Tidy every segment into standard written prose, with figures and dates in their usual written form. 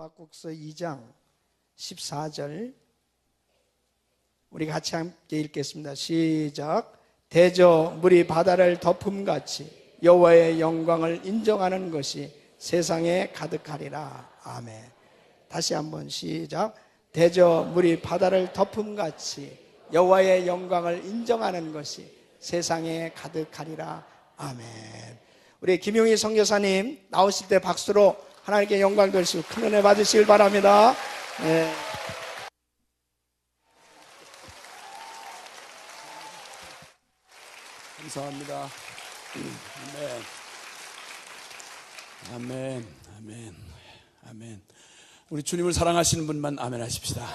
하박국서 2장 14절 우리 같이 함께 읽겠습니다. 시작. 대저 물이 바다를 덮음같이 여호와의 영광을 인정하는 것이 세상에 가득하리라. 아멘. 다시 한번 시작. 대저 물이 바다를 덮음같이 여호와의 영광을 인정하는 것이 세상에 가득하리라. 아멘. 우리 김용희 선교사님 나오실 때 박수로 하나님께 영광 돌리시고 큰 은혜 받으시길 바랍니다. 네. 감사합니다. 아멘. 아멘. 아멘. 우리 주님을 사랑하시는 분만 아멘 하십시다.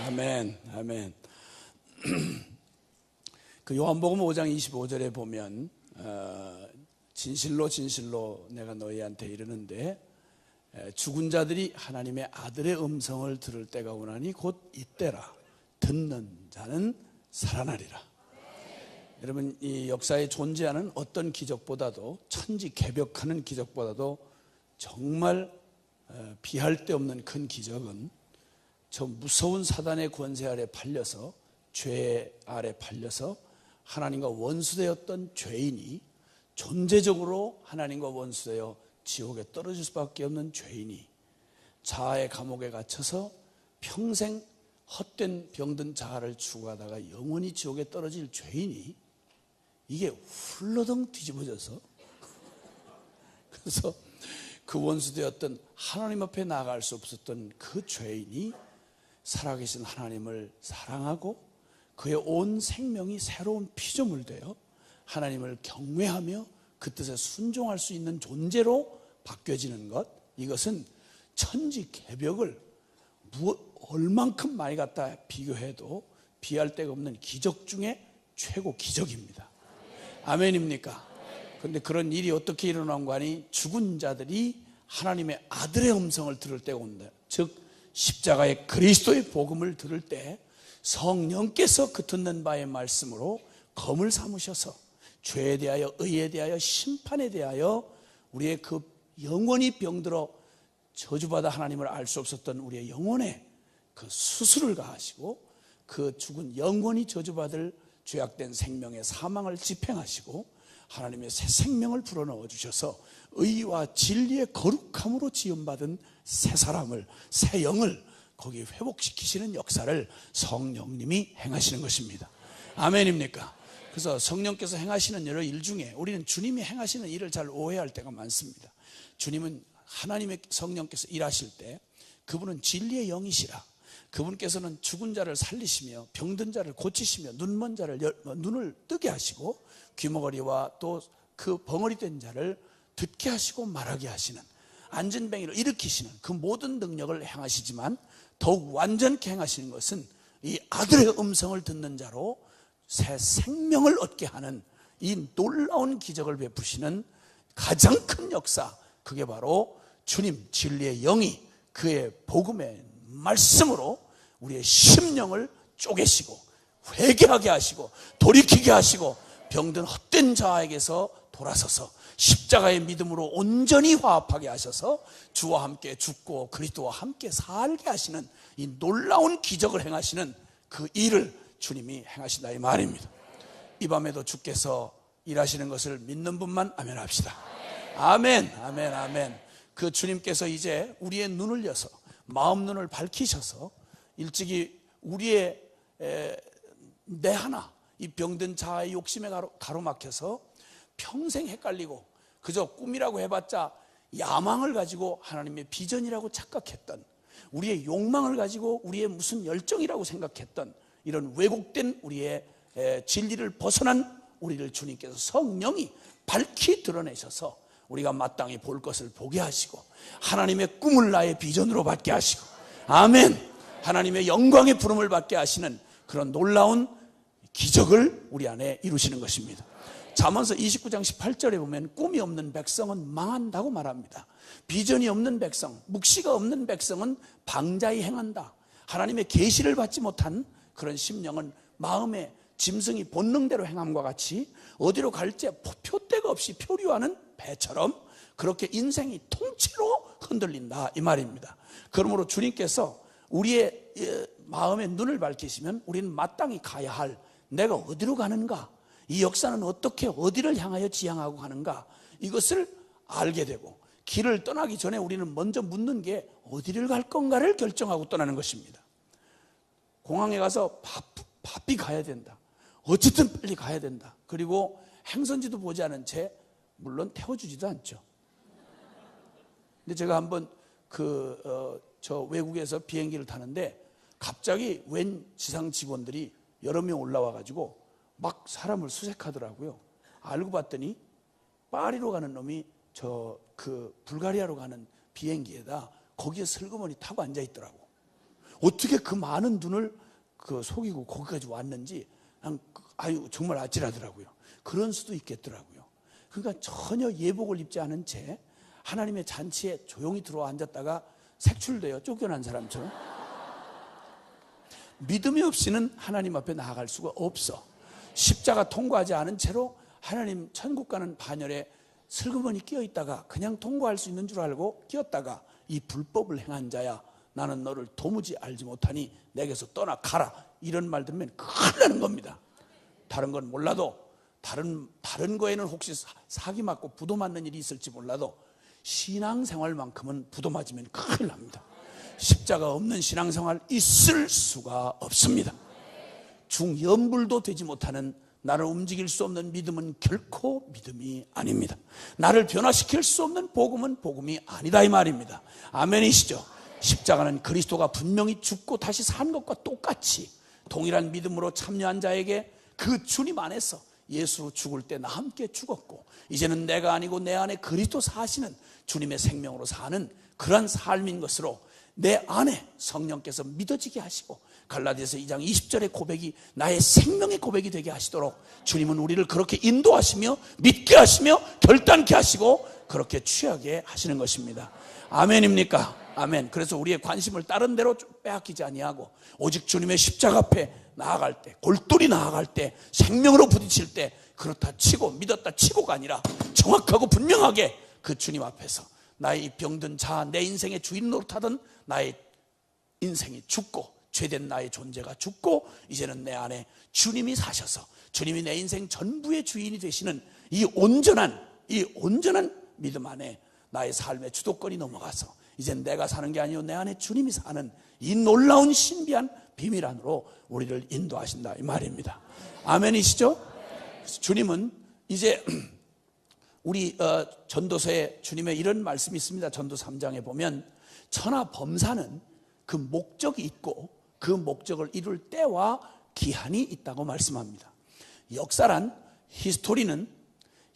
아멘. 아멘. 그 요한복음 5장 25절에 보면 진실로 진실로 내가 너희한테 이르는데 죽은 자들이 하나님의 아들의 음성을 들을 때가 오나니 곧 이때라. 듣는 자는 살아나리라. 여러분, 이 역사에 존재하는 어떤 기적보다도, 천지개벽하는 기적보다도 정말 비할 데 없는 큰 기적은 저 무서운 사단의 권세 아래 팔려서, 죄 아래 팔려서 하나님과 원수되었던 죄인이 존재적으로 하나님과 원수되어 지옥에 떨어질 수밖에 없는 죄인이 자아의 감옥에 갇혀서 평생 헛된 병든 자아를 추구하다가 영원히 지옥에 떨어질 죄인이 이게 훌러덩 뒤집어져서 그래서 그 원수되었던 하나님 앞에 나아갈 수 없었던 그 죄인이 살아계신 하나님을 사랑하고 그의 온 생명이 새로운 피조물 되어 하나님을 경외하며 그 뜻에 순종할 수 있는 존재로 바뀌어지는 것, 이것은 천지개벽을 얼만큼 많이 갖다 비교해도 비할 데가 없는 기적 중에 최고 기적입니다. 아멘입니까? 그런데 그런 일이 어떻게 일어난 거 아니? 죽은 자들이 하나님의 아들의 음성을 들을 때가 온다. 즉 십자가의 그리스도의 복음을 들을 때 성령께서 그 듣는 바의 말씀으로 검을 삼으셔서 죄에 대하여, 의에 대하여, 심판에 대하여 우리의 그 영원히 병들어 저주받아 하나님을 알 수 없었던 우리의 영혼에 그 수술을 가하시고 그 죽은 영원히 저주받을 죄악된 생명의 사망을 집행하시고 하나님의 새 생명을 불어넣어 주셔서 의와 진리의 거룩함으로 지음받은 새 사람을, 새 영을 거기 회복시키시는 역사를 성령님이 행하시는 것입니다. 아멘입니까? 그래서 성령께서 행하시는 여러 일 중에 우리는 주님이 행하시는 일을 잘 오해할 때가 많습니다. 주님은 하나님의 성령께서 일하실 때 그분은 진리의 영이시라. 그분께서는 죽은 자를 살리시며 병든 자를 고치시며 눈먼 자를 눈을 뜨게 하시고 귀머거리와 또 그 벙어리 된 자를 듣게 하시고 말하게 하시는, 앉은 뱅이를 일으키시는 그 모든 능력을 행하시지만 더욱 완전케 행하시는 것은 이 아들의 음성을 듣는 자로 새 생명을 얻게 하는 이 놀라운 기적을 베푸시는 가장 큰 역사, 그게 바로 주님 진리의 영이 그의 복음의 말씀으로 우리의 심령을 쪼개시고 회개하게 하시고 돌이키게 하시고 병든 헛된 자에게서 돌아서서 십자가의 믿음으로 온전히 화합하게 하셔서 주와 함께 죽고 그리스도와 함께 살게 하시는 이 놀라운 기적을 행하시는 그 일을 주님이 행하신다 이 말입니다. 이 밤에도 주께서 일하시는 것을 믿는 분만 아멘 합시다. 아멘. 아멘. 아멘. 그 주님께서 이제 우리의 눈을 여서 마음 눈을 밝히셔서 일찍이 우리의 내 하나 이 병든 자아의 욕심에 가로막혀서 평생 헷갈리고 그저 꿈이라고 해봤자 야망을 가지고 하나님의 비전이라고 착각했던, 우리의 욕망을 가지고 우리의 무슨 열정이라고 생각했던 이런 왜곡된 우리의 진리를 벗어난 우리를 주님께서 성령이 밝히 드러내셔서 우리가 마땅히 볼 것을 보게 하시고 하나님의 꿈을 나의 비전으로 받게 하시고, 아멘, 하나님의 영광의 부름을 받게 하시는 그런 놀라운 기적을 우리 안에 이루시는 것입니다. 잠언서 29장 18절에 보면 꿈이 없는 백성은 망한다고 말합니다. 비전이 없는 백성, 묵시가 없는 백성은 방자히 행한다. 하나님의 계시를 받지 못한 그런 심령은 마음의 짐승이 본능대로 행함과 같이 어디로 갈지 표대가 없이 표류하는 배처럼 그렇게 인생이 통째로 흔들린다 이 말입니다. 그러므로 주님께서 우리의 마음의 눈을 밝히시면 우리는 마땅히 가야 할 내가 어디로 가는가, 이 역사는 어떻게 어디를 향하여 지향하고 가는가, 이것을 알게 되고 길을 떠나기 전에 우리는 먼저 묻는 게 어디를 갈 건가를 결정하고 떠나는 것입니다. 공항에 가서 바삐 가야 된다. 어쨌든 빨리 가야 된다. 그리고 행선지도 보지 않은 채 물론 태워주지도 않죠. 근데 제가 한번 저 외국에서 비행기를 타는데 갑자기 웬 지상 직원들이 여러 명 올라와 가지고 막 사람을 수색하더라고요. 알고 봤더니 파리로 가는 놈이 불가리아로 가는 비행기에다 거기에 슬그머니 타고 앉아 있더라고. 어떻게 그 많은 눈을 속이고 거기까지 왔는지 정말 아찔하더라고요. 그런 수도 있겠더라고요. 그러니까 전혀 예복을 입지 않은 채 하나님의 잔치에 조용히 들어와 앉았다가 색출되어 쫓겨난 사람처럼 믿음이 없이는 하나님 앞에 나아갈 수가 없어. 십자가 통과하지 않은 채로 하나님 천국 가는 반열에 슬그머니 끼어 있다가 그냥 통과할 수 있는 줄 알고 끼었다가 이 불법을 행한 자야, 나는 너를 도무지 알지 못하니 내게서 떠나 가라, 이런 말 들으면 큰일 나는 겁니다. 다른 건 몰라도 다른 거에는 혹시 사기 맞고 부도 맞는 일이 있을지 몰라도 신앙생활만큼은 부도 맞으면 큰일 납니다. 십자가 없는 신앙생활 있을 수가 없습니다. 중연불도 되지 못하는, 나를 움직일 수 없는 믿음은 결코 믿음이 아닙니다. 나를 변화시킬 수 없는 복음은 복음이 아니다 이 말입니다. 아멘이시죠? 십자가는 그리스도가 분명히 죽고 다시 산 것과 똑같이 동일한 믿음으로 참여한 자에게 그 주님 안에서 예수 죽을 때 나 함께 죽었고 이제는 내가 아니고 내 안에 그리스도 사시는 주님의 생명으로 사는 그런 삶인 것으로 내 안에 성령께서 믿어지게 하시고 갈라디아서 2장 20절의 고백이 나의 생명의 고백이 되게 하시도록 주님은 우리를 그렇게 인도하시며 믿게 하시며 결단케 하시고 그렇게 취하게 하시는 것입니다. 아멘입니까? 아멘. 그래서 우리의 관심을 다른 데로 빼앗기지 아니하고 오직 주님의 십자가 앞에 나아갈 때, 골똘히 나아갈 때, 생명으로 부딪힐 때 그렇다 치고 믿었다 치고가 아니라 정확하고 분명하게 그 주님 앞에서 나의 병든 자, 내 인생의 주인 노릇하던 나의 인생이 죽고 죄된 나의 존재가 죽고 이제는 내 안에 주님이 사셔서 주님이 내 인생 전부의 주인이 되시는 이 온전한 믿음 안에 나의 삶의 주도권이 넘어가서 이젠 내가 사는 게 아니요 내 안에 주님이 사는 이 놀라운 신비한 비밀 안으로 우리를 인도하신다 이 말입니다. 아멘이시죠? 주님은 이제 우리 전도서에 주님의 이런 말씀이 있습니다. 전도 3장에 보면 천하 범사는 그 목적이 있고 그 목적을 이룰 때와 기한이 있다고 말씀합니다. 역사란, 히스토리는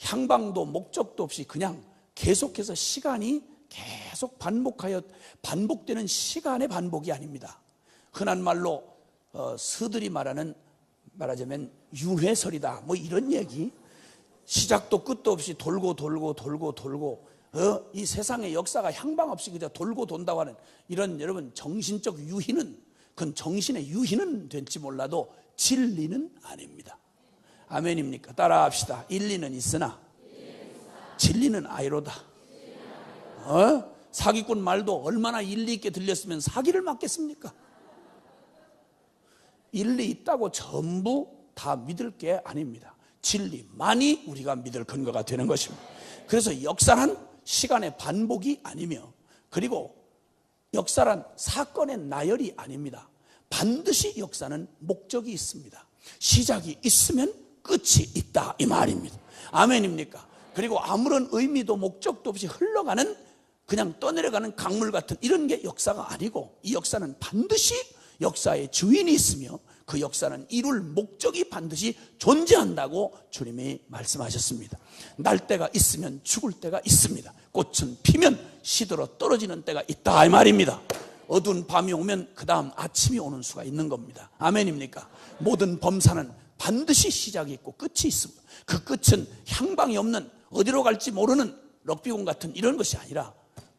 향방도 목적도 없이 그냥 계속해서 시간이 계속 반복되는 시간의 반복이 아닙니다. 흔한 말로 스들이 말하자면 윤회설이다 뭐 이런 얘기, 시작도 끝도 없이 돌고 이 세상의 역사가 향방 없이 그냥 돌고 돈다고 하는 이런 여러분 정신적 유희는, 그건 정신의 유희는 될지 몰라도 진리는 아닙니다. 아멘입니까? 따라합시다. 일리는 있으나 진리는 아니로다. 사기꾼 말도 얼마나 일리 있게 들렸으면 사기를 맞겠습니까? 일리 있다고 전부 다 믿을 게 아닙니다. 진리만이 우리가 믿을 근거가 되는 것입니다. 그래서 역사란 시간의 반복이 아니며, 그리고 역사란 사건의 나열이 아닙니다. 반드시 역사는 목적이 있습니다. 시작이 있으면 끝이 있다 이 말입니다. 아멘입니까? 그리고 아무런 의미도 목적도 없이 흘러가는 그냥 떠내려가는 강물 같은 이런 게 역사가 아니고, 이 역사는 반드시 역사의 주인이 있으며 그 역사는 이룰 목적이 반드시 존재한다고 주님이 말씀하셨습니다. 날 때가 있으면 죽을 때가 있습니다. 꽃은 피면 시들어 떨어지는 때가 있다 이 말입니다. 어두운 밤이 오면 그 다음 아침이 오는 수가 있는 겁니다. 아멘입니까? 모든 범사는 반드시 시작이 있고 끝이 있습니다. 그 끝은 향방이 없는 어디로 갈지 모르는 럭비공 같은 이런 것이 아니라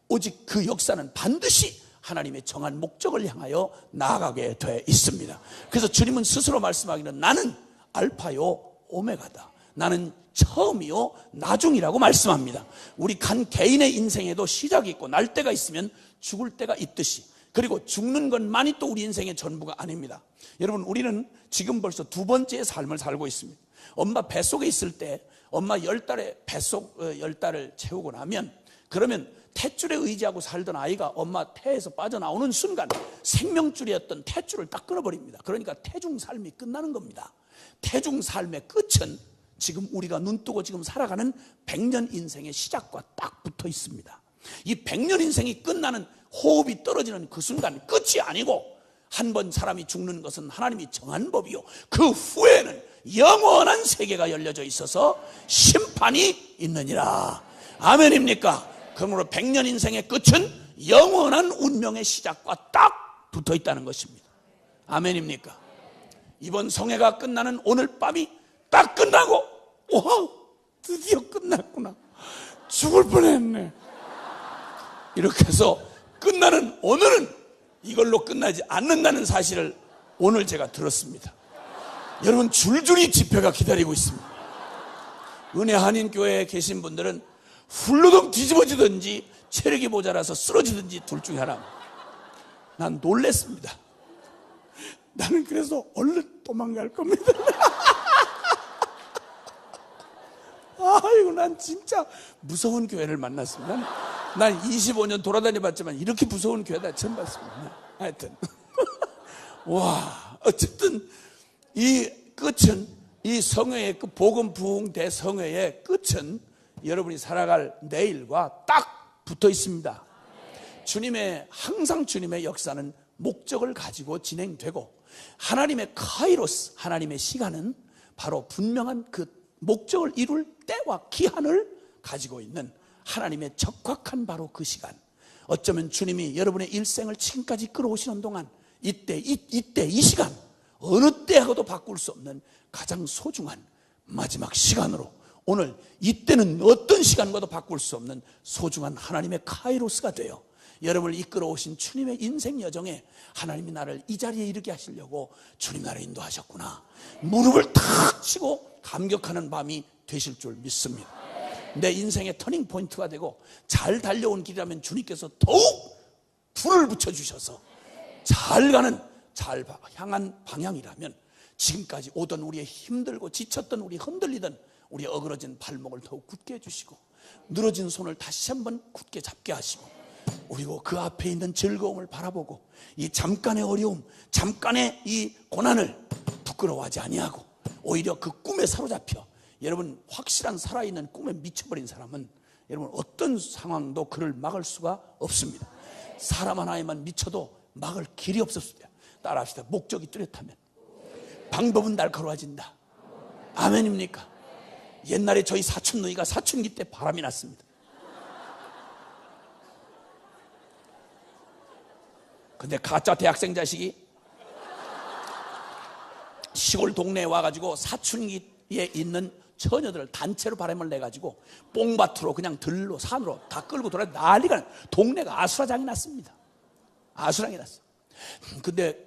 오직 그 역사는 반드시 하나님의 정한 목적을 향하여 나아가게 돼 있습니다. 그래서 주님은 스스로 말씀하기는 나는 알파요 오메가다. 나는 처음이요 나중이라고 말씀합니다. 우리 간 개인의 인생에도 시작이 있고 날 때가 있으면 죽을 때가 있듯이, 그리고 죽는 것만이 또 우리 인생의 전부가 아닙니다. 여러분, 우리는 지금 벌써 두 번째의 삶을 살고 있습니다. 엄마 뱃속에 있을 때 엄마 10달에 뱃속 10달을 채우고 나면, 그러면 탯줄에 의지하고 살던 아이가 엄마 태에서 빠져나오는 순간 생명줄이었던 탯줄을 딱 끊어버립니다. 그러니까 태중 삶이 끝나는 겁니다. 태중 삶의 끝은 지금 우리가 눈뜨고 지금 살아가는 100년 인생의 시작과 딱 붙어 있습니다. 이 100년 인생이 끝나는, 호흡이 떨어지는 그 순간 끝이 아니고, 한 번 사람이 죽는 것은 하나님이 정한 법이요, 그 후에는 영원한 세계가 열려져 있어서 심판이 있느니라. 아멘입니까? 그러므로 100년 인생의 끝은 영원한 운명의 시작과 딱 붙어 있다는 것입니다. 아멘입니까? 이번 성회가 끝나는 오늘 밤이 딱 끝나고, 와, 드디어 끝났구나, 죽을 뻔했네, 이렇게 해서 끝나는 오늘은 이걸로 끝나지 않는다는 사실을 오늘 제가 들었습니다. 여러분, 줄줄이 집회가 기다리고 있습니다. 은혜 한인교회에 계신 분들은 훌러덩 뒤집어지든지 체력이 모자라서 쓰러지든지 둘 중에 하나. 난 놀랬습니다. 나는 그래서 얼른 도망갈 겁니다. 아이고, 난 진짜 무서운 교회를 만났습니다. 난 25년 돌아다녀봤지만 이렇게 무서운 교회다 처음 봤습니다. 하여튼 와, 어쨌든 이 끝은, 이 성회의 그 복음 부흥 대성회의 끝은 여러분이 살아갈 내일과 딱 붙어 있습니다. 항상 주님의 역사는 목적을 가지고 진행되고, 하나님의 카이로스, 하나님의 시간은 바로 분명한 그 목적을 이룰 때와 기한을 가지고 있는 하나님의 적확한 바로 그 시간. 어쩌면 주님이 여러분의 일생을 지금까지 끌어오시는 동안 이때 이 시간, 어느 때하고도 바꿀 수 없는 가장 소중한 마지막 시간으로, 오늘 이때는 어떤 시간과도 바꿀 수 없는 소중한 하나님의 카이로스가 되어 여러분을 이끌어 오신 주님의 인생 여정에, 하나님이 나를 이 자리에 이르게 하시려고 주님 나를 인도하셨구나, 무릎을 탁 치고 감격하는 밤이 되실 줄 믿습니다. 내 인생의 터닝 포인트가 되고, 잘 달려온 길이라면 주님께서 더욱 불을 붙여주셔서 잘 향한 방향이라면, 지금까지 오던 우리의 힘들고 지쳤던, 우리 흔들리던 우리 어그러진 발목을 더욱 굳게 해주시고, 늘어진 손을 다시 한번 굳게 잡게 하시고, 그리고 그 앞에 있는 즐거움을 바라보고, 이 잠깐의 어려움, 잠깐의 이 고난을 부끄러워하지 아니하고, 오히려 그 꿈에 사로잡혀, 여러분, 확실한 살아있는 꿈에 미쳐버린 사람은 여러분 어떤 상황도 그를 막을 수가 없습니다. 사람 하나에만 미쳐도 막을 길이 없었습니다. 따라합시다. 목적이 뚜렷하면 방법은 날카로워진다. 아멘입니까? 옛날에 저희 사촌 누이가 사춘기 때 바람이 났습니다. 근데 가짜 대학생 자식이 시골 동네에 와가지고 사춘기에 있는 처녀들을 단체로 바람을 내가지고 뽕밭으로 그냥 들로 산으로 다 끌고 돌아 난리가, 동네가 아수라장이 났습니다. 아수라장이 났어. 근데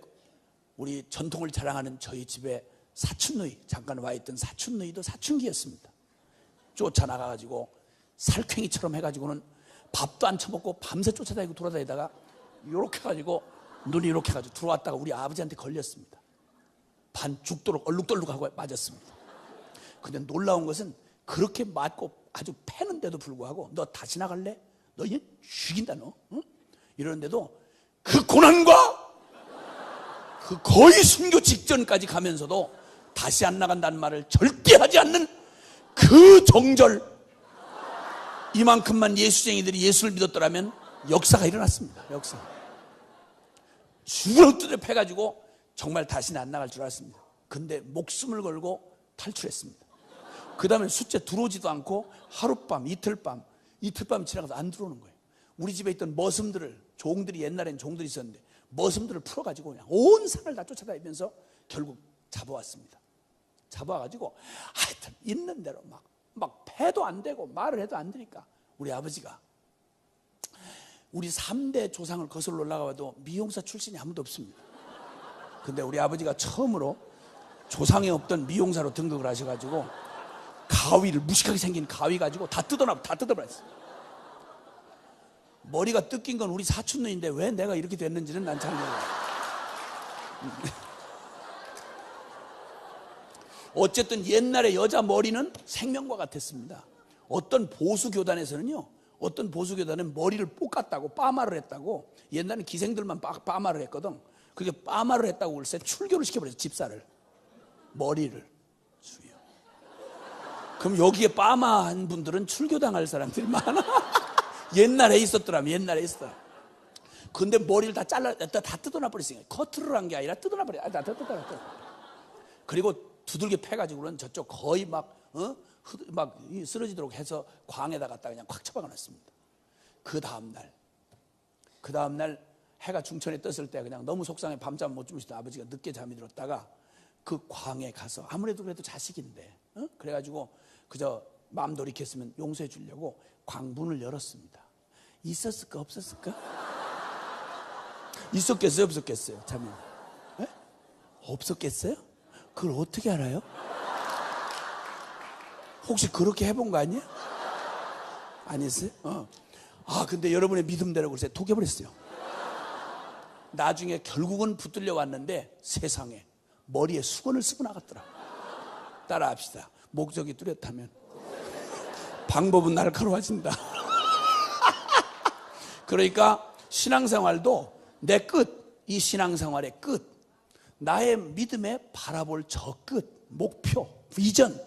우리 전통을 자랑하는 저희 집에 사춘누이, 잠깐 와있던 사춘누이도 사춘기였습니다. 쫓아나가가지고 살쾡이처럼 해가지고는 밥도 안 처먹고 밤새 쫓아다니고 돌아다니다가 이렇게 해가지고 눈이 이렇게 해가지고 들어왔다가 우리 아버지한테 걸렸습니다. 반 죽도록 얼룩덜룩하고 맞았습니다. 근데 놀라운 것은 그렇게 맞고 아주 패는데도 불구하고, 너 다시 나갈래? 너 이제 죽인다 너, 응? 이러는데도 그 고난과 그 거의 순교 직전까지 가면서도 다시 안 나간다는 말을 절대 하지 않는 그 정절, 이만큼만 예수쟁이들이 예수를 믿었더라면 역사가 일어났습니다. 역사. 죽을 듯이 패가지고 정말 다시는 안 나갈 줄 알았습니다. 근데 목숨을 걸고 탈출했습니다. 그 다음에 숫째 들어오지도 않고 하룻밤, 이틀밤 지나가서 안 들어오는 거예요. 우리 집에 있던 머슴들을, 종들이, 옛날엔 종들이 있었는데 머슴들을 풀어가지고 그냥 온 산을 다 쫓아다니면서 결국 잡아왔습니다. 잡아가지고 하여튼 있는 대로 막 패도 안 되고 말을 해도 안 되니까 우리 아버지가, 우리 3대 조상을 거슬러 올라가봐도 미용사 출신이 아무도 없습니다. 근데 우리 아버지가 처음으로 조상이 없던 미용사로 등극을 하셔가지고 가위를, 무식하게 생긴 가위 가지고 다 뜯어버렸어. 머리가 뜯긴 건 우리 사촌누인데 왜 내가 이렇게 됐는지는 난 잘 몰라. 어쨌든 옛날에 여자 머리는 생명과 같았습니다. 어떤 보수교단에서는요, 어떤 보수교단은 머리를 볶았다고, 빠마를 했다고, 옛날에는 기생들만 빠마를 했거든. 그게 빠마를 했다고 글쎄 출교를 시켜버렸어. 집사를, 머리를. 주여. 그럼 여기에 빠마한 분들은 출교당할 사람들이 많아. 옛날에 있었더라면, 옛날에 있었더라. 근데 머리를 다 다 뜯어놔 버렸으니까, 커트를 한 게 아니라 뜯어놔 버렸어. 다 뜯어놔. 그리고 두들겨 패가지고는 저쪽 거의 막 쓰러지도록 해서 광에다 갖다 그냥 콱 처박아 놨습니다. 그 다음날 해가 중천에 떴을 때 그냥 너무 속상해 밤잠 못 주무시던 아버지가 늦게 잠이 들었다가 그 광에 가서, 아무래도 그래도 자식인데 그래가지고 그저 마음 돌이켰으면 용서해 주려고 광문을 열었습니다. 있었을까 없었을까? 있었겠어요 없었겠어요? 잠이 없었겠어요? 그걸 어떻게 알아요? 혹시 그렇게 해본 거 아니에요? 아니었어요? 근데 여러분의 믿음대로 글쎄 독여버렸어요. 나중에 결국은 붙들려 왔는데 세상에 머리에 수건을 쓰고 나갔더라. 따라합시다. 목적이 뚜렷하면 방법은 날카로워진다. 그러니까 신앙생활도 내 끝, 이 신앙생활의 끝, 나의 믿음에 바라볼 저 끝, 목표, 비전,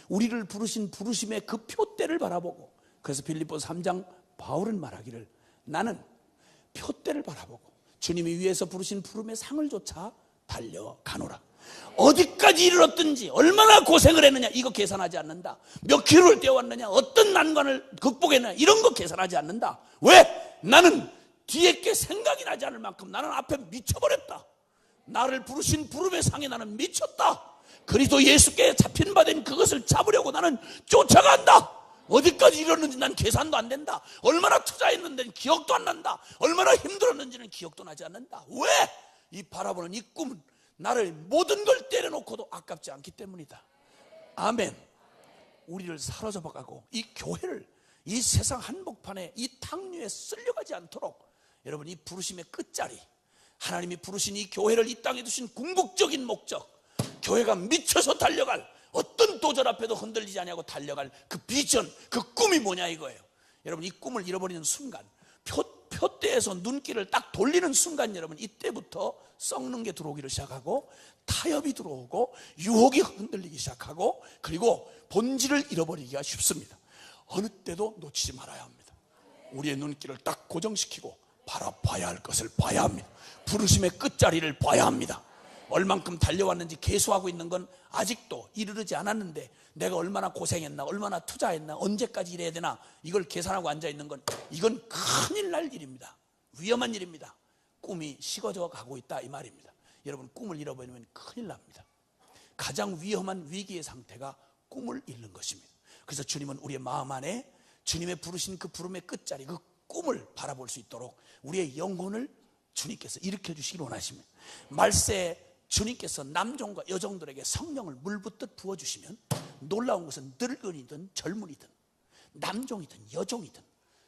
우리를 부르신 부르심의 그 표대를 바라보고, 그래서 빌립보서 3장 바울은 말하기를 나는 표대를 바라보고 주님이 위에서 부르신 부름의 상을 쫓아 달려가노라. 어디까지 이르렀든지 얼마나 고생을 했느냐 이거 계산하지 않는다. 몇 킬로를 뛰어왔느냐, 어떤 난관을 극복했느냐 이런 거 계산하지 않는다. 왜? 나는 뒤에 게 생각이 나지 않을 만큼 나는 앞에 미쳐버렸다. 나를 부르신 부름의 상에 나는 미쳤다. 그리스도 예수께 잡힌 바 된 그것을 잡으려고 나는 쫓아간다. 어디까지 이뤘는지 난 계산도 안 된다. 얼마나 투자했는지는 기억도 안 난다. 얼마나 힘들었는지는 기억도 나지 않는다. 왜? 이 바라보는 이 꿈은 나를 모든 걸 때려놓고도 아깝지 않기 때문이다. 아멘. 우리를 사로잡아가고 이 교회를 이 세상 한복판에 이 탕류에 쓸려가지 않도록 여러분 이 부르심의 끝자리, 하나님이 부르신 이 교회를 이 땅에 두신 궁극적인 목적, 교회가 미쳐서 달려갈, 어떤 도전 앞에도 흔들리지 않냐고 달려갈 그 비전, 그 꿈이 뭐냐 이거예요. 여러분 이 꿈을 잃어버리는 순간, 표대에서 눈길을 딱 돌리는 순간 여러분 이때부터 썩는 게 들어오기를 시작하고 타협이 들어오고 유혹이 흔들리기 시작하고 그리고 본질을 잃어버리기가 쉽습니다. 어느 때도 놓치지 말아야 합니다. 우리의 눈길을 딱 고정시키고 바라봐야 할 것을 봐야 합니다. 부르심의 끝자리를 봐야 합니다. 얼만큼 달려왔는지 계수하고 있는 건 아직도 이르르지 않았는데 내가 얼마나 고생했나, 얼마나 투자했나, 언제까지 일해야 되나 이걸 계산하고 앉아있는 건 이건 큰일 날 일입니다. 위험한 일입니다. 꿈이 식어져 가고 있다 이 말입니다. 여러분 꿈을 잃어버리면 큰일 납니다. 가장 위험한 위기의 상태가 꿈을 잃는 것입니다. 그래서 주님은 우리의 마음 안에 주님의 부르신 그 부름의 끝자리, 그 꿈을 바라볼 수 있도록 우리의 영혼을 주님께서 일으켜 주시길 원하십니다. 말세 주님께서 남종과 여종들에게 성령을 물붓듯 부어주시면 놀라운 것은 늙은이든 젊은이든 남종이든 여종이든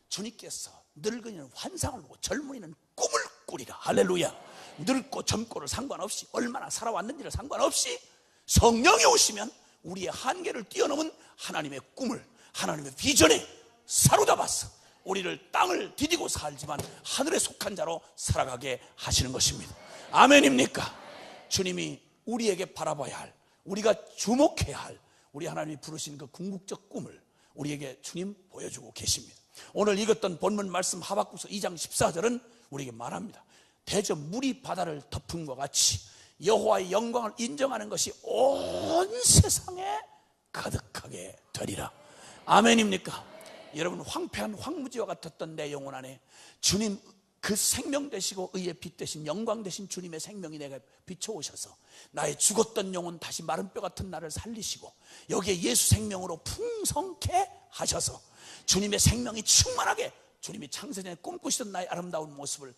주님께서 늙은이는 환상을 보고 젊은이는 꿈을 꾸리라. 할렐루야. 늙고 젊고를 상관없이 얼마나 살아왔는지를 상관없이 성령이 오시면 우리의 한계를 뛰어넘은 하나님의 꿈을, 하나님의 비전에 사로잡아서 우리를 땅을 디디고 살지만 하늘에 속한 자로 살아가게 하시는 것입니다. 아멘입니까? 주님이 우리에게 바라봐야 할, 우리가 주목해야 할 우리 하나님이 부르신 그 궁극적 꿈을 우리에게 주님 보여주고 계십니다. 오늘 읽었던 본문 말씀 하박국서 2장 14절은 우리에게 말합니다. 대저 물이 바다를 덮은 것 같이 여호와의 영광을 인정하는 것이 온 세상에 가득하게 되리라. 아멘입니까? 여러분 황폐한 황무지와 같았던 내 영혼 안에 주님 그 생명 되시고 의의 빛 되신 영광 되신 주님의 생명이 내게 비춰오셔서 나의 죽었던 영혼 다시 마른 뼈 같은 나를 살리시고 여기에 예수 생명으로 풍성케 하셔서 주님의 생명이 충만하게 주님이 창세전에 꿈꾸시던 나의 아름다운 모습을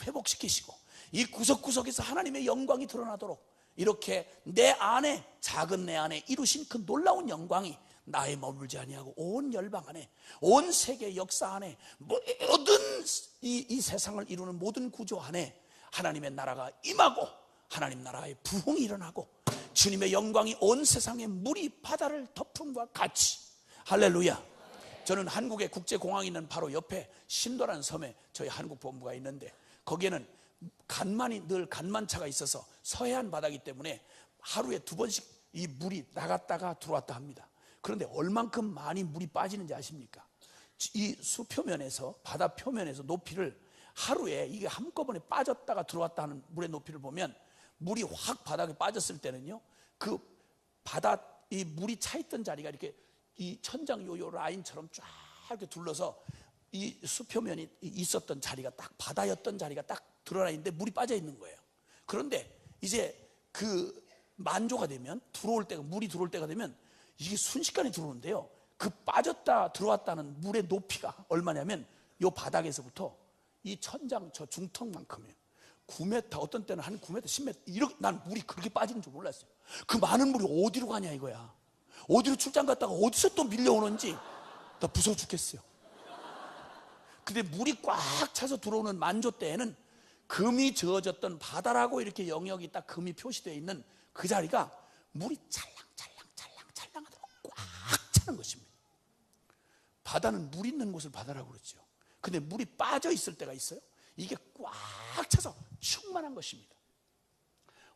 회복시키시고 이 구석구석에서 하나님의 영광이 드러나도록 이렇게 내 안에, 작은 내 안에 이루신 그 놀라운 영광이 나에 머물지 아니하고 온 열방 안에, 온 세계 역사 안에, 모든 이 세상을 이루는 모든 구조 안에 하나님의 나라가 임하고 하나님 나라의 부흥이 일어나고 주님의 영광이 온 세상의 물이 바다를 덮음과 같이. 할렐루야. 저는 한국의 국제공항이 있는 바로 옆에 신도라는 섬에 저희 한국 본부가 있는데, 거기에는 늘 간만차가 있어서 서해안 바다이기 때문에 하루에 2번씩 이 물이 나갔다가 들어왔다 합니다. 그런데 얼만큼 많이 물이 빠지는지 아십니까? 이 수표면에서, 바다 표면에서 높이를 하루에 이게 한꺼번에 빠졌다가 들어왔다 하는 물의 높이를 보면, 물이 확 바닥에 빠졌을 때는요, 그 바다 이 물이 차 있던 자리가 이렇게 이 천장 요 라인처럼 쫙 이렇게 둘러서 이 수표면이 있었던 자리가 딱 바다였던 자리가 딱 드러나 있는데 물이 빠져 있는 거예요. 그런데 이제 그 만조가 되면, 물이 들어올 때가 되면 이게 순식간에 들어오는데요, 그 빠졌다 들어왔다는 물의 높이가 얼마냐면 요 바닥에서부터 이 천장 저 중턱만큼이에요. 9m, 어떤 때는 한 9m, 10m, 이렇게. 난 물이 그렇게 빠지는 줄 몰랐어요. 그 많은 물이 어디로 가냐 이거야. 어디로 출장 갔다가 어디서 또 밀려오는지 나 무서워 죽겠어요. 근데 물이 꽉 차서 들어오는 만조 때에는 금이 저어졌던 바다라고 이렇게 영역이 딱 금이 표시되어 있는 그 자리가 물이 찰랑하도록 꽉 차는 것입니다. 바다는 물 있는 곳을 바다라고 그러죠. 근데 물이 빠져 있을 때가 있어요. 이게 꽉 차서 충만한 것입니다.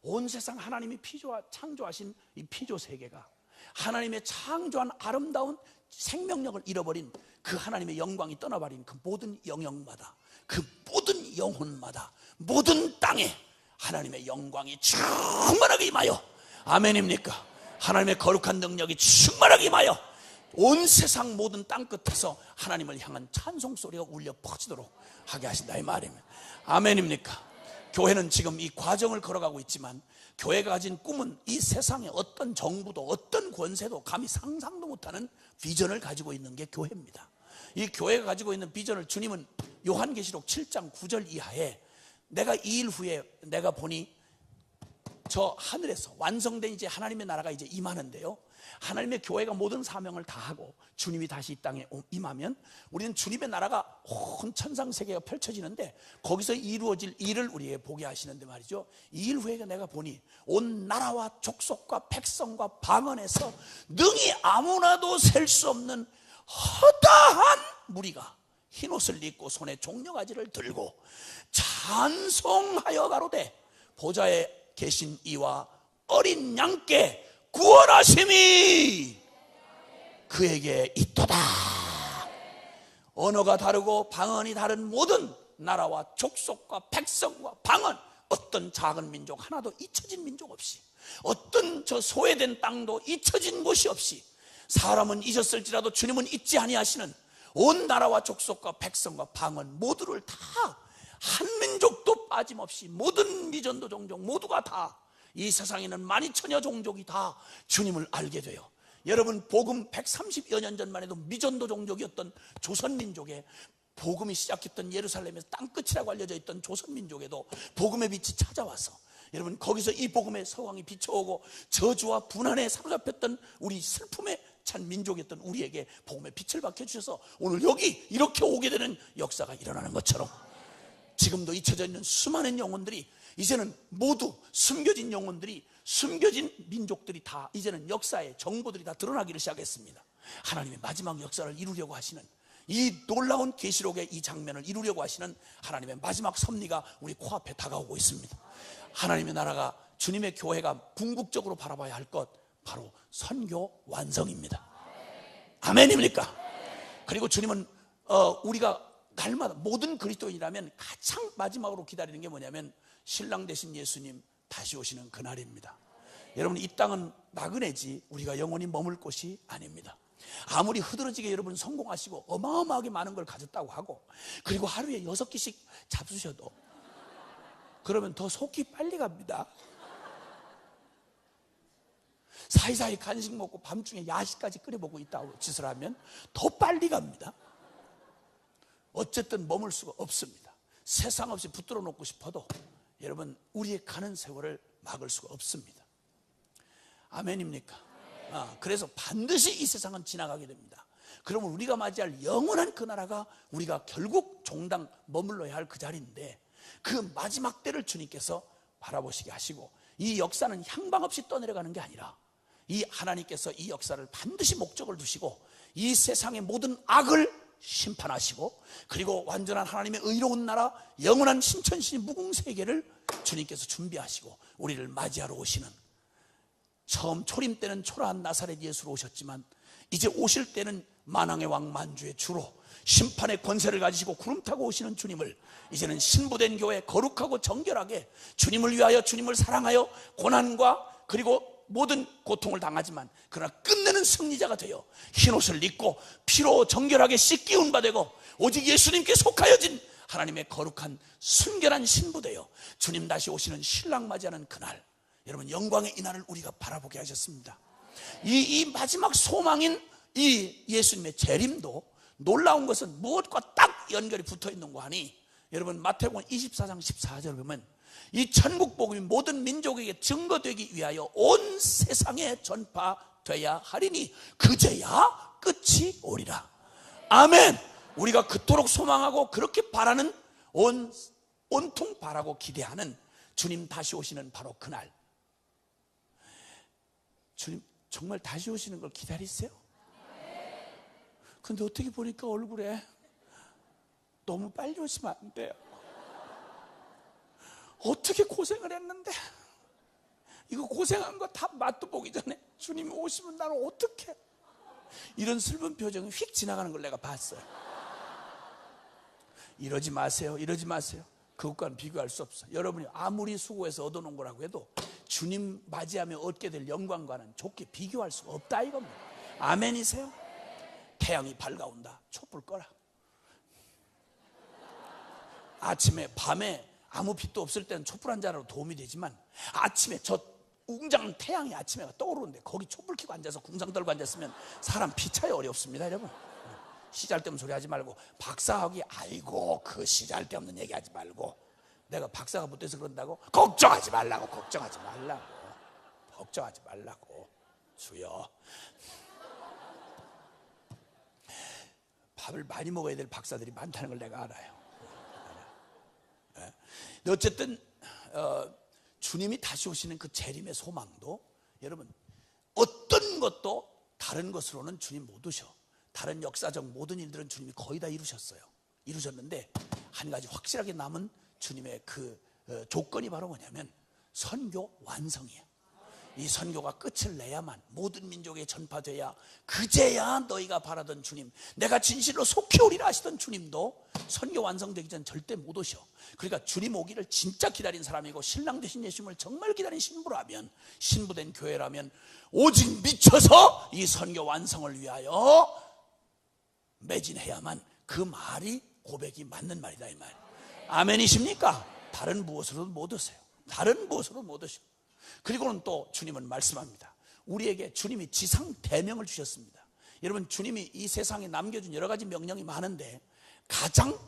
온 세상 하나님이 창조하신 이 피조 세계가 하나님의 창조한 아름다운 생명력을 잃어버린 그 하나님의 영광이 떠나버린 그 모든 영역마다, 그 모든 영혼마다, 모든 땅에 하나님의 영광이 충만하게 임하여, 아멘입니까? 하나님의 거룩한 능력이 충만하게 임하여 온 세상 모든 땅끝에서 하나님을 향한 찬송 소리가 울려 퍼지도록 하게 하신다 이 말입니다. 아멘입니까? 교회는 지금 이 과정을 걸어가고 있지만, 교회가 가진 꿈은 이 세상의 어떤 정부도 어떤 권세도 감히 상상도 못하는 비전을 가지고 있는 게 교회입니다. 이 교회가 가지고 있는 비전을 주님은 요한계시록 7장 9절 이하에, 내가 2일 후에 내가 보니 저 하늘에서 완성된 이제 하나님의 나라가 이제 임하는데요, 하나님의 교회가 모든 사명을 다하고 주님이 다시 이 땅에 임하면 우리는 주님의 나라가 온 천상세계가 펼쳐지는데, 거기서 이루어질 일을 우리에게 보게 하시는데 말이죠, 2일 후에 내가 보니 온 나라와 족속과 백성과 방언에서 능히 아무나도 셀 수 없는 허다한 무리가 흰옷을 입고 손에 종려가지를 들고 찬송하여 가로되, 보좌에 계신 이와 어린 양께 구원하심이 그에게 있도다. 언어가 다르고 방언이 다른 모든 나라와 족속과 백성과 방언, 어떤 작은 민족 하나도 잊혀진 민족 없이, 어떤 저 소외된 땅도 잊혀진 곳이 없이, 사람은 잊었을지라도 주님은 잊지 아니하시는 온 나라와 족속과 백성과 방언 모두를 다, 한 민족도 빠짐없이 모든 미전도 종족 모두가 다, 이 세상에는 12,000여 종족이 다 주님을 알게 돼요. 여러분, 복음 130여 년 전만 해도 미전도 종족이었던 조선민족에, 복음이 시작했던 예루살렘에서 땅끝이라고 알려져 있던 조선민족에도 복음의 빛이 찾아와서, 여러분, 거기서 이 복음의 서광이 비춰오고 저주와 분한에 사로잡혔던 우리 슬픔에 찬 민족이었던 우리에게 복음의 빛을 밝혀주셔서 오늘 여기 이렇게 오게 되는 역사가 일어나는 것처럼, 지금도 잊혀져 있는 수많은 영혼들이, 이제는 모두 숨겨진 영혼들이, 숨겨진 민족들이 다 이제는 역사의 정보들이 다 드러나기를 시작했습니다. 하나님의 마지막 역사를 이루려고 하시는, 이 놀라운 계시록의 이 장면을 이루려고 하시는 하나님의 마지막 섭리가 우리 코앞에 다가오고 있습니다. 하나님의 나라가, 주님의 교회가 궁극적으로 바라봐야 할 것, 바로 선교 완성입니다. 아멘입니까? 그리고 주님은 우리가 날마다, 모든 그리스도인이라면 가장 마지막으로 기다리는 게 뭐냐면 신랑 되신 예수님 다시 오시는 그날입니다. 여러분, 이 땅은 나그네지 우리가 영원히 머물 곳이 아닙니다. 아무리 흐드러지게 여러분 성공하시고 어마어마하게 많은 걸 가졌다고 하고, 그리고 하루에 6끼씩 잡수셔도, 그러면 더 속이 빨리 갑니다. 사이사이 간식 먹고 밤중에 야식까지 끓여보고 있다고 짓을 하면 더 빨리 갑니다. 어쨌든 머물 수가 없습니다. 세상 없이 붙들어 놓고 싶어도 여러분, 우리의 가는 세월을 막을 수가 없습니다. 아멘입니까? 그래서 반드시 이 세상은 지나가게 됩니다. 그러면 우리가 맞이할 영원한 그 나라가 우리가 결국 종당 머물러야 할 그 자리인데, 그 마지막 때를 주님께서 바라보시게 하시고, 이 역사는 향방 없이 떠내려가는 게 아니라 이 하나님께서 이 역사를 반드시 목적을 두시고 이 세상의 모든 악을 심판하시고, 그리고 완전한 하나님의 의로운 나라, 영원한 신천신의 무궁세계를 주님께서 준비하시고 우리를 맞이하러 오시는, 처음 초림 때는 초라한 나사렛 예수로 오셨지만 이제 오실 때는 만왕의 왕 만주의 주로 심판의 권세를 가지시고 구름 타고 오시는 주님을, 이제는 신부된 교회 거룩하고 정결하게 주님을 위하여, 주님을 사랑하여 고난과 그리고 모든 고통을 당하지만 그러나 끝내는 승리자가 되어 흰옷을 입고 피로 정결하게 씻기운 바 되고 오직 예수님께 속하여진 하나님의 거룩한 순결한 신부 되어 주님 다시 오시는 신랑 맞이하는 그날, 여러분 영광의 이날을 우리가 바라보게 하셨습니다. 이 마지막 소망인 이 예수님의 재림도 놀라운 것은 무엇과 딱 연결이 붙어 있는 거 하니, 여러분 마태복음 24장 14절 보면 이 천국 복음이 모든 민족에게 증거되기 위하여 온 세상에 전파돼야 하리니 그제야 끝이 오리라. 아멘. 우리가 그토록 소망하고 그렇게 바라는, 온통 바라고 기대하는 주님 다시 오시는 바로 그날, 주님 정말 다시 오시는 걸 기다리세요? 근데 어떻게 보니까 얼굴에 너무 빨리 오시면 안 돼요. 어떻게 고생을 했는데 이거 고생한 거 다 맛도 보기 전에 주님이 오시면 나는 어떡해, 이런 슬픈 표정이 휙 지나가는 걸 내가 봤어요. 이러지 마세요. 이러지 마세요. 그것과는 비교할 수 없어요. 여러분이 아무리 수고해서 얻어놓은 거라고 해도 주님 맞이하며 얻게 될 영광과는 좋게 비교할 수가 없다 이겁니다. 아멘이세요? 태양이 밝아온다, 촛불 꺼라. 아침에 밤에 아무 빛도 없을 때는 촛불 한 자라로 도움이 되지만, 아침에 저 웅장한 태양이 아침에 떠오르는데 거기 촛불 켜고 앉아서 궁상 떨고 앉았으면 사람 피차에 어렵습니다. 여러분, 시잘데없는 소리 하지 말고, 박사학위 아이고 그 시잘데없는 얘기 하지 말고, 내가 박사가 못돼서 그런다고 걱정하지 말라고, 걱정하지 말라고, 걱정하지 말라고. 주여, 밥을 많이 먹어야 될 박사들이 많다는 걸 내가 알아요. 어쨌든 주님이 다시 오시는 그 재림의 소망도, 여러분 어떤 것도 다른 것으로는 주님 못 오셔. 다른 역사적 모든 일들은 주님이 거의 다 이루셨어요. 이루셨는데 한 가지 확실하게 남은 주님의 그 조건이 바로 뭐냐면 선교 완성이에요. 이 선교가 끝을 내야만, 모든 민족에 전파돼야, 그제야 너희가 바라던 주님, 내가 진실로 속히 오리라 하시던 주님도 선교 완성되기 전 절대 못 오셔. 그러니까 주님 오기를 진짜 기다린 사람이고 신랑 되신 예수님을 정말 기다린 신부라면, 신부된 교회라면 오직 미쳐서 이 선교 완성을 위하여 매진해야만 그 말이, 고백이 맞는 말이다 이 말. 아멘이십니까? 다른 무엇으로도 못 오세요. 다른 무엇으로도 못 오셔. 그리고는 또 주님은 말씀합니다. 우리에게 주님이 지상 대명을 주셨습니다. 여러분, 주님이 이 세상에 남겨준 여러 가지 명령이 많은데 가장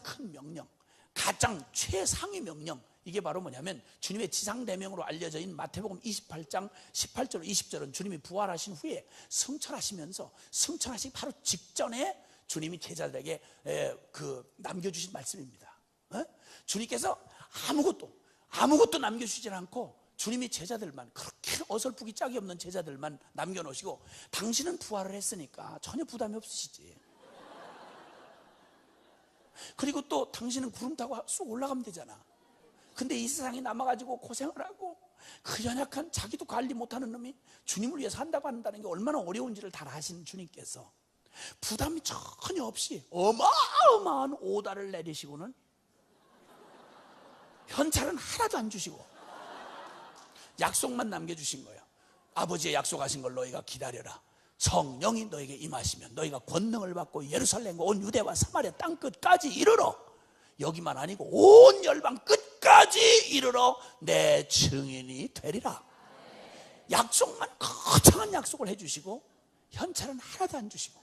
큰 명령, 가장 최상의 명령, 이게 바로 뭐냐면 주님의 지상 대명으로 알려져 있는 마태복음 28장 18절 20절은 주님이 부활하신 후에 승천하시면서, 승천하시기 바로 직전에 주님이 제자들에게 남겨주신 말씀입니다. 주님께서 아무것도 남겨주시질 않고 주님이 제자들만, 그렇게 어설프기 짝이 없는 제자들만 남겨놓으시고, 당신은 부활을 했으니까 전혀 부담이 없으시지. 그리고 또 당신은 구름 타고 쑥 올라가면 되잖아. 근데 이 세상에 남아가지고 고생을 하고 그 연약한, 자기도 관리 못하는 놈이 주님을 위해서 한다고 한다는 게 얼마나 어려운지를 다 아시는 주님께서 부담이 전혀 없이 어마어마한 오다를 내리시고는 현찰은 하나도 안 주시고 약속만 남겨주신 거예요. 아버지의 약속하신 걸 너희가 기다려라. 성령이 너에게 임하시면 너희가 권능을 받고 예루살렘과 온 유대와 사마리아 땅끝까지 이르러, 여기만 아니고 온 열방 끝까지 이르러 내 증인이 되리라. 약속만, 거창한 약속을 해주시고 현찰은 하나도 안 주시고,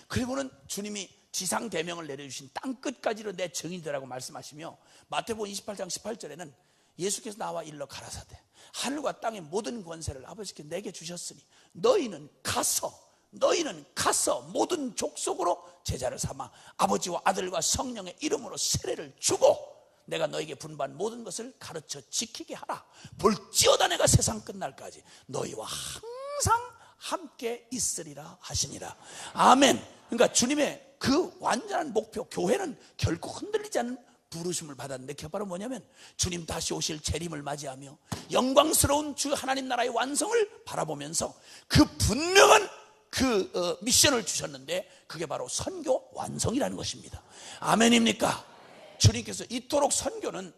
그리고는 주님이 지상 대명을 내려주신 땅끝까지로 내 증인이 되라고 말씀하시며, 마태복음 28장 18절에는 예수께서 나와 일러 가라사대 하늘과 땅의 모든 권세를 아버지께 내게 주셨으니 너희는 가서 모든 족속으로 제자를 삼아 아버지와 아들과 성령의 이름으로 세례를 주고 내가 너에게 분부한 모든 것을 가르쳐 지키게 하라. 볼지어다 내가 세상 끝날까지 너희와 항상 함께 있으리라 하시니라. 아멘. 그러니까 주님의 그 완전한 목표, 교회는 결코 흔들리지 않는 부르심을 받았는데 그게 바로 뭐냐면 주님 다시 오실 재림을 맞이하며 영광스러운 주 하나님 나라의 완성을 바라보면서 그 분명한 그 미션을 주셨는데 그게 바로 선교 완성이라는 것입니다. 아멘입니까? 주님께서 이토록 선교는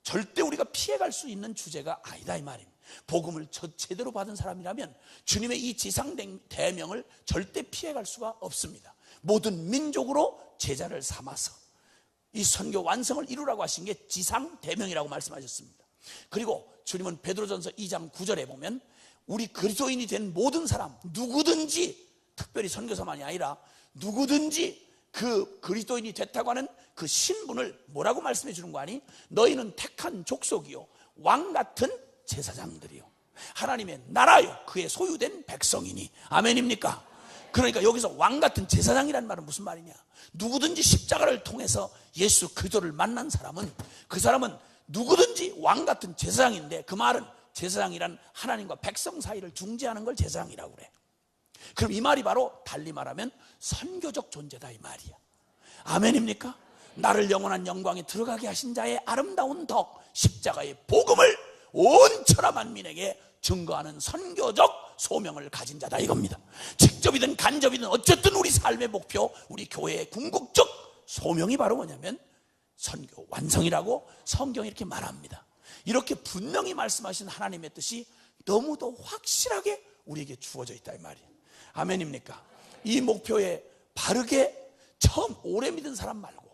절대 우리가 피해갈 수 있는 주제가 아니다 이 말입니다. 복음을 제대로 받은 사람이라면 주님의 이 지상 대명을 절대 피해갈 수가 없습니다. 모든 민족으로 제자를 삼아서 이 선교 완성을 이루라고 하신 게 지상 대명이라고 말씀하셨습니다. 그리고 주님은 베드로전서 2장 9절에 보면 우리 그리스도인이 된 모든 사람 누구든지, 특별히 선교사만이 아니라 누구든지 그 그리스도인이 됐다고 하는 그 신분을 뭐라고 말씀해 주는 거 아니? 너희는 택한 족속이요 왕같은 제사장들이요 하나님의 나라요 그의 소유된 백성이니. 아멘입니까? 그러니까 여기서 왕같은 제사장이라는 말은 무슨 말이냐? 누구든지 십자가를 통해서 예수 그리스도를 만난 사람은 그 사람은 누구든지 왕같은 제사장인데, 그 말은 제사장이란 하나님과 백성 사이를 중재하는 걸 제사장이라고 그래. 그럼 이 말이 바로 달리 말하면 선교적 존재다 이 말이야. 아멘입니까? 나를 영원한 영광에 들어가게 하신 자의 아름다운 덕 십자가의 복음을 온 천하 만민에게 증거하는 선교적 소명을 가진 자다 이겁니다. 직접이든 간접이든 어쨌든 우리 삶의 목표, 우리 교회의 궁극적 소명이 바로 뭐냐면 선교 완성이라고 성경이 이렇게 말합니다. 이렇게 분명히 말씀하신 하나님의 뜻이 너무도 확실하게 우리에게 주어져 있다 이 말이에요. 아멘입니까? 이 목표에 바르게 처음 오래 믿은 사람 말고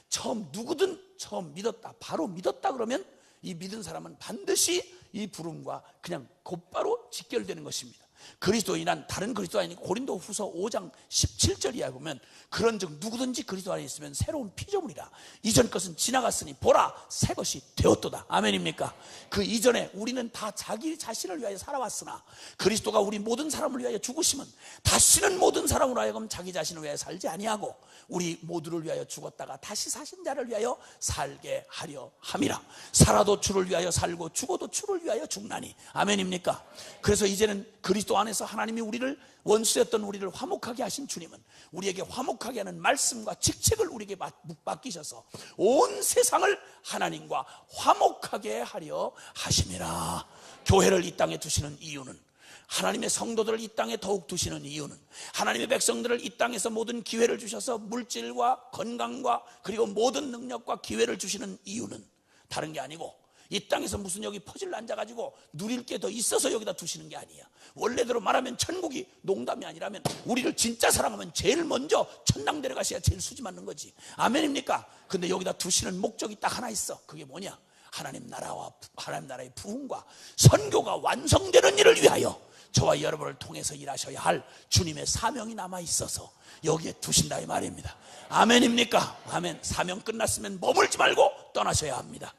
처음 누구든 처음 믿었다, 바로 믿었다 그러면 이 믿은 사람은 반드시 이 부름과 그냥 곧바로 직결되는 것입니다. 그리스도인한 다른 그리스도인이 고린도 후서 5장 17절 이하에 보면 그런즉 누구든지 그리스도 안에 있으면 새로운 피조물이라 이전 것은 지나갔으니 보라 새 것이 되었도다. 아멘입니까? 그 이전에 우리는 다 자기 자신을 위하여 살아왔으나 그리스도가 우리 모든 사람을 위하여 죽으시면 다시는 모든 사람으로 하여금 자기 자신을 위하여 살지 아니하고 우리 모두를 위하여 죽었다가 다시 사신 자를 위하여 살게 하려 함이라. 살아도 주를 위하여 살고 죽어도 주를 위하여 죽나니. 아멘입니까? 그래서 이제는 그리스도 안에서 하나님이 우리를 원수였던 우리를 화목하게 하신 주님은 우리에게 화목하게 하는 말씀과 직책을 우리에게 맡기셔서 온 세상을 하나님과 화목하게 하려 하심이라. 교회를 이 땅에 두시는 이유는, 하나님의 성도들을 이 땅에 더욱 두시는 이유는, 하나님의 백성들을 이 땅에서 모든 기회를 주셔서 물질과 건강과 그리고 모든 능력과 기회를 주시는 이유는 다른 게 아니고 이 땅에서 무슨 여기 퍼즐 앉아가지고 누릴 게 더 있어서 여기다 두시는 게 아니야. 원래대로 말하면 천국이 농담이 아니라면 우리를 진짜 사랑하면 제일 먼저 천당 데려가셔야 제일 수지 맞는 거지. 아멘입니까? 근데 여기다 두시는 목적이 딱 하나 있어. 그게 뭐냐? 하나님 나라의 부흥과 선교가 완성되는 일을 위하여 저와 여러분을 통해서 일하셔야 할 주님의 사명이 남아 있어서 여기에 두신다 이 말입니다. 아멘입니까? 아멘. 사명 끝났으면 머물지 말고 떠나셔야 합니다.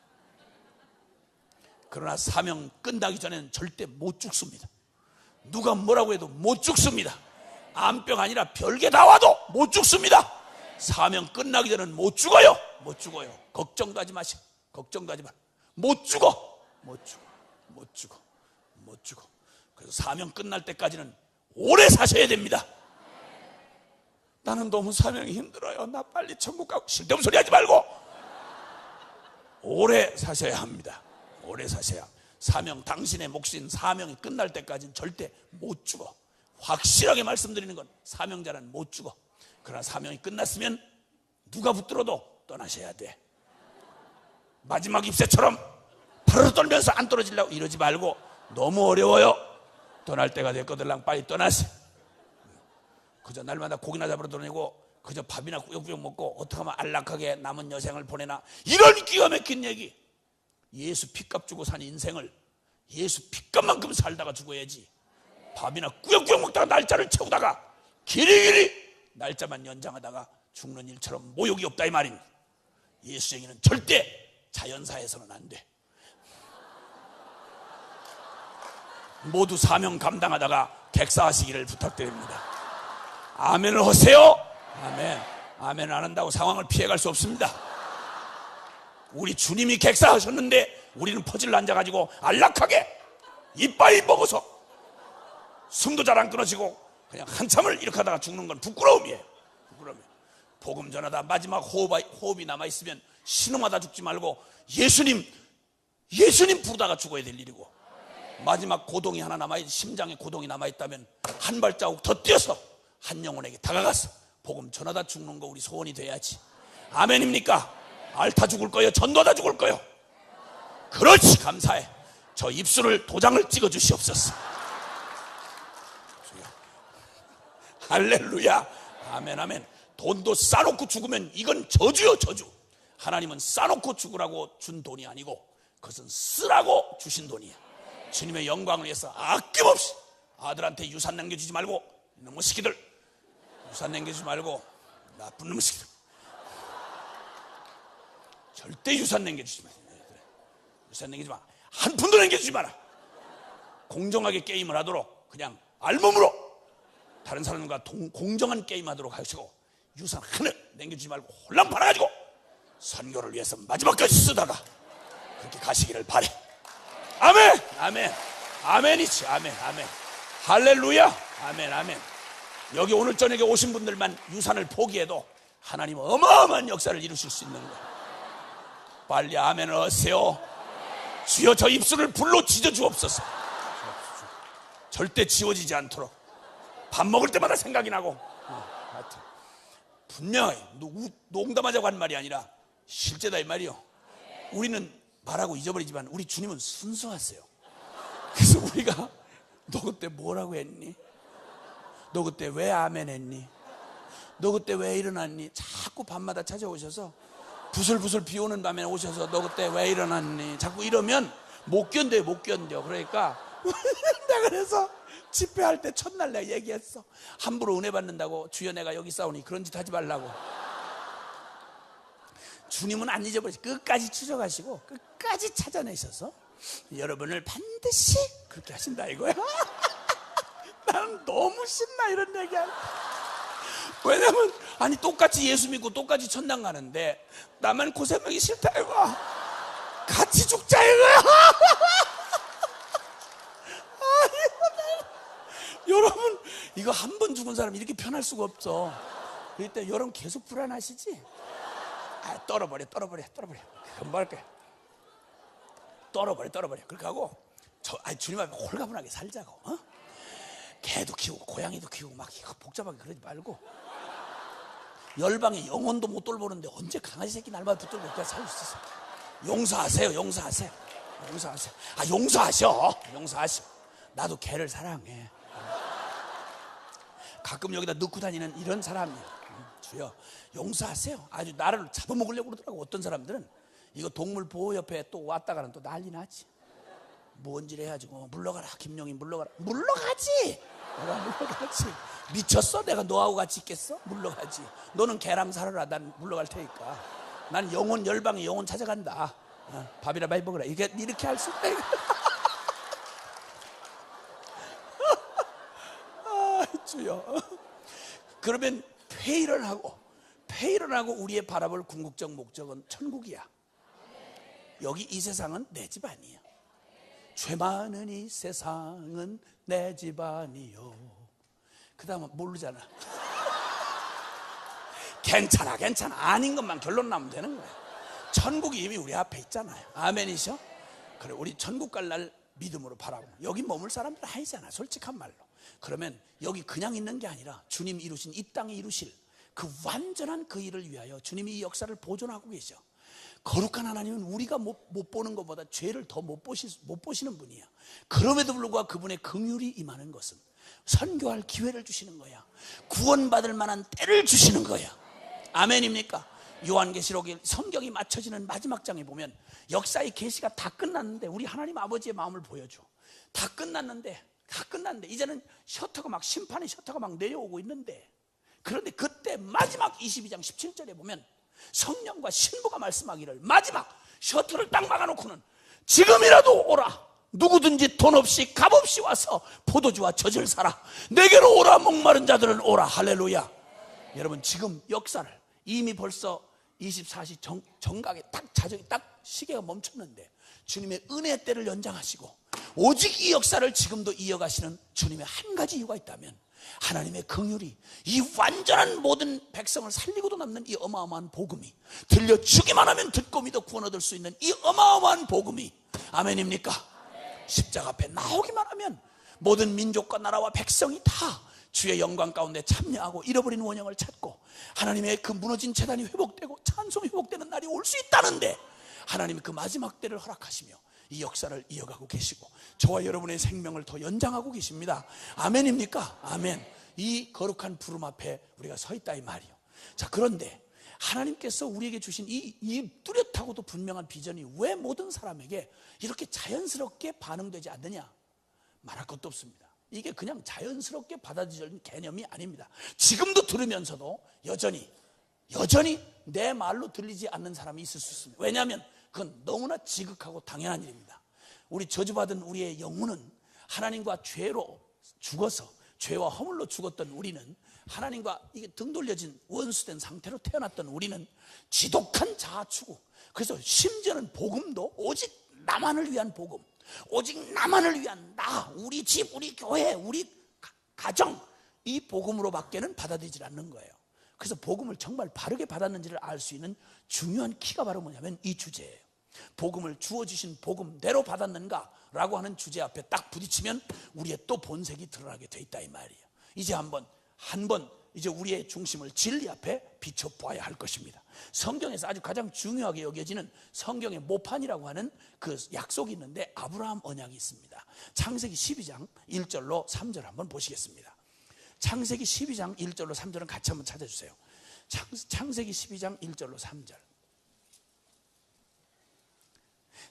그러나 사명 끝나기 전에는 절대 못 죽습니다. 누가 뭐라고 해도 못 죽습니다. 암병 아니라 별게 다 와도 못 죽습니다. 사명 끝나기 전에는 못 죽어요. 못 죽어요. 걱정도 하지 마시고, 걱정도 하지 마. 못 죽어. 그래서 사명 끝날 때까지는 오래 사셔야 됩니다. 나는 너무 사명이 힘들어요. 나 빨리 천국 가고. 쓸데없는 소리 하지 말고 오래 사셔야 합니다. 오래 사셔야. 사명, 당신의 몫인 사명이 끝날 때까지는 절대 못 죽어. 확실하게 말씀드리는 건 사명자는 못 죽어. 그러나 사명이 끝났으면 누가 붙들어도 떠나셔야 돼. 마지막 입새처럼 파르르 떨면서 안 떨어지려고 이러지 말고, 너무 어려워요. 떠날 때가 됐거들랑 빨리 떠나세요. 그저 날마다 고기나 잡으러 다니고 그저 밥이나 꾸역꾸역 먹고 어떻게 하면 안락하게 남은 여생을 보내나, 이런 기가 막힌 얘기. 예수 핏값 주고 산 인생을 예수 핏값만큼 살다가 죽어야지. 밥이나 꾸역꾸역 먹다가 날짜를 채우다가 길이길이 날짜만 연장하다가 죽는 일처럼 모욕이 없다 이 말입니다. 예수 얘기는 절대 자연사에서는 안 돼. 모두 사명 감당하다가 객사하시기를 부탁드립니다. 아멘을 하세요. 아멘. 아멘 안 한다고 상황을 피해갈 수 없습니다. 우리 주님이 객사하셨는데 우리는 퍼즐 앉아가지고 안락하게 이빨 먹어서 숨도 잘 안 끊어지고 그냥 한참을 이렇게 하다가 죽는 건 부끄러움이에요. 부끄러움이에요. 복음 전하다 마지막 호흡이 남아있으면 신음하다 죽지 말고 예수님 부르다가 죽어야 될 일이고, 마지막 고동이 하나 남아있, 심장에 고동이 남아있다면 한 발자국 더 뛰어서 한 영혼에게 다가가서 복음 전하다 죽는 거 우리 소원이 돼야지. 아멘입니까? 앓다 죽을 거요? 전도하다 죽을 거요? 그렇지, 감사해. 저 입술을 도장을 찍어 주시옵소서. 할렐루야. 아멘 아멘. 돈도 싸놓고 죽으면 이건 저주요, 저주. 하나님은 싸놓고 죽으라고 준 돈이 아니고 그것은 쓰라고 주신 돈이에요. 주님의 영광을 위해서 아낌없이. 아들한테 유산 남겨주지 말고, 이놈의 새끼들 유산 남겨주지 말고, 나쁜 놈의 새끼들 절대 유산 남겨주지 마. 유산 남기지 마. 한 푼도 남겨주지 마라. 공정하게 게임을 하도록 그냥 알몸으로 다른 사람과 공정한 게임하도록 하시고, 유산 하나 남겨주지 말고 홀랑 팔아가지고 선교를 위해서 마지막까지 쓰다가 그렇게 가시기를 바래. 아멘 아멘. 아멘이지. 아멘 아멘. 할렐루야. 아멘 아멘. 여기 오늘 저녁에 오신 분들만 유산을 포기해도 하나님은 어마어마한 역사를 이루실 수 있는 거예요. 빨리 아멘을 하세요. 주여 저 입술을 불로 찢어 주옵소서. 절대 지워지지 않도록. 밥 먹을 때마다 생각이 나고. 분명히 농담하자고 한 말이 아니라 실제다 이 말이요. 우리는 말하고 잊어버리지만 우리 주님은 순수하세요. 그래서 우리가 너 그때 뭐라고 했니? 너 그때 왜 아멘 했니? 너 그때 왜 일어났니? 자꾸 밤마다 찾아오셔서 부슬부슬 비 오는 밤에 오셔서 너 그때 왜 일어났니? 자꾸 이러면 못 견뎌요, 못 견뎌. 그러니까 내가 그래서 집회할 때 첫날 내가 얘기했어. 함부로 은혜 받는다고 주여 내가 여기 싸우니 그런 짓 하지 말라고. 주님은 안 잊어버리시. 끝까지 추적하시고 끝까지 찾아내셔서 여러분을 반드시 그렇게 하신다 이거야. 나는 너무 신나 이런 얘기할 때. 왜냐면 아니 똑같이 예수 믿고 똑같이 천당 가는데 나만 고생하기 싫다 이거. 같이 죽자 이거야. 여러분 이거 한 번 죽은 사람 이렇게 편할 수가 없어. 그럴 때 여러분 계속 불안하시지? 떨어버려. 금방 할 거야. 떨어버려. 그렇게 하고 주님 앞에 홀가분하게 살자고. 어? 개도 키우고 고양이도 키우고 막 복잡하게 그러지 말고. 열방에 영혼도 못 돌보는데 언제 강아지 새끼 날마다 붙들고 그냥 살 수 있어. 용서하세요. 용서하셔. 나도 개를 사랑해. 가끔 여기다 넣고 다니는 이런 사람이에요. 주여 용서하세요. 아주 나를 잡아먹으려고 그러더라고. 어떤 사람들은 이거 동물보호협회에 또 왔다가는 또 난리 나지. 뭔지를 해가지고 물러가라 김용희 물러가라. 물러가지. 내가 물러가지. 미쳤어? 내가 너하고 같이 있겠어? 물러가지. 너는 개랑 살아라. 난 물러갈 테니까. 난 영혼 열방의 영혼 찾아간다. 밥이나 많이 먹으라. 이렇게 할 수 있다. 주여. 그러면 회의를 하고 우리의 바라볼 궁극적 목적은 천국이야. 여기 이 세상은 내 집 아니야. 죄 많은 이 세상은 내 집 아니요. 그 다음은 모르잖아. 괜찮아 아닌 것만 결론 나면 되는 거야. 천국이 이미 우리 앞에 있잖아요. 아멘이셔? 그래 우리 천국 갈 날 믿음으로 바라보고. 여기 머물 사람들 아니잖아 솔직한 말로. 그러면 여기 그냥 있는 게 아니라 주님 이루신 이 땅에 이루실 그 완전한 그 일을 위하여 주님이 이 역사를 보존하고 계셔. 거룩한 하나님은 우리가 못 보는 것보다 죄를 더 못 보시는 분이야. 그럼에도 불구하고 그분의 긍휼이 임하는 것은 선교할 기회를 주시는 거야. 구원받을 만한 때를 주시는 거야. 아멘입니까? 요한계시록에 성경이 맞춰지는 마지막 장에 보면 역사의 계시가 다 끝났는데 우리 하나님 아버지의 마음을 보여줘. 다 끝났는데 이제는 셔터가 막 심판의 셔터가 막 내려오고 있는데, 그런데 그때 마지막 22장 17절에 보면 성령과 신부가 말씀하기를 마지막 셔터를 딱 막아놓고는 지금이라도 오라. 누구든지 돈 없이 값 없이 와서 포도주와 젖을 사라. 내게로 오라. 목마른 자들은 오라. 할렐루야. 여러분, 지금 역사를 이미 벌써 24시 정각에 딱 자정이 딱 시계가 멈췄는데 주님의 은혜의 때를 연장하시고 오직 이 역사를 지금도 이어가시는 주님의 한 가지 이유가 있다면, 하나님의 긍휼이 이 완전한 모든 백성을 살리고도 남는 이 어마어마한 복음이, 들려주기만 하면 듣고 믿어 구원 얻을 수 있는 이 어마어마한 복음이, 아멘입니까? 십자가 앞에 나오기만 하면 모든 민족과 나라와 백성이 다 주의 영광 가운데 참여하고 잃어버린 원형을 찾고 하나님의 그 무너진 제단이 회복되고 찬송이 회복되는 날이 올 수 있다는데, 하나님이 그 마지막 때를 허락하시며 이 역사를 이어가고 계시고 저와 여러분의 생명을 더 연장하고 계십니다. 아멘입니까? 아멘. 이 거룩한 부름 앞에 우리가 서 있다 이 말이요. 자, 그런데 하나님께서 우리에게 주신 이 뚜렷하고도 분명한 비전이 왜 모든 사람에게 이렇게 자연스럽게 반응되지 않느냐? 말할 것도 없습니다. 이게 그냥 자연스럽게 받아들여진 개념이 아닙니다. 지금도 들으면서도 여전히 내 말로 들리지 않는 사람이 있을 수 있습니다. 왜냐하면 그건 너무나 지극하고 당연한 일입니다. 우리 저주받은 우리의 영혼은 하나님과 죄로 죽어서, 죄와 허물로 죽었던 우리는, 하나님과 이게 등 돌려진 원수된 상태로 태어났던 우리는 지독한 자아추구, 그래서 심지어는 복음도 오직 나만을 위한 복음, 오직 나만을 위한 나, 우리 집, 우리 교회, 우리 가정, 이 복음으로 밖에는 받아들이지 않는 거예요. 그래서 복음을 정말 바르게 받았는지를 알 수 있는 중요한 키가 바로 뭐냐면 이 주제예요. 복음을 주어주신 복음대로 받았는가 라고 하는 주제 앞에 딱 부딪히면 우리의 또 본색이 드러나게 돼 있다 이 말이에요. 이제 한번 이제 우리의 중심을 진리 앞에 비춰보아야 할 것입니다. 성경에서 아주 가장 중요하게 여겨지는 성경의 모판이라고 하는 그 약속이 있는데, 아브라함 언약이 있습니다. 창세기 12장 1절로 3절 한번 보시겠습니다. 창세기 12장 1절로 3절은 같이 한번 찾아주세요. 창세기 12장 1절로 3절.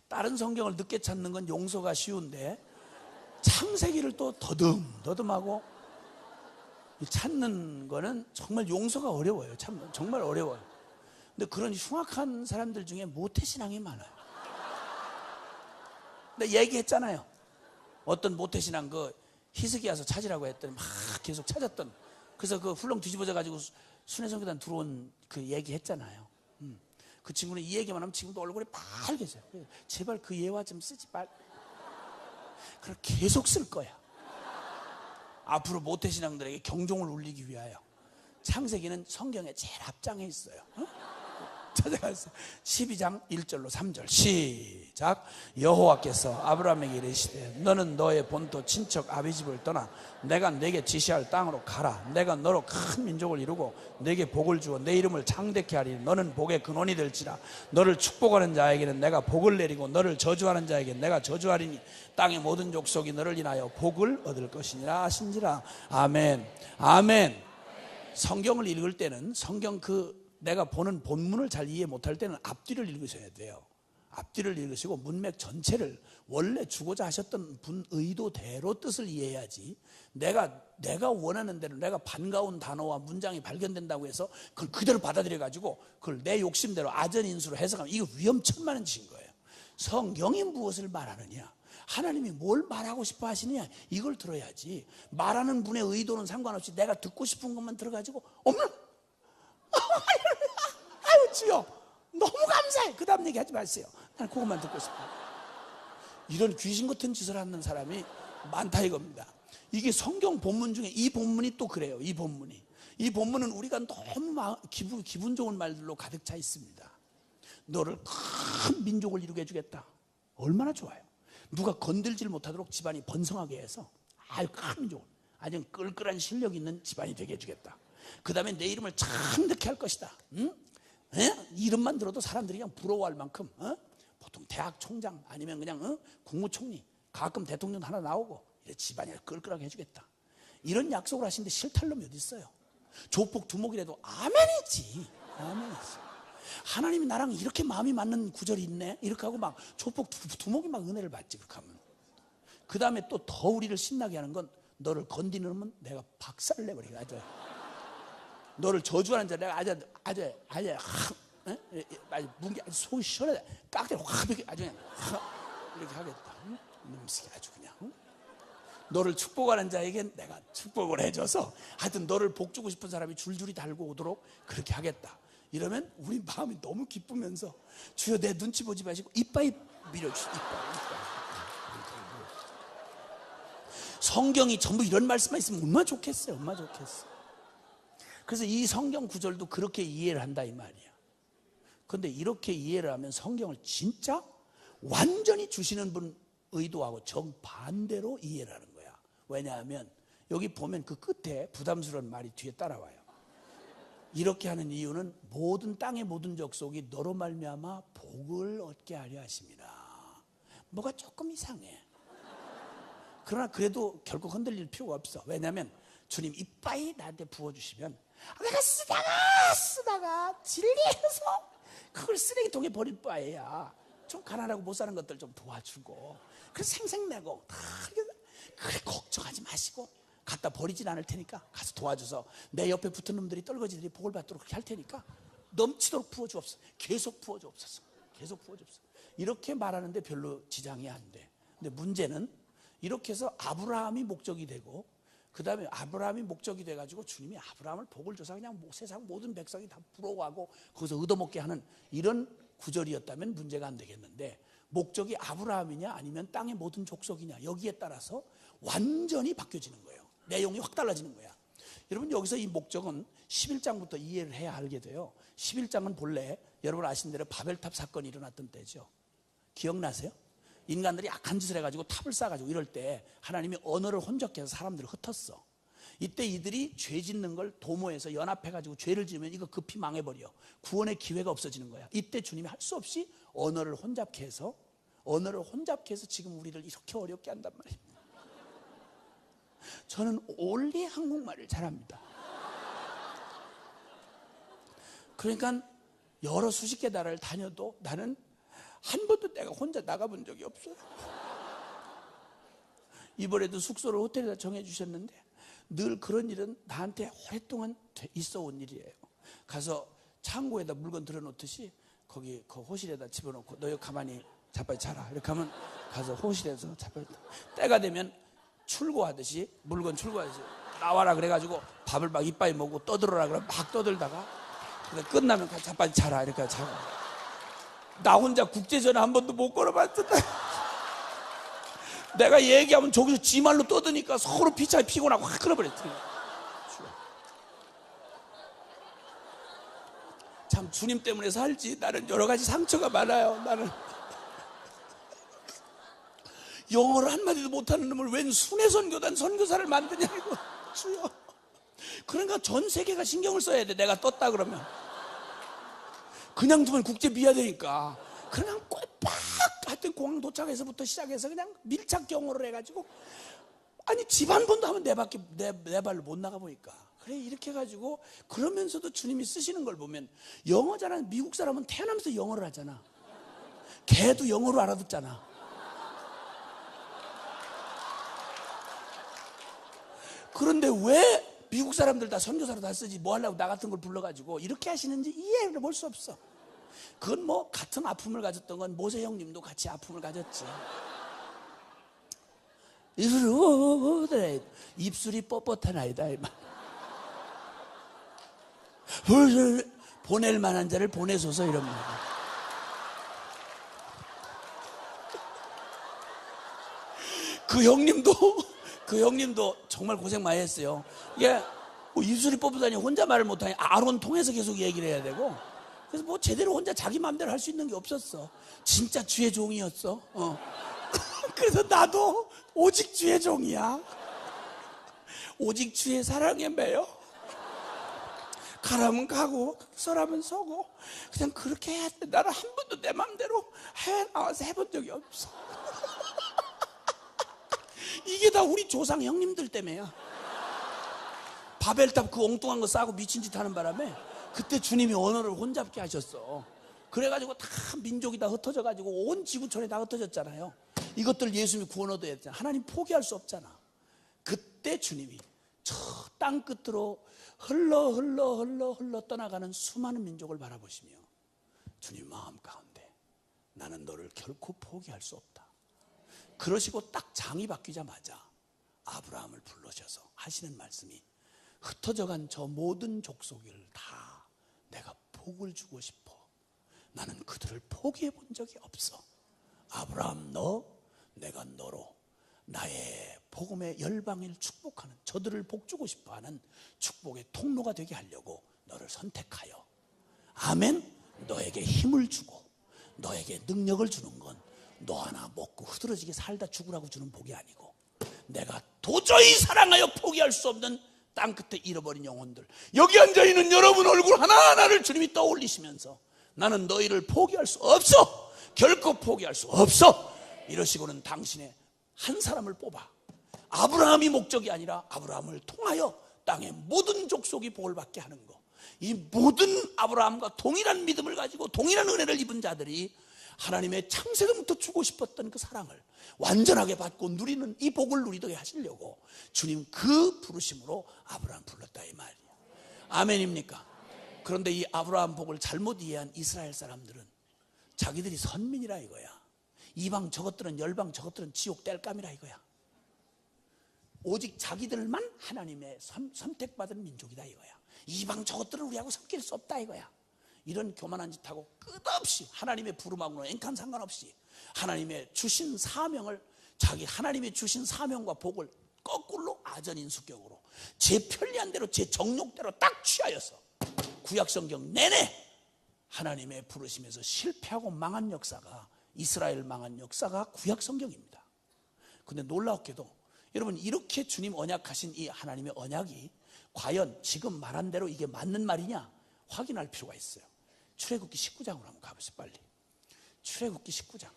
다른 성경을 늦게 찾는 건 용서가 쉬운데 창세기를 또 더듬하고 찾는 거는 정말 용서가 어려워요. 참 정말 어려워요. 근데 그런 흉악한 사람들 중에 모태신앙이 많아요. 근데 얘기했잖아요. 어떤 모태신앙 그 히스기야서 찾으라고 했더니 막 계속 찾았던, 그래서 그 훌렁 뒤집어져 가지고 순회성교단 들어온 그 얘기했잖아요. 그 친구는 이 얘기만 하면 지금도 얼굴이 빨개져요. 제발 그 예화 좀 쓰지 말. 그럼 계속 쓸 거야. 앞으로 모태신앙들에게 경종을 울리기 위하여. 창세기는 성경에 제일 앞장에 있어요. 찾아가서 12장 1절로 3절 시작. 여호와께서 아브라함에게 이르시되 너는 너의 본토 친척 아비 집을 떠나 내가 내게 지시할 땅으로 가라. 내가 너로 큰 민족을 이루고 내게 복을 주어 내 이름을 창대케 하리니 너는 복의 근원이 될지라. 너를 축복하는 자에게는 내가 복을 내리고 너를 저주하는 자에게 내가 저주하리니 땅의 모든 족속이 너를 인하여 복을 얻을 것이니라 하신지라. 아멘. 아멘. 성경을 읽을 때는 성경 내가 보는 본문을 잘 이해 못할 때는 앞뒤를 읽으셔야 돼요. 앞뒤를 읽으시고 문맥 전체를 원래 주고자 하셨던 분 의도대로 뜻을 이해해야지, 내가 원하는 대로 내가 반가운 단어와 문장이 발견된다고 해서 그걸 그대로 받아들여가지고 그걸 내 욕심대로 아전인수로 해석하면 이거 위험천만한 짓인 거예요. 성경이 무엇을 말하느냐, 하나님이 뭘 말하고 싶어 하시느냐, 이걸 들어야지. 말하는 분의 의도는 상관없이 내가 듣고 싶은 것만 들어가지고 어머나 아유 주여 너무 감사해, 그 다음 얘기하지 마세요. 난 그것만 듣고 싶어. 이런 귀신 같은 짓을 하는 사람이 많다 이겁니다. 이게 성경 본문 중에 이 본문이 또 그래요. 이 본문은 우리가 너무 기분 좋은 말들로 가득 차 있습니다. 너를 큰 민족을 이루게 해주겠다. 얼마나 좋아요. 누가 건들질 못하도록 집안이 번성하게 해서 아주 큰 민족을, 아주 끌끌한 실력 있는 집안이 되게 해주겠다. 그 다음에 내 이름을 창대케 할 것이다. 응? 이름만 들어도 사람들이 그냥 부러워할 만큼, 보통 대학 총장 아니면 그냥 국무총리, 가끔 대통령 하나 나오고 이래 집안이 끌끌하게 해주겠다. 이런 약속을 하시는데 싫다는 놈이 어디 있어요? 조폭 두목이라도 아멘이지. 아멘이지. 하나님이 나랑 이렇게 마음이 맞는 구절이 있네 이렇게 하고 막 조폭 두목이 막 은혜를 받지. 그렇게 하면 그 다음에 또 더 우리를 신나게 하는 건 너를 건드리면 내가 박살을 내버리게 하죠. 너를 저주하는 자 내가 아주 문기 아주 속이 시원해. 깍대로 확 아주 그냥 이렇게 하겠다. 응? 놈식이 아주 그냥. 응? 너를 축복하는 자에겐 내가 축복을 해줘서 하여튼 너를 복 주고 싶은 사람이 줄줄이 달고 오도록 그렇게 하겠다. 이러면 우리 마음이 너무 기쁘면서 주여 내 눈치 보지 마시고 이빠이 밀어주세요. 이빠이. 성경이 전부 이런 말씀만 있으면 얼마나 좋겠어요. 얼마나 좋겠어요. 그래서 이 성경 구절도 그렇게 이해를 한다 이 말이야. 그런데 이렇게 이해를 하면 성경을 진짜 완전히 주시는 분 의도하고 정반대로 이해를 하는 거야. 왜냐하면 여기 보면 그 끝에 부담스러운 말이 뒤에 따라와요. 이렇게 하는 이유는 모든 땅의 모든 족속이 너로 말미암아 복을 얻게 하려 하심이라. 뭐가 조금 이상해. 그러나 그래도 결국 흔들릴 필요가 없어. 왜냐하면 주님 이빠이 나한테 부어주시면 내가 쓰다가 진리해서 그걸 쓰레기통에 버릴 바에야 좀 가난하고 못 사는 것들 좀 도와주고 그래서 생색내고 그래 걱정하지 마시고 갖다 버리진 않을 테니까 가서 도와줘서 내 옆에 붙은 놈들이 떨거지들이 복을 받도록 그렇게 할 테니까 넘치도록 부어주옵소서. 계속 부어주옵소서. 계속 부어주옵소서. 이렇게 말하는데 별로 지장이 안 돼. 근데 문제는 이렇게 해서 아브라함이 목적이 되고 그 다음에 아브라함이 목적이 돼가지고 주님이 아브라함을 복을 줘서 그냥 세상 모든 백성이 다 부러워하고 거기서 얻어먹게 하는 이런 구절이었다면 문제가 안 되겠는데 목적이 아브라함이냐 아니면 땅의 모든 족속이냐 여기에 따라서 완전히 바뀌어지는 거예요. 내용이 확 달라지는 거야. 여러분 여기서 이 목적은 11장부터 이해를 해야 알게 돼요. 11장은 본래 여러분 아시는 대로 바벨탑 사건이 일어났던 때죠. 기억나세요? 인간들이 악한 짓을 해가지고 탑을 쌓아가지고 이럴 때 하나님이 언어를 혼적해서 사람들을 흩었어. 이때 이들이 죄 짓는 걸 도모해서 연합해가지고 죄를 지으면 이거 급히 망해버려. 구원의 기회가 없어지는 거야. 이때 주님이 할 수 없이 언어를 혼잡케 해서 지금 우리를 이렇게 어렵게 한단 말이에요. 저는 올리 한국말을 잘합니다. 그러니까 여러 수십 개 나라를 다녀도 나는 한 번도 내가 혼자 나가본 적이 없어요. 이번에도 숙소를 호텔에다 정해주셨는데 늘 그런 일은 나한테 오랫동안 있어 온 일이에요. 가서 창고에다 물건 들어놓듯이 거기 그 호실에다 집어넣고 너 여기 가만히 자빠지 자라 이렇게 하면 가서 호실에서 자빠지 때가 되면 출고하듯이 물건 출고하듯이 나와라 그래가지고 밥을 막 이빠이 먹고 떠들어라 그러면 막 떠들다가 끝나면 자빠지 자라 이렇게 자고 나 혼자 국제전화 한 번도 못 걸어봤었다. 내가 얘기하면 저기서 지 말로 떠드니까 서로 피차에 피곤하고 확 끌어버렸지. 참 주님 때문에 살지 나는 여러 가지 상처가 많아요. 나는 영어를 한마디도 못하는 놈을 웬 순회 선교단 선교사를 만드냐고. 주여. 그러니까 전 세계가 신경을 써야 돼. 내가 떴다 그러면 그냥 두면 국제 비하되니까 그냥 꼴빡 하여튼 공항 도착해서부터 시작해서 그냥 밀착 경호를 해가지고 아니 집 한 번도 하면 내 발로 못 나가 보니까 그래 이렇게 해가지고 그러면서도 주님이 쓰시는 걸 보면 영어 잘하는 미국 사람은 태어나면서 영어를 하잖아. 걔도 영어로 알아듣잖아. 그런데 왜 미국 사람들 다 선교사로 다 쓰지 뭐 하려고 나 같은 걸 불러가지고 이렇게 하시는지 이해를 볼 수 없어. 그건 뭐 같은 아픔을 가졌던 건 모세 형님도 같이 아픔을 가졌지. 입술이 뻣뻣한 아이다 이 말. 보낼 만한 자를 보내소서 이런 말. 그 형님도 정말 고생 많이 했어요. 이게 뭐 입술이 뻣뻣하니 혼자 말을 못하니 아론 통해서 계속 얘기를 해야 되고 그래서 뭐 제대로 혼자 자기 마음대로 할 수 있는 게 없었어. 진짜 주의 종이었어. 그래서 나도 오직 주의 종이야. 오직 주의 사랑에 매여 가라면 가고 서라면 서고 그냥 그렇게 해야 돼. 나는 한 번도 내 마음대로 해외 나와서 해본 적이 없어. 이게 다 우리 조상 형님들 때문에야. 바벨탑 그 엉뚱한 거 싸고 미친 짓 하는 바람에 그때 주님이 언어를 혼잡게 하셨어. 그래가지고 다 민족이 다 흩어져가지고 온 지구촌에 다 흩어졌잖아요. 이것들 예수님이 구원 얻어야 되잖아. 하나님 포기할 수 없잖아. 그때 주님이 저 땅 끝으로 흘러 떠나가는 수많은 민족을 바라보시며 주님 마음 가운데 나는 너를 결코 포기할 수 없다. 그러시고 딱 장이 바뀌자마자 아브라함을 불러셔서 하시는 말씀이 흩어져간 저 모든 족속을 다 내가 복을 주고 싶어. 나는 그들을 포기해 본 적이 없어. 아브라함 너, 내가 너로 나의 복음의 열방을 축복하는, 저들을 복주고 싶어하는 축복의 통로가 되게 하려고 너를 선택하여, 아멘. 너에게 힘을 주고 너에게 능력을 주는 건 너 하나 먹고 흐드러지게 살다 죽으라고 주는 복이 아니고, 내가 도저히 사랑하여 포기할 수 없는 땅끝에 잃어버린 영혼들, 여기 앉아있는 여러분 얼굴 하나하나를 주님이 떠올리시면서 나는 너희를 포기할 수 없어, 결코 포기할 수 없어 이러시고는 당신의 한 사람을 뽑아 아브라함이 목적이 아니라 아브라함을 통하여 땅의 모든 족속이 복을 받게 하는 거. 이 모든 아브라함과 동일한 믿음을 가지고 동일한 은혜를 입은 자들이 하나님의 창세전부터 주고 싶었던 그 사랑을 완전하게 받고 누리는 이 복을 누리게 하시려고 주님 그 부르심으로 아브라함 불렀다 이 말이에요. 아멘입니까? 그런데 이 아브라함 복을 잘못 이해한 이스라엘 사람들은 자기들이 선민이라 이거야. 이방 저것들은 열방 저것들은 지옥 뗄감이라 이거야. 오직 자기들만 하나님의 선택받은 민족이다 이거야. 이방 저것들은 우리하고 섞일 수 없다 이거야. 이런 교만한 짓하고 끝없이 하나님의 부름하고는 엔칸 상관없이 하나님의 주신 사명을, 자기 하나님의 주신 사명과 복을 거꾸로 아전인수격으로 제 편리한 대로 제 정욕대로 딱 취하여서 구약성경 내내 하나님의 부르심에서 실패하고 망한 역사가, 이스라엘 망한 역사가 구약성경입니다. 근데 놀랍게도 여러분, 이렇게 주님 언약하신 이 하나님의 언약이 과연 지금 말한 대로 이게 맞는 말이냐 확인할 필요가 있어요. 출애굽기 19장으로 한번 가보세요. 빨리. 출애굽기 19장.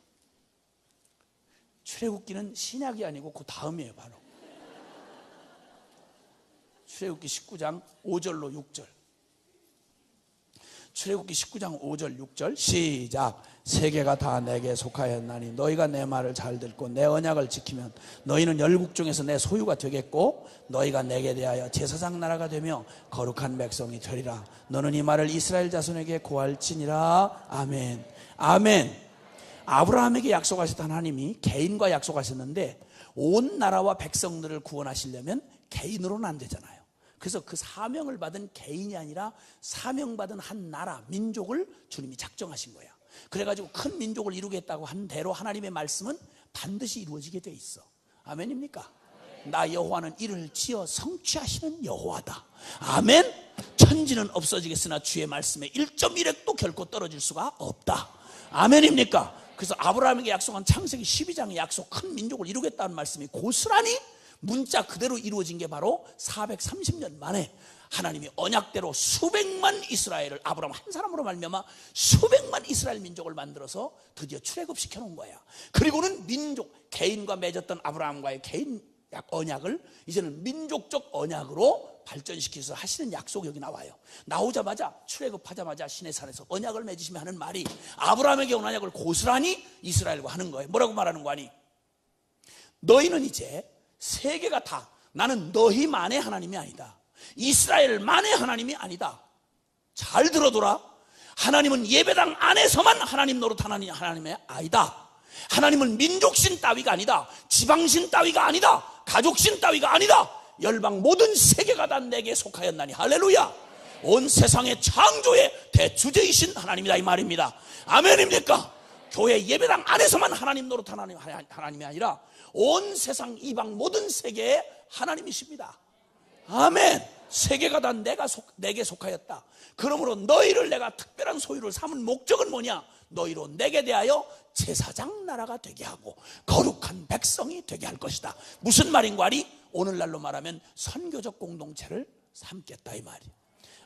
출애굽기는 신약이 아니고 그 다음이에요. 바로 출애굽기 19장 5절로 6절. 출애굽기 19장 5절 6절 시작. 세계가 다 내게 속하였나니 너희가 내 말을 잘 듣고 내 언약을 지키면 너희는 열국 중에서 내 소유가 되겠고 너희가 내게 대하여 제사장 나라가 되며 거룩한 백성이 되리라. 너는 이 말을 이스라엘 자손에게 고할지니라. 아멘. 아멘. 아브라함에게 약속하셨던 하나님이 개인과 약속하셨는데 온 나라와 백성들을 구원하시려면 개인으로는 안 되잖아요. 그래서 그 사명을 받은 개인이 아니라 사명받은 한 나라, 민족을 주님이 작정하신 거야. 그래가지고 큰 민족을 이루겠다고 한 대로 하나님의 말씀은 반드시 이루어지게 돼 있어. 아멘입니까? 나 여호와는 이를 지어 성취하시는 여호와다. 아멘. 천지는 없어지겠으나 주의 말씀에 1.1핵도 결코 떨어질 수가 없다. 아멘입니까? 그래서 아브라함에게 약속한 창세기 12장의 약속, 큰 민족을 이루겠다는 말씀이 고스란히 문자 그대로 이루어진 게 바로 430년 만에 하나님이 언약대로 수백만 이스라엘을, 아브라함 한 사람으로 말미암아 수백만 이스라엘 민족을 만들어서 드디어 출애굽시켜 놓은 거야. 그리고는 민족, 개인과 맺었던 아브라함과의 개인 언약을 이제는 민족적 언약으로 발전시켜서 하시는 약속이 여기 나와요. 나오자마자, 출애굽하자마자 시내산에서 언약을 맺으시며 하는 말이 아브라함에게 온 언약을 고스란히 이스라엘과 하는 거예요. 뭐라고 말하는 거 아니? 너희는 이제 세계가 다, 나는 너희만의 하나님이 아니다. 이스라엘만의 하나님이 아니다. 잘 들어둬라. 하나님은 예배당 안에서만 하나님 노릇하는 하나님의 아니다. 하나님은 민족신 따위가 아니다. 지방신 따위가 아니다. 가족신 따위가 아니다. 열방 모든 세계가 다 내게 속하였나니. 할렐루야. 온 세상의 창조의 대주제이신 하나님이다 이 말입니다. 아멘입니까? 교회 예배당 안에서만 하나님 노릇하는 하나님이 아니라 온 세상 이방 모든 세계의 하나님이십니다. 아멘. 세계가 다 내게 속하였다. 그러므로 너희를 내가 특별한 소유를 삼은 목적은 뭐냐? 너희로 내게 대하여 제사장 나라가 되게 하고 거룩한 백성이 되게 할 것이다. 무슨 말인가 하니 오늘날로 말하면 선교적 공동체를 삼겠다 이 말이에요.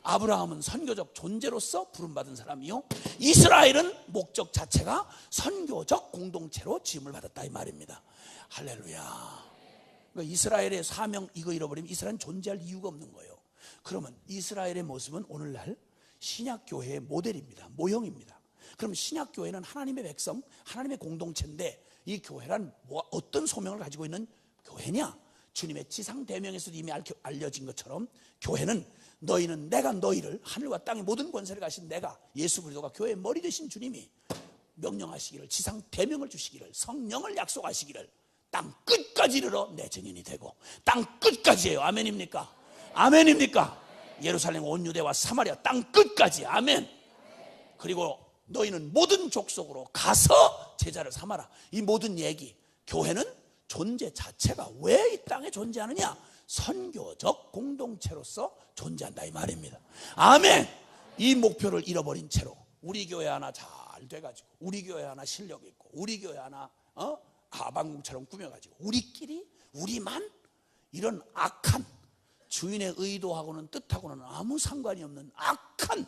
아브라함은 선교적 존재로서 부름받은 사람이요, 이스라엘은 목적 자체가 선교적 공동체로 지음을 받았다 이 말입니다. 할렐루야. 그러니까 이스라엘의 사명 이거 잃어버리면 이스라엘은 존재할 이유가 없는 거예요. 그러면 이스라엘의 모습은 오늘날 신약교회의 모델입니다. 모형입니다. 그럼 신약교회는 하나님의 백성, 하나님의 공동체인데 이 교회란 어떤 소명을 가지고 있는 교회냐? 주님의 지상대명에서도 이미 알려진 것처럼 교회는 너희는, 내가 너희를, 하늘과 땅의 모든 권세를 가신 내가, 예수 그리스도가 교회의 머리 되신 주님이 명령하시기를, 지상대명을 주시기를, 성령을 약속하시기를, 땅 끝까지 이르러 내 증인이 되고, 땅 끝까지예요. 아멘입니까? 아멘입니까? 예루살렘 온 유대와 사마리아 땅 끝까지. 아멘. 그리고 너희는 모든 족속으로 가서 제자를 삼아라. 이 모든 얘기, 교회는 존재 자체가 왜 이 땅에 존재하느냐? 선교적 공동체로서 존재한다 이 말입니다. 아멘. 이 목표를 잃어버린 채로 우리 교회 하나 잘 돼가지고, 우리 교회 하나 실력 있고, 우리 교회 하나 가방궁처럼 꾸며가지고 우리끼리 우리만, 이런 악한, 주인의 의도하고는 뜻하고는 아무 상관이 없는 악한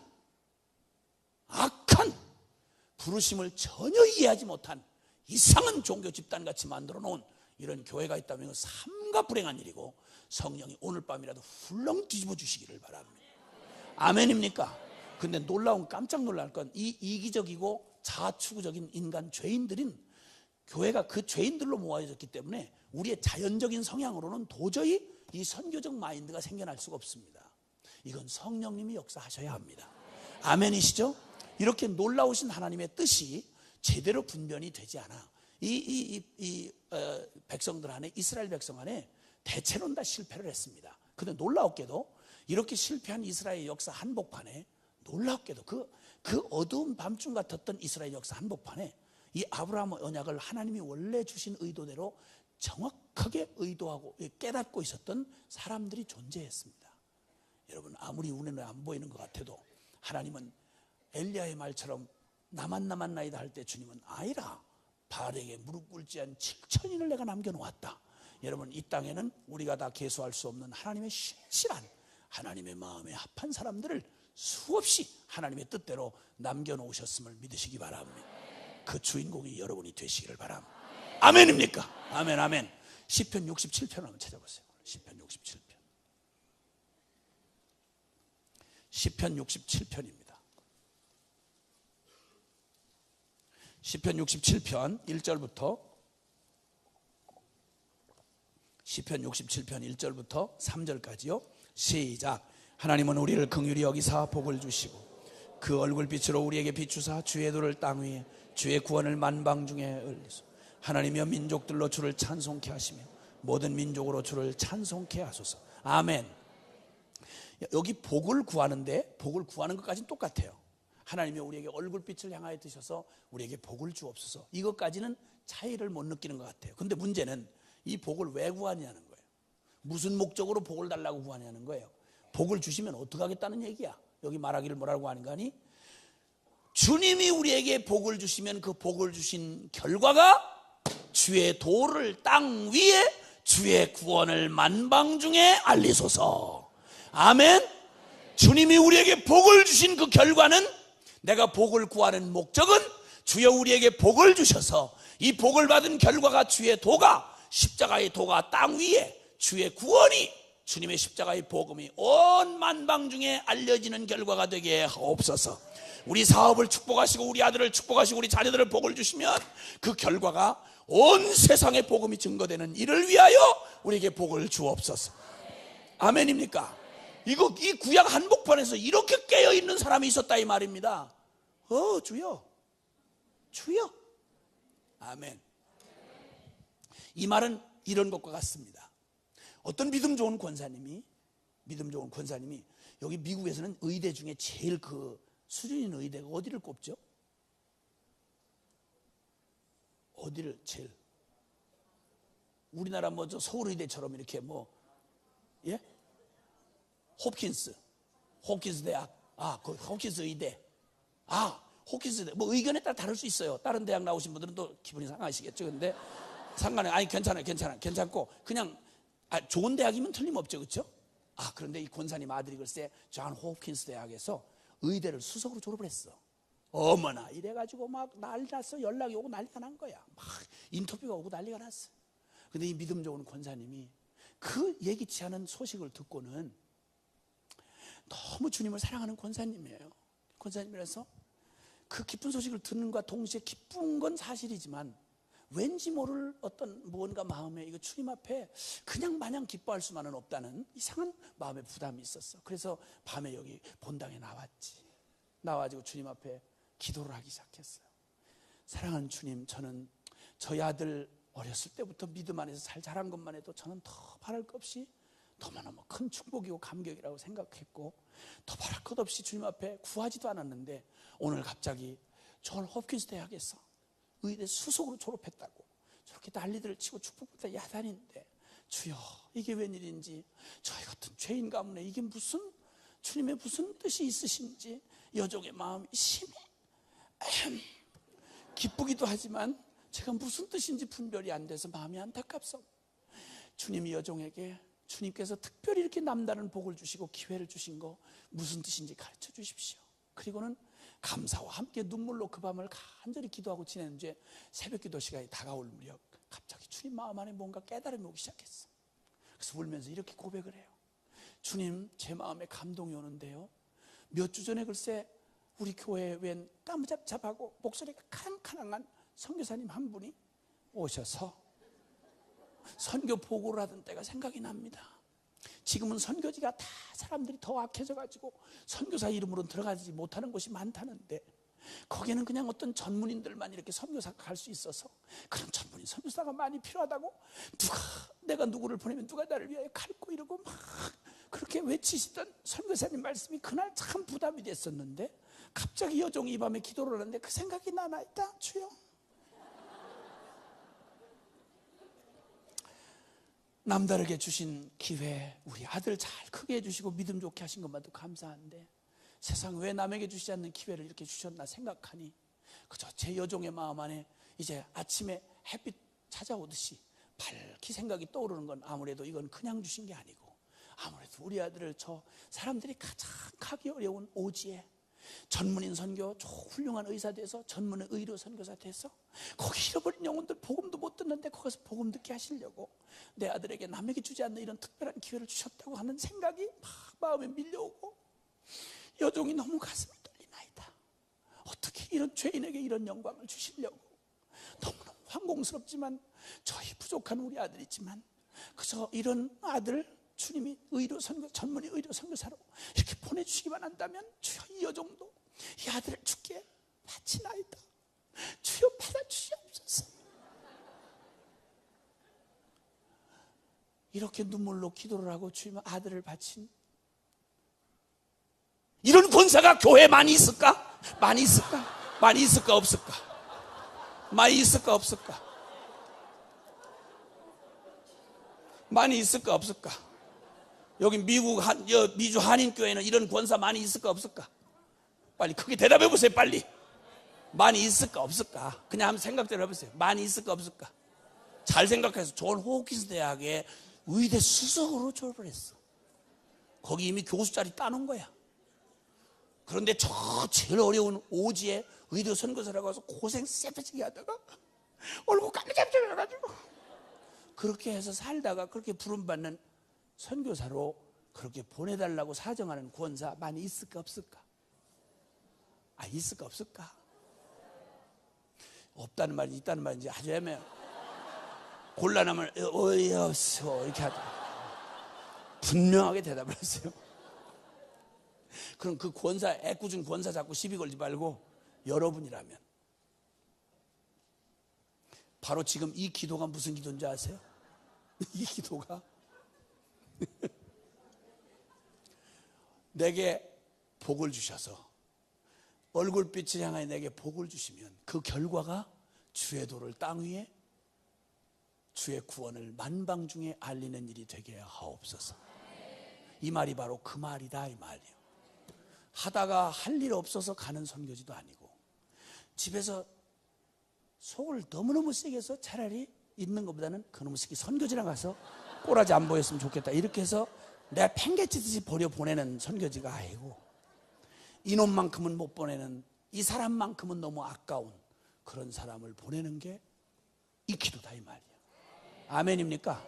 부르심을 전혀 이해하지 못한 이상한 종교 집단같이 만들어 놓은 이런 교회가 있다면 이건 삼가 불행한 일이고, 성령이 오늘 밤이라도 훌렁 뒤집어 주시기를 바랍니다. 아멘입니까? 근데 놀라운, 깜짝 놀랄 건 이 이기적이고 자아추구적인 인간 죄인들인 교회가 그 죄인들로 모아졌기 때문에 우리의 자연적인 성향으로는 도저히 이 선교적 마인드가 생겨날 수가 없습니다. 이건 성령님이 역사하셔야 합니다. 아멘이시죠? 이렇게 놀라우신 하나님의 뜻이 제대로 분별이 되지 않아 백성들 안에, 이스라엘 백성 안에 대체로는 다 실패를 했습니다. 그런데 놀라웠게도 이렇게 실패한 이스라엘 역사 한복판에, 놀랍게도 그 어두운 밤중 같았던 이스라엘 역사 한복판에 이 아브라함 언약을 하나님이 원래 주신 의도대로 정확하게 의도하고 깨닫고 있었던 사람들이 존재했습니다. 여러분, 아무리 눈에는 안 보이는 것 같아도 하나님은 엘리야의 말처럼 나만 나이다 할 때 주님은 아니라 바알에게 무릎 꿇지 않은 7천인을 내가 남겨놓았다. 여러분, 이 땅에는 우리가 다 계수할 수 없는 하나님의 신실한, 하나님의 마음에 합한 사람들을 수없이 하나님의 뜻대로 남겨놓으셨음을 믿으시기 바랍니다. 그 주인공이 여러분이 되시기를 바랍니다. 아멘입니까? 아멘, 아멘. 시편 67편 한번 찾아보세요. 시편 67편. 시편 67편입니다. 시편 67편 1절부터, 시편 67편 1절부터 3절까지요. 시작. 하나님은 우리를 긍휼히 여기사 복을 주시고 그 얼굴빛으로 우리에게 비추사 주의 도를 땅 위에, 주의 구원을 만방 중에 올리소. 하나님이여 민족들로 주를 찬송케 하시며 모든 민족으로 주를 찬송케 하소서. 아멘. 여기 복을 구하는데, 복을 구하는 것까지는 똑같아요. 하나님이 우리에게 얼굴빛을 향하여 드셔서 우리에게 복을 주옵소서. 이것까지는 차이를 못 느끼는 것 같아요. 근데 문제는 이 복을 왜 구하냐는 거예요. 무슨 목적으로 복을 달라고 구하냐는 거예요. 복을 주시면 어떻게 하겠다는 얘기야. 여기 말하기를 뭐라고 하는 거 아니? 주님이 우리에게 복을 주시면 그 복을 주신 결과가 주의 도를 땅 위에, 주의 구원을 만방 중에 알리소서. 아멘. 주님이 우리에게 복을 주신 그 결과는, 내가 복을 구하는 목적은 주여 우리에게 복을 주셔서 이 복을 받은 결과가 주의 도가, 십자가의 도가 땅 위에, 주의 구원이, 주님의 십자가의 복음이 온 만방 중에 알려지는 결과가 되게 하옵소서. 우리 사업을 축복하시고 우리 아들을 축복하시고 우리 자녀들을 복을 주시면 그 결과가 온 세상에 복음이 증거되는 이를 위하여 우리에게 복을 주옵소서. 아멘입니까? 이 구약 한복판에서 이렇게 깨어있는 사람이 있었다 이 말입니다. 주여, 주여. 아멘. 이 말은 이런 것과 같습니다. 어떤 믿음 좋은 권사님이 여기 미국에서는 의대 중에 제일 그 수준 있는 의대가 어디를 꼽죠? 어디를 제일? 우리나라 뭐 저 서울의대처럼 이렇게 예? 홉킨스 대학, 그 홉킨스 의대, 홉킨스 의대. 뭐 의견에 따라 다를 수 있어요. 다른 대학 나오신 분들은 또 기분이 상하시겠죠. 근데 괜찮고 그냥 좋은 대학이면 틀림없죠, 그렇죠? 그런데 이 권사님 아들이 글쎄 존 홉킨스 대학에서 의대를 수석으로 졸업을 했어. 어머나 이래가지고 막 난리 났어. 연락이 오고 난리가 난 거야. 막 인터뷰가 오고 난리가 났어. 근데 이 믿음 좋은 권사님이 그 예기치 않은 소식을 듣고는 너무 주님을 사랑하는 권사님이에요. 권사님이라서 그 기쁜 소식을 듣는 것과 동시에 기쁜 건 사실이지만 왠지 모를 어떤 무언가 마음에 이거 주님 앞에 그냥 마냥 기뻐할 수만은 없다는 이상한 마음의 부담이 있었어. 그래서 밤에 여기 본당에 나와가지고 주님 앞에 기도를 하기 시작했어요. 사랑하는 주님, 저는 저희 아들 어렸을 때부터 믿음 안에서 잘 자란 것만 해도 저는 더 바랄 것 없이 너무너무 큰 축복이고 감격이라고 생각했고, 더 바랄 것 없이 주님 앞에 구하지도 않았는데 오늘 갑자기 존 홉킨스 대학에서 의대 수석으로 졸업했다고 저렇게 난리들을 치고 축복받다 야단인데, 주여 이게 웬일인지, 저희 같은 죄인 가문에 이게 무슨 주님의 무슨 뜻이 있으신지 여종의 마음이 심히 기쁘기도 하지만 제가 무슨 뜻인지 분별이 안 돼서 마음이 안타깝소. 주님이 여종에게 주님께서 특별히 이렇게 남다른 복을 주시고 기회를 주신 거 무슨 뜻인지 가르쳐 주십시오. 그리고는 감사와 함께 눈물로 그 밤을 간절히 기도하고 지낸 뒤에 새벽 기도 시간이 다가올 무렵 갑자기 주님 마음 안에 뭔가 깨달음이 오기 시작했어. 그래서 울면서 이렇게 고백을 해요. 주님, 제 마음에 감동이 오는데요, 몇 주 전에 글쎄 우리 교회에 웬 까무잡잡하고 목소리가 칸칸한 선교사님 한 분이 오셔서 선교 보고를 하던 때가 생각이 납니다. 지금은 선교지가 다 사람들이 더 악해져 가지고 선교사 이름으로는 들어가지 못하는 곳이 많다는데, 거기는 그냥 어떤 전문인들만 이렇게 선교사가 갈 수 있어서 그런 전문인 선교사가 많이 필요하다고, 내가 누구를 보내면 누가 나를 위하여 갈고 이러고 막 그렇게 외치시던 선교사님 말씀이 그날 참 부담이 됐었는데, 갑자기 여종이 이 밤에 기도를 하는데 그 생각이 나나이다. 주여, 남다르게 주신 기회, 우리 아들 잘 크게 해주시고 믿음 좋게 하신 것만도 감사한데 세상 왜 남에게 주시지 않는 기회를 이렇게 주셨나 생각하니 그저 제 여종의 마음 안에 이제 아침에 햇빛 찾아오듯이 밝히 생각이 떠오르는 건, 아무래도 이건 그냥 주신 게 아니고 아무래도 우리 아들을 저 사람들이 가장 가기 어려운 오지에 전문인 선교, 훌륭한 의사 돼서 전문의 의료 선교사 돼서 거기 잃어버린 영혼들 복음도 못 듣는데 거기서 복음 듣게 하시려고 내 아들에게 남에게 주지 않는 이런 특별한 기회를 주셨다고 하는 생각이 막 마음에 밀려오고, 여종이 너무 가슴이 떨리나이다. 어떻게 이런 죄인에게 이런 영광을 주시려고. 너무너무 황공스럽지만 저희 부족한 우리 아들이지만 그저 이런 아들 주님이 의료 선교, 전문의 의료 선교사로 이렇게 보내주시기만 한다면 주여 이 여종도 이 아들을 주께 바치나이다. 주여 받아주시옵소서. 이렇게 눈물로 기도를 하고 주님 아들을 바친 이런 권사가 교회에 많이 있을까? 많이 있을까? 많이 있을까 없을까? 많이 있을까 없을까? 많이 있을까 없을까? 여기 미주 한인교회는 이런 권사 많이 있을까 없을까? 빨리 크게 대답해 보세요. 빨리. 많이 있을까 없을까? 그냥 한번 생각대로 해보세요. 많이 있을까 없을까? 잘 생각해서 존 홉킨스 대학에 의대 수석으로 졸업을 했어. 거기 이미 교수 자리 따놓은 거야. 그런데 저 제일 어려운 오지에 의대 선교사라고 해서 고생 쎄빠지게 하다가 얼굴 깜짝깜짝해가지고 그렇게 해서 살다가 그렇게 부름받는 선교사로 그렇게 보내달라고 사정하는 권사 많이 있을까 없을까? 아, 있을까 없을까? 없다는 말인지 있다는 말인지 아주 애매해. 곤란함을 어이없어 이렇게 하다 분명하게 대답을 하세요. 그럼 그 권사, 애꿎은 권사 자꾸 시비 걸지 말고 여러분이라면, 바로 지금 이 기도가 무슨 기도인지 아세요? 이 기도가 내게 복을 주셔서 얼굴빛을 향하여 내게 복을 주시면 그 결과가 주의 도를 땅 위에 주의 구원을 만방중에 알리는 일이 되게 하옵소서. 이 말이 바로 그 말이다 이 말이에요. 하다가 할 일 없어서 가는 선교지도 아니고, 집에서 속을 너무너무 세게 해서 차라리 있는 것보다는 그놈의 새끼 선교지나 가서 꼬라지 안 보였으면 좋겠다 이렇게 해서 내가 팽개치듯이 버려보내는 선교지가 아니고, 이놈만큼은 못 보내는, 이 사람만큼은 너무 아까운 그런 사람을 보내는 게 이 기도다 이 말이에요. 아멘입니까?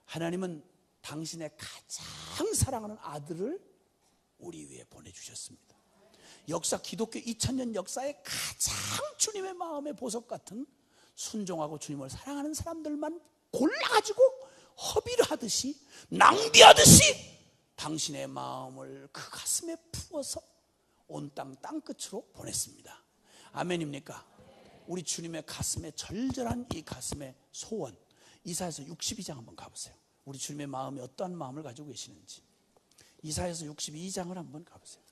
하나님은 당신의 가장 사랑하는 아들을 우리 위해 보내주셨습니다. 역사, 기독교 2000년 역사에 가장 주님의 마음의 보석 같은 순종하고 주님을 사랑하는 사람들만 골라가지고 허비를 하듯이, 낭비하듯이 당신의 마음을 그 가슴에 부어서 온 땅 땅끝으로 보냈습니다. 아멘입니까? 우리 주님의 가슴에 절절한 이 가슴의 소원, 이사야서 62장 한번 가보세요. 우리 주님의 마음이 어떠한 마음을 가지고 계시는지. 이사야서 62장을 한번 가보세요.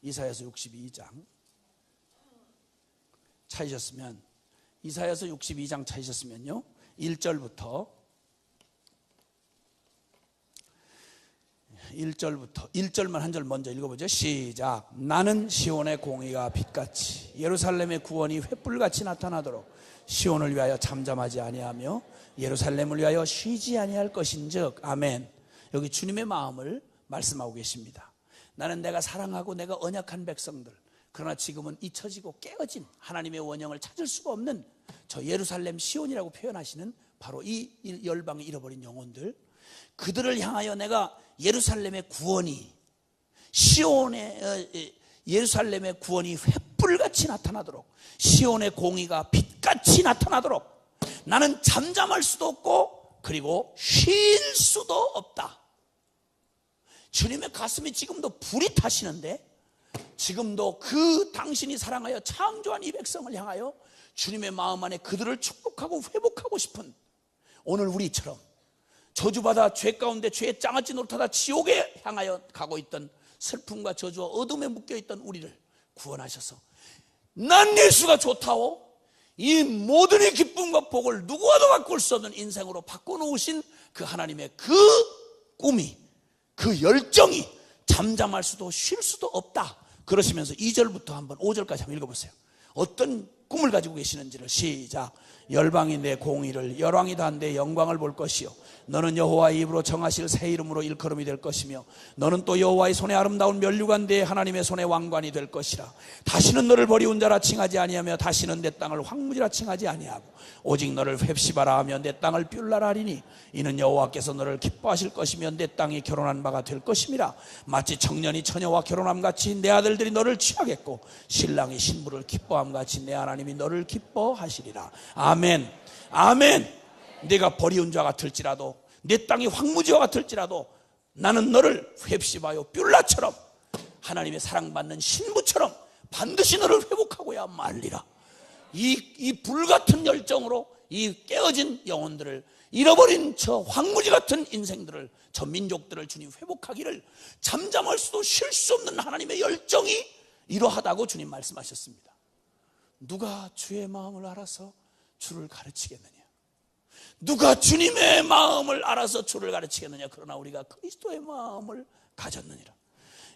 이사야서 62장 찾으셨으면, 이사야서 62장 찾으셨으면요, 1절부터 1절만 한 절 먼저 읽어보죠. 시작. 나는 시온의 공의가 빛같이 예루살렘의 구원이 횃불같이 나타나도록 시온을 위하여 잠잠하지 아니하며 예루살렘을 위하여 쉬지 아니할 것인즉. 아멘. 여기 주님의 마음을 말씀하고 계십니다. 나는 내가 사랑하고 내가 언약한 백성들, 그러나 지금은 잊혀지고 깨어진 하나님의 원형을 찾을 수가 없는 저 예루살렘 시온이라고 표현하시는 바로 이 열방에 잃어버린 영혼들, 그들을 향하여 내가 예루살렘의 구원이, 예루살렘의 구원이 횃불같이 나타나도록, 시온의 공의가 빛같이 나타나도록 나는 잠잠할 수도 없고 그리고 쉴 수도 없다. 주님의 가슴이 지금도 불이 타시는데, 지금도 그 당신이 사랑하여 창조한 이 백성을 향하여 주님의 마음 안에 그들을 축복하고 회복하고 싶은, 오늘 우리처럼 저주받아 죄 가운데 죄의 장아찌 노릇하다 지옥에 향하여 가고 있던, 슬픔과 저주와 어둠에 묶여있던 우리를 구원하셔서 난 예수가 좋다오, 이 모든 이 기쁨과 복을 누구와도 바꿀 수 없는 인생으로 바꿔놓으신 그 하나님의 그 꿈이, 그 열정이 잠잠할 수도 쉴 수도 없다. 그러시면서 2절부터 한번 5절까지 한번 읽어보세요. 어떤 꿈을 가지고 계시는지를. 시작. 열방이 내 공의를, 열왕이 다 내 영광을 볼 것이요, 너는 여호와의 입으로 정하실 새 이름으로 일컬음이 될 것이며, 너는 또 여호와의 손에 아름다운 면류관 대 하나님의 손에 왕관이 될 것이라. 다시는 너를 버리운 자라 칭하지 아니하며 다시는 내 땅을 황무지라 칭하지 아니하고 오직 너를 홑시바라 하며 내 땅을 뷸라라 하리니, 이는 여호와께서 너를 기뻐하실 것이며 내 땅이 결혼한 바가 될 것임이라. 마치 청년이 처녀와 결혼함같이 내 아들들이 너를 취하겠고 신랑이 신부를 기뻐함같이 내 하나님이 너를 기뻐하시리라. 아멘. 아멘. 내가 버리운 자 같을지라도, 내 땅이 황무지와 같을지라도 나는 너를 홑시바요 뷸라처럼, 하나님의 사랑받는 신부처럼 반드시 너를 회복하고야 말리라. 이 불같은 열정으로 이 깨어진 영혼들을, 잃어버린 저 황무지 같은 인생들을, 저 민족들을 주님 회복하기를, 잠잠할 수도 쉴 수 없는 하나님의 열정이 이러하다고 주님 말씀하셨습니다. 누가 주의 마음을 알아서 주를 가르치겠느냐? 누가 주님의 마음을 알아서 주를 가르치겠느냐? 그러나 우리가 그리스도의 마음을 가졌느니라.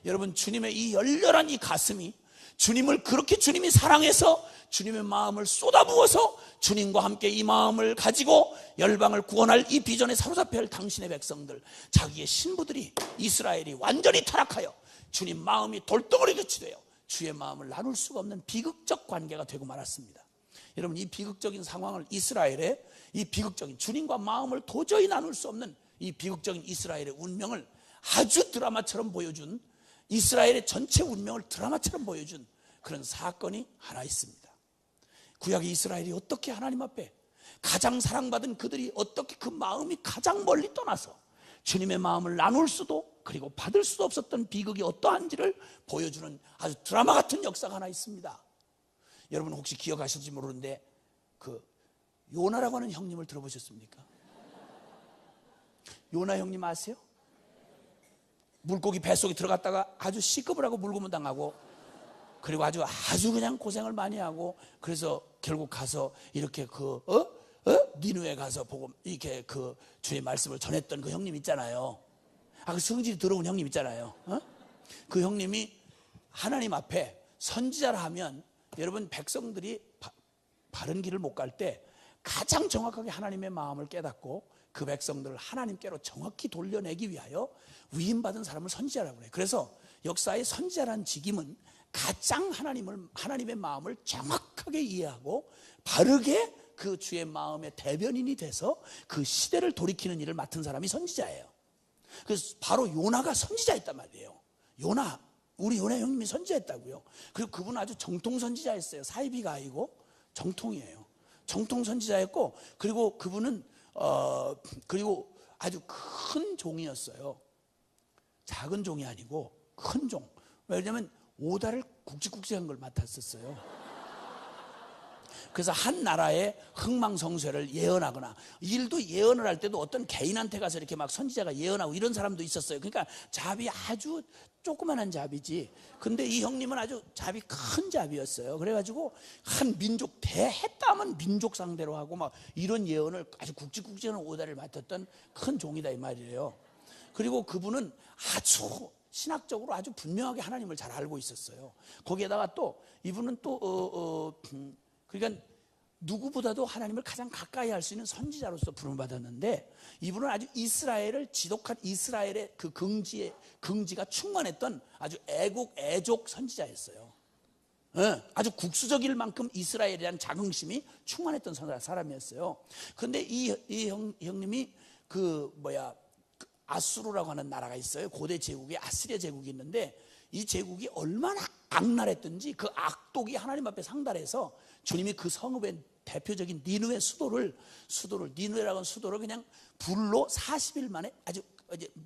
여러분, 주님의 이 열렬한 이 가슴이, 주님을 그렇게 주님이 사랑해서 주님의 마음을 쏟아부어서 주님과 함께 이 마음을 가지고 열방을 구원할 이 비전에 사로잡혀야 할 당신의 백성들, 자기의 신부들이, 이스라엘이 완전히 타락하여 주님 마음이 돌덩어리 같이 되어 주의 마음을 나눌 수가 없는 비극적 관계가 되고 말았습니다. 여러분, 이 비극적인 상황을, 이스라엘의 이 비극적인, 주님과 마음을 도저히 나눌 수 없는 이 비극적인 이스라엘의 운명을 아주 드라마처럼 보여준, 이스라엘의 전체 운명을 드라마처럼 보여준 그런 사건이 하나 있습니다. 구약의 이스라엘이 어떻게 하나님 앞에, 가장 사랑받은 그들이 어떻게 그 마음이 가장 멀리 떠나서 주님의 마음을 나눌 수도 그리고 받을 수도 없었던 비극이 어떠한지를 보여주는 아주 드라마 같은 역사가 하나 있습니다. 여러분 혹시 기억하실지 모르는데, 그 요나라고 하는 형님을 들어보셨습니까? 요나 형님 아세요? 물고기 뱃속에 들어갔다가 아주 시급을 하고 물고문 당하고, 그리고 아주 그냥 고생을 많이 하고, 그래서 결국 가서 이렇게 니느웨 가서 보고 이렇게 그 주의 말씀을 전했던 그 형님 있잖아요. 그 성질이 더러운 형님 있잖아요. 그 형님이 하나님 앞에 선지자라 하면, 여러분 백성들이 바른 길을 못 갈 때 가장 정확하게 하나님의 마음을 깨닫고 그 백성들을 하나님께로 정확히 돌려내기 위하여 위임받은 사람을 선지자라고 그래요. 그래서 역사의 선지자라는 직임은 가장 하나님의 마음을 정확하게 이해하고 바르게 그 주의 마음의 대변인이 돼서 그 시대를 돌이키는 일을 맡은 사람이 선지자예요. 그래서 바로 요나가 선지자였단 말이에요. 우리 요나 형님이 선지자였다고요. 그리고 그분은 아주 정통 선지자였어요. 사이비가 아니고 정통이에요. 정통 선지자였고, 그리고 그분은 그리고 아주 큰 종이었어요. 작은 종이 아니고 큰 종. 왜냐하면 오다를 굵직굵직한 걸 맡았었어요. 그래서 한 나라의 흥망성쇠를 예언하거나, 일도 예언을 할 때도 어떤 개인한테 가서 이렇게 막 선지자가 예언하고 이런 사람도 있었어요. 그러니까 잡이 아주 조그만한 잡이지. 근데 이 형님은 아주 잡이 큰 잡이었어요. 그래가지고 한 민족, 대했다면 민족 상대로 하고 막 이런 예언을 아주 굵직굵직한 오다를 맡았던 큰 종이다 이 말이에요. 그리고 그분은 아주 신학적으로 아주 분명하게 하나님을 잘 알고 있었어요. 거기에다가 또 이분은 또 그러니까 누구보다도 하나님을 가장 가까이 할 수 있는 선지자로서 부름받았는데, 이분은 아주 이스라엘을 지독한 이스라엘의 그 긍지가 충만했던 아주 애국 선지자였어요. 아주 국수적일 만큼 이스라엘에 대한 자긍심이 충만했던 사람이었어요. 그런데 이 형님이 아수르라고 하는 나라가 있어요. 고대 제국에 아시리아 제국이 있는데, 이 제국이 얼마나 악랄했던지 그 악독이 하나님 앞에 상달해서 주님이 그 성읍의 대표적인 니느웨 니느웨라고 하는 수도를 그냥 불로 40일 만에 아주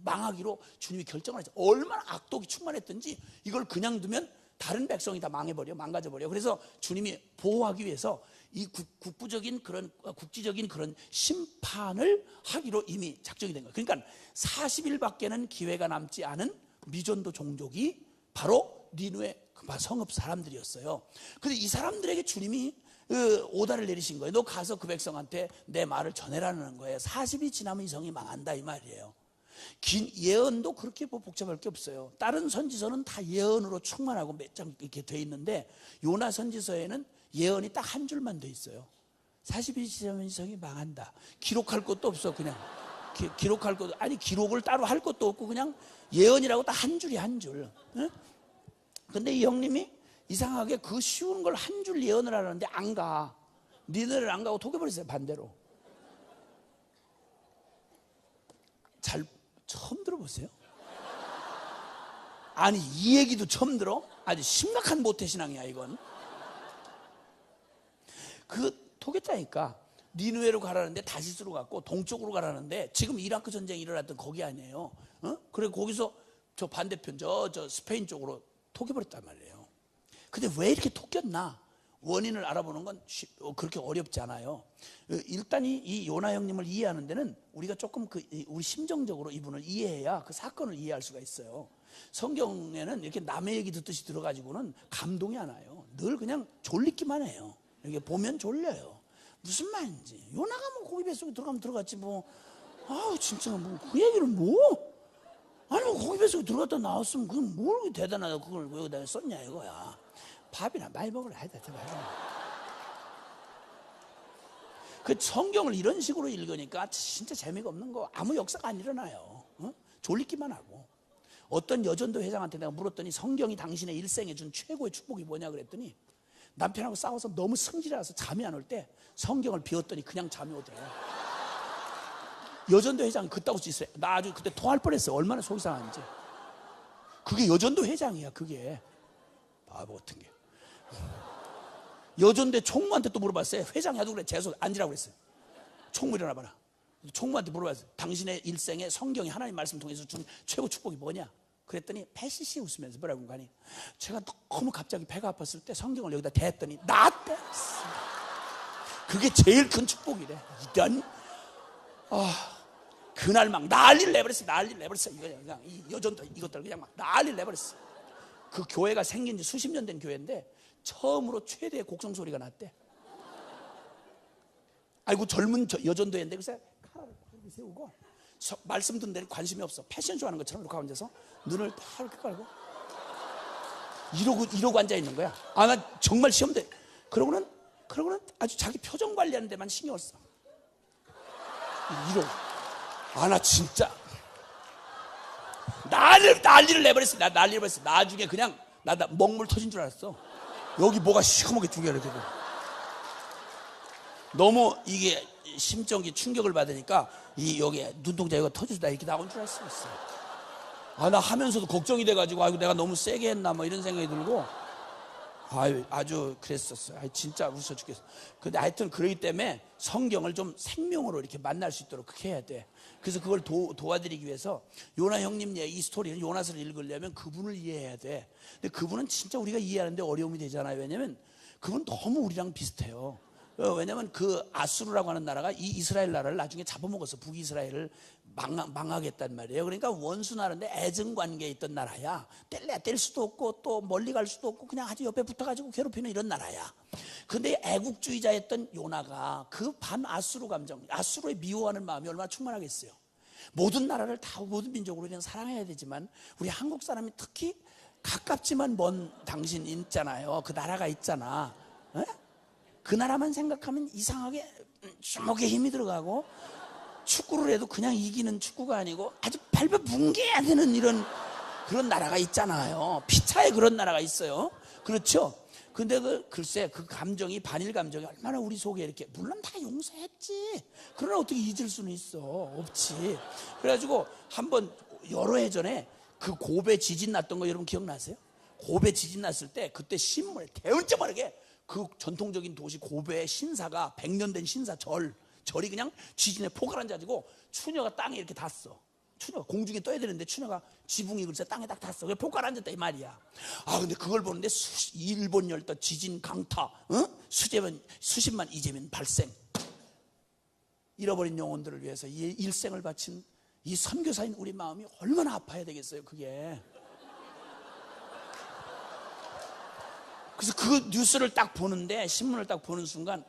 망하기로 주님이 결정을 했어요. 얼마나 악독이 충만했던지 이걸 그냥 두면 다른 백성이 다 망가져버려. 그래서 주님이 보호하기 위해서 이 국지적인 그런 심판을 하기로 이미 작정이 된 거예요. 그러니까 40일밖에는 기회가 남지 않은 미전도 종족이 바로 니느웨 성읍 사람들이었어요. 근데 이 사람들에게 주님이 오다를 내리신 거예요. 너 가서 그 백성한테 내 말을 전해라는 거예요. 40이 지나면 이 성이 망한다 이 말이에요. 긴 예언도 그렇게 복잡할 게 없어요. 다른 선지서는 다 예언으로 충만하고 몇 장 이렇게 돼 있는데, 요나 선지서에는 예언이 딱 한 줄만 돼 있어요. 40이 지나면 이 성이 망한다. 기록할 것도 없어. 그냥 기록할 것도 아니, 기록을 따로 할 것도 없고 그냥 예언이라고 딱 한 줄이 한 줄. 근데 이 형님이 이상하게 그 쉬운 걸 한 줄 예언을 하는데 안 가. 니네를 안 가고 토겨버렸어요. 반대로. 처음 들어보세요? 아니, 이 얘기도 처음 들어? 아주 심각한 모태신앙이야 이건. 토겠다니까. 니느웨로 가라는데 다시스로 갔고, 동쪽으로 가라는데 지금 이라크 전쟁이 일어났던 거기 아니에요. 그래 거기서 저 반대편 저 스페인 쪽으로 토겨버렸단 말이에요. 근데 왜 이렇게 토꼈나? 원인을 알아보는 건 그렇게 어렵지 않아요. 일단 이 요나 형님을 이해하는 데는 우리가 조금 우리 심정적으로 이분을 이해해야 그 사건을 이해할 수가 있어요. 성경에는 이렇게 남의 얘기 듣듯이 들어가지고는 감동이 안 와요. 늘 그냥 졸리기만 해요. 이렇게 보면 졸려요. 무슨 말인지. 요나가 뭐 고기 뱃속에 들어가면 들어갔지 뭐. 아우 진짜 뭐 그 얘기를 뭐. 아니 뭐 고기 뱃속에 들어갔다 나왔으면 그건 뭘 대단하다 그걸 왜 여기다 썼냐 이거야. 밥이나 많이 먹으라 해야 돼. 그 성경을 이런 식으로 읽으니까 진짜 재미가 없는 거. 아무 역사가 안 일어나요. 졸리기만 하고. 어떤 여전도 회장한테 내가 물었더니 성경이 당신의 일생에 준 최고의 축복이 뭐냐 그랬더니, 남편하고 싸워서 너무 승질나서 잠이 안 올 때 성경을 비웠더니 그냥 잠이 오더래요. 여전도 회장이 그따구 짓을 해. 나 아주 그때 토할 뻔했어요. 얼마나 속이 상한지. 그게 여전도 회장이야. 그게 바보 같은 게. 여전대 총무한테 또 물어봤어요. 회장이 하도 그래. 재소 앉으라고 그랬어요. 총무 일어나봐라. 총무한테 물어봤어요. 당신의 일생에 성경이 하나님 말씀 통해서 준 최고 축복이 뭐냐? 그랬더니 패시시 웃으면서 뭐라고 하니, 제가 너무 갑자기 배가 아팠을 때 성경을 여기다 댔더니 나았대. 그게 제일 큰 축복이래. 이런 그날 막 난리를 내버렸어. 그냥 이 여전도 이것들 그냥 막 난리를 내버렸어. 그 교회가 생긴 지 수십 년 된 교회인데 처음으로 최대의 곡성 소리가 났대. 아이고 젊은 여전도회인데 그래서 칼을 이렇게 세우고 말씀 듣는 데는 관심이 없어. 패션쇼 하는 것처럼 이렇게 앉아서 눈을 다 이렇게 깔고 이러고 앉아 있는 거야. 아, 나 정말 시험돼. 그러고는 아주 자기 표정 관리하는 데만 신경을 써. 이러고. 아, 나 진짜 난리를 내버렸어. 나중에 그냥 나 먹물 터진 줄 알았어. 여기 뭐가 시커멓게 두 개가 이렇게 되고. 너무 이게 심적인 충격을 받으니까 여기 눈동자 이거 터져서 이렇게 나온 줄 알 수 있어. 아, 나 하면서도 걱정이 돼가지고 아이고 내가 너무 세게 했나 뭐 이런 생각이 들고, 아주 그랬었어요. 진짜 웃어 죽겠어. 근데 하여튼 그러기 때문에 성경을 좀 생명으로 이렇게 만날 수 있도록 그렇게 해야 돼. 그래서 그걸 도와드리기 위해서 요나 형님 이 스토리는 요나서를 읽으려면 그분을 이해해야 돼. 근데 그분은 진짜 우리가 이해하는데 어려움이 되잖아요. 왜냐면 그분 너무 우리랑 비슷해요. 왜냐면 그 아수르라고 하는 나라가 이 이스라엘 나라를 나중에 잡아먹었어. 북이스라엘을 망하겠단 말이에요. 그러니까 원수 나라인데 애증 관계에 있던 나라야. 뗄래야 뗄 수도 없고 또 멀리 갈 수도 없고 그냥 아주 옆에 붙어가지고 괴롭히는 이런 나라야. 근데 애국주의자였던 요나가 그 반아수르 감정, 아수르에 미워하는 마음이 얼마나 충만하겠어요. 모든 나라를 다 모든 민족으로 그냥 사랑해야 되지만 우리 한국 사람이 특히 가깝지만 먼 당신 있잖아요. 그 나라가 있잖아. 에? 그 나라만 생각하면 이상하게 주먹에 힘이 들어가고 축구를 해도 그냥 이기는 축구가 아니고 아주 밟아 뭉개야 되는 이런 그런 나라가 있잖아요. 피차에 그런 나라가 있어요. 그렇죠? 근데 글쎄 그 감정이 반일 감정이 얼마나 우리 속에 이렇게 물론 다 용서했지. 그러나 어떻게 잊을 수는 있어? 없지. 그래가지고 한번 여러 해 전에 그 고베 지진 났던 거 여러분 기억나세요? 고베 지진 났을 때 그때 신문에 대문짝만하게 그 전통적인 도시 고베의 신사가 100년 된 신사 절이 그냥 지진에 포가란자지고 추녀가 땅에 이렇게 닿았어. 추녀가 공중에 떠야 되는데 추녀가 지붕이 글쎄 땅에 딱 닿았어. 그래 포가란졌다 이 말이야. 근데 그걸 보는데 일본 열도 지진 강타, 수십만 이재민 발생. 잃어버린 영혼들을 위해서 이 일생을 바친 이 선교사인 우리 마음이 얼마나 아파야 되겠어요, 그게. 그래서 그 뉴스를 딱 보는데, 신문을 딱 보는 순간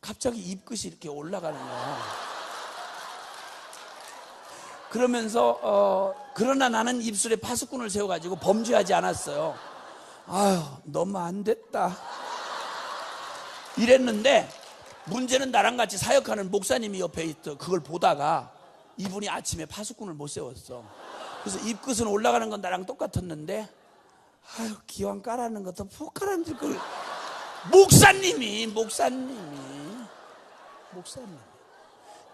갑자기 입끝이 이렇게 올라가는 거야. 그러면서 그러나 나는 입술에 파수꾼을 세워가지고 범죄하지 않았어요. 아유, 너무 안 됐다 이랬는데, 문제는 나랑 같이 사역하는 목사님이 옆에 있어. 그걸 보다가 이분이 아침에 파수꾼을 못 세웠어. 그래서 입끝은 올라가는 건 나랑 똑같았는데, 아유, 기왕 까라는 것도 푹 까라는 걸. 목사님이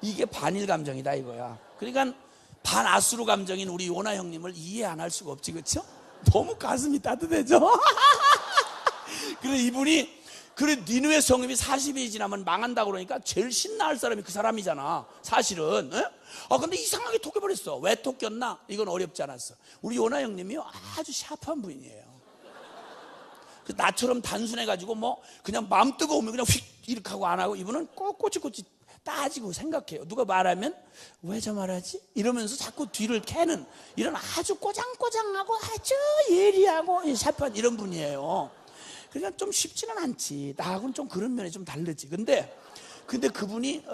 이게 반일 감정이다 이거야. 그러니까 반아수르 감정인 우리 요나 형님을 이해 안 할 수가 없지, 그렇죠? 너무 가슴이 따뜻해져. 그래 이분이 그래 니느웨 성읍이 40일이 지나면 망한다고 그러니까 제일 신나할 사람이 그 사람이잖아 사실은. 근데 이상하게 토껴버렸어. 왜 토꼈나? 이건 어렵지 않았어. 우리 요나 형님이요 아주 샤프한 분이에요. 나처럼 단순해가지고 뭐 그냥 마음 뜨거우면 그냥 휙 이렇게 하고 안 하고, 이분은 꼭 꼬치꼬치 따지고 생각해요. 누가 말하면 왜 저 말하지? 이러면서 자꾸 뒤를 캐는 이런 아주 꼬장꼬장하고 아주 예리하고 샤프한 이런 분이에요. 그러니까 좀 쉽지는 않지. 나하고는 좀 그런 면이 좀 다르지. 근데 그분이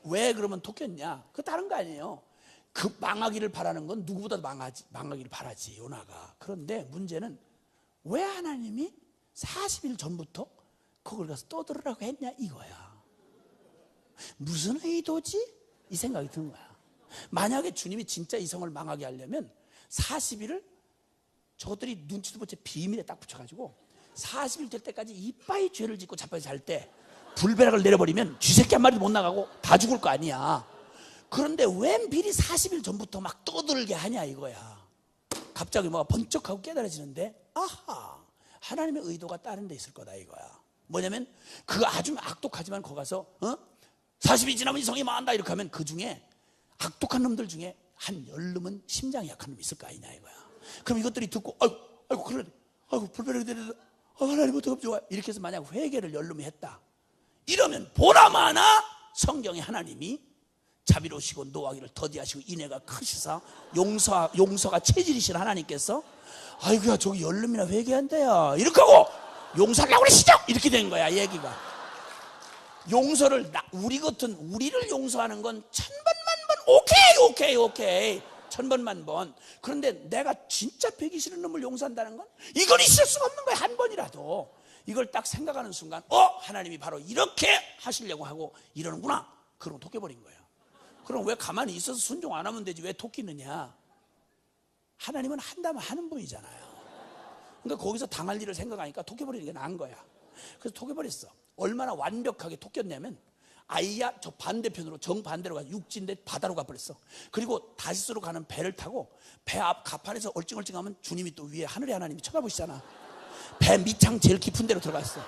왜 그러면 토꼈냐? 그 다른 거 아니에요. 그 망하기를 바라는 건 누구보다 망하기를 바라지, 요나가. 그런데 문제는 왜 하나님이 40일 전부터 그걸 가서 떠들으라고 했냐 이거야. 무슨 의도지? 이 생각이 드는 거야. 만약에 주님이 진짜 이성을 망하게 하려면 40일을 저것들이 눈치도 못 채 비밀에 딱 붙여가지고 40일 될 때까지 이빠이 죄를 짓고 자빠져 잘 때 불벼락을 내려버리면 쥐새끼 한 마리도 못 나가고 다 죽을 거 아니야. 그런데 왜 미리 40일 전부터 막 떠들게 하냐 이거야. 갑자기 뭐가 번쩍하고 깨달아지는데, 아하, 하나님의 의도가 다른 데 있을 거다 이거야. 뭐냐면 그 아주 악독하지만 거기 가서 40일 지나면 이 성이 망한다 이렇게 하면 그 중에 악독한 놈들 중에 한 10놈은 심장이 약한 놈이 있을 거 아니냐 이거야. 그럼 이것들이 듣고 아이고 그래, 아이고 불편하게 되는데 하나님 어떻게 좋아 이렇게 해서 만약 회개를 10놈이 했다 이러면 보나마나 성경에 하나님이 자비로우시고 노하기를 더디하시고 인애가 크시사 용서가 체질이신 하나님께서 아이고야 저기 10놈이나 회개한대야 이렇게 하고 용서하려고 그러시죠? 이렇게 된 거야 얘기가. 용서를 우리를 용서하는 건 1000번만 번 오케이 1000번만. 그런데 내가 진짜 배기 싫은 놈을 용서한다는 건 이건 있을 수가 없는 거야. 한 번이라도 이걸 딱 생각하는 순간 하나님이 바로 이렇게 하시려고 하고 이러는구나. 그러고 토껴버린 거예요. 그럼 왜 가만히 있어서 순종 안 하면 되지 왜 토끼느냐? 하나님은 한다면 하는 분이잖아요. 그러니까 거기서 당할 일을 생각하니까 토껴버리는 게 나은 거야. 그래서 토껴버렸어. 얼마나 완벽하게 토꼈냐면 아이야 저 반대편으로 정반대로 가서 육지인데 바다로 가버렸어. 그리고 다시스로 가는 배를 타고 배 앞 가판에서 얼찡얼찡하면 주님이 또 위에 하늘의 하나님이 쳐다보시잖아. 배 밑창 제일 깊은 데로 들어갔어.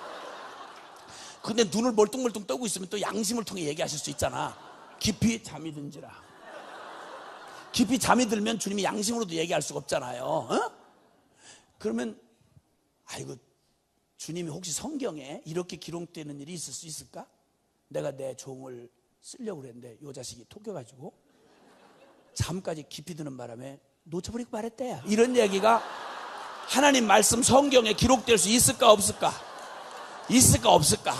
근데 눈을 멀뚱멀뚱 뜨고 있으면 또 양심을 통해 얘기하실 수 있잖아. 깊이 잠이 든지라. 깊이 잠이 들면 주님이 양심으로도 얘기할 수가 없잖아요. 어? 그러면 아이고, 주님이 혹시 성경에 이렇게 기록되는 일이 있을 수 있을까? 내가 내 종을 쓰려고 그랬는데 요 자식이 토껴가지고 잠까지 깊이 드는 바람에 놓쳐버리고 말했대. 이런 얘기가 하나님 말씀 성경에 기록될 수 있을까 없을까? 있을까 없을까?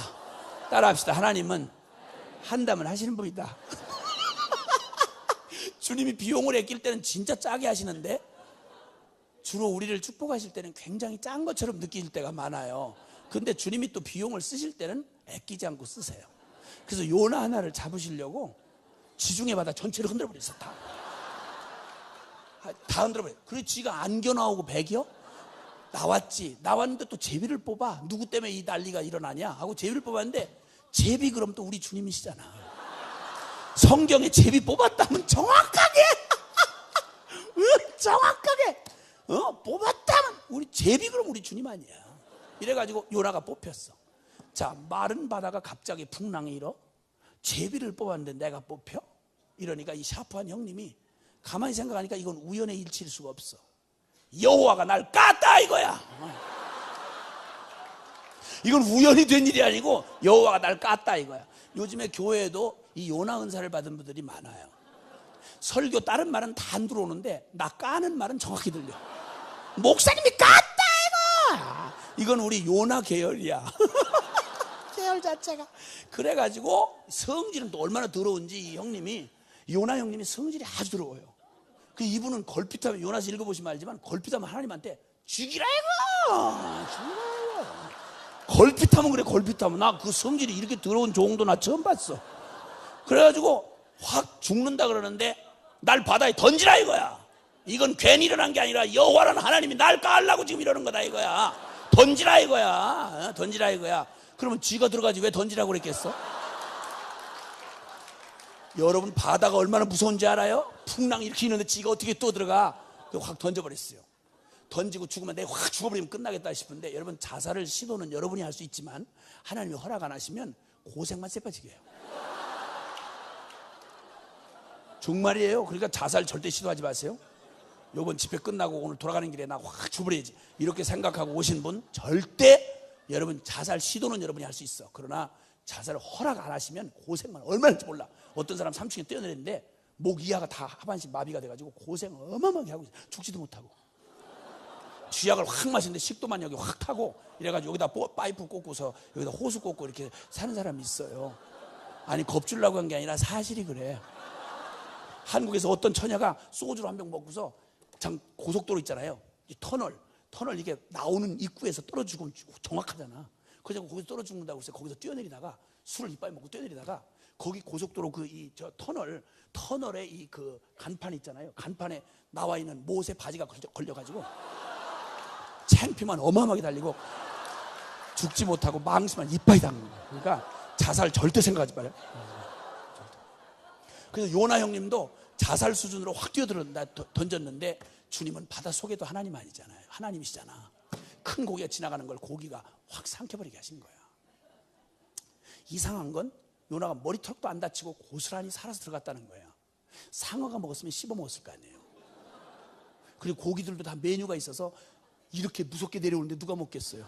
따라합시다. 하나님은 한다면 하시는 분이다. 주님이 비용을 아낄 때는 진짜 짜게 하시는데 주로 우리를 축복하실 때는 굉장히 짠 것처럼 느낄 때가 많아요. 근데 주님이 또 비용을 쓰실 때는 아끼지 않고 쓰세요. 그래서 요나 하나를 잡으시려고 지중해 바다 전체를 흔들어버렸어. 다 흔들어버려. 그래서 쥐가 안겨 나오고 배겨 나왔지. 나왔는데 또 제비를 뽑아. 누구 때문에 이 난리가 일어나냐 하고 제비를 뽑았는데, 제비 그럼 또 우리 주님이시잖아. 성경에 제비 뽑았다면 정확하게 정확하게 뽑았다면 우리 제비 그럼 우리 주님 아니야. 이래가지고 요나가 뽑혔어. 자, 마른 바다가 갑자기 풍랑이 일어. 제비를 뽑았는데 내가 뽑혀? 이러니까 이 샤프한 형님이 가만히 생각하니까 이건 우연의 일치일 수가 없어. 여호와가 날 깠다 이거야. 이건 우연히 된 일이 아니고 여호와가 날 깠다 이거야. 요즘에 교회에도 이 요나 은사를 받은 분들이 많아요. 설교 다른 말은 다 안 들어오는데 나 까는 말은 정확히 들려. 목사님이 깠다 이거. 이건 우리 요나 계열이야. 계열 자체가. 그래가지고 성질은 또 얼마나 더러운지 이 형님이, 요나 형님이 성질이 아주 더러워요. 그 이분은 걸핏하면, 요나서 읽어보시면 알지만 걸핏하면 하나님한테 죽이라 이거, 죽이라 이거. 걸핏하면 그래. 걸핏하면. 나 그 성질이 이렇게 더러운 종도 나 처음 봤어. 그래가지고 확 죽는다 그러는데 날 바다에 던지라 이거야. 이건 괜히 일어난 게 아니라 여호와라는 하나님이 날 까려고 지금 이러는 거다 이거야. 던지라 이거야. 던지라 이거야. 그러면 쥐가 들어가지 왜 던지라고 그랬겠어? 여러분, 바다가 얼마나 무서운지 알아요? 풍랑이 이렇게 있는데 쥐가 어떻게 또 들어가? 확 던져버렸어요. 던지고 죽으면 내가 확 죽어버리면 끝나겠다 싶은데, 여러분, 자살을 시도는 여러분이 할 수 있지만 하나님이 허락 안 하시면 고생만 쎄빠지게 해요. 정말이에요. 그러니까 자살 절대 시도하지 마세요. 요번 집회 끝나고 오늘 돌아가는 길에 나 확 죽어버려야지 이렇게 생각하고 오신 분 절대, 여러분, 자살 시도는 여러분이 할 수 있어. 그러나 자살을 허락 안 하시면 고생만 얼마나 할지 몰라. 어떤 사람 3층에 뛰어내렸는데 목 이하가 다 하반신 마비가 돼가지고 고생 어마어마하게 하고 있어. 죽지도 못하고. 쥐약을 확 마시는데 식도만 여기 확 타고 이래가지고 여기다 파이프 꽂고서 여기다 호수 꽂고 이렇게 사는 사람이 있어요. 아니, 겁주려고 한 게 아니라 사실이 그래. 한국에서 어떤 처녀가 소주를 한 병 먹고서 참 고속도로 있잖아요. 이 터널 이게 나오는 입구에서 떨어지고 정확하잖아. 그래서 거기서 떨어 죽는다고 해서 거기서 뛰어내리다가 술을 이빨 먹고 뛰어내리다가 거기 고속도로 저 터널에 이 그 간판 있잖아요. 간판에 나와 있는 못의 바지가 걸려가지고 창피만 어마어마하게 달리고 죽지 못하고 망치만 이빨이 닿는 거야. 그러니까 자살 절대 생각하지 말아요. 그래서 요나 형님도 자살 수준으로 확 던졌는데 주님은 바다 속에도 하나님 아니잖아요. 하나님이시잖아. 큰 고기가 지나가는 걸 고기가 확 삼켜버리게 하신 거야. 이상한 건 요나가 머리털도 안 다치고 고스란히 살아서 들어갔다는 거야. 상어가 먹었으면 씹어 먹었을 거 아니에요. 그리고 고기들도 다 메뉴가 있어서 이렇게 무섭게 내려오는데 누가 먹겠어요?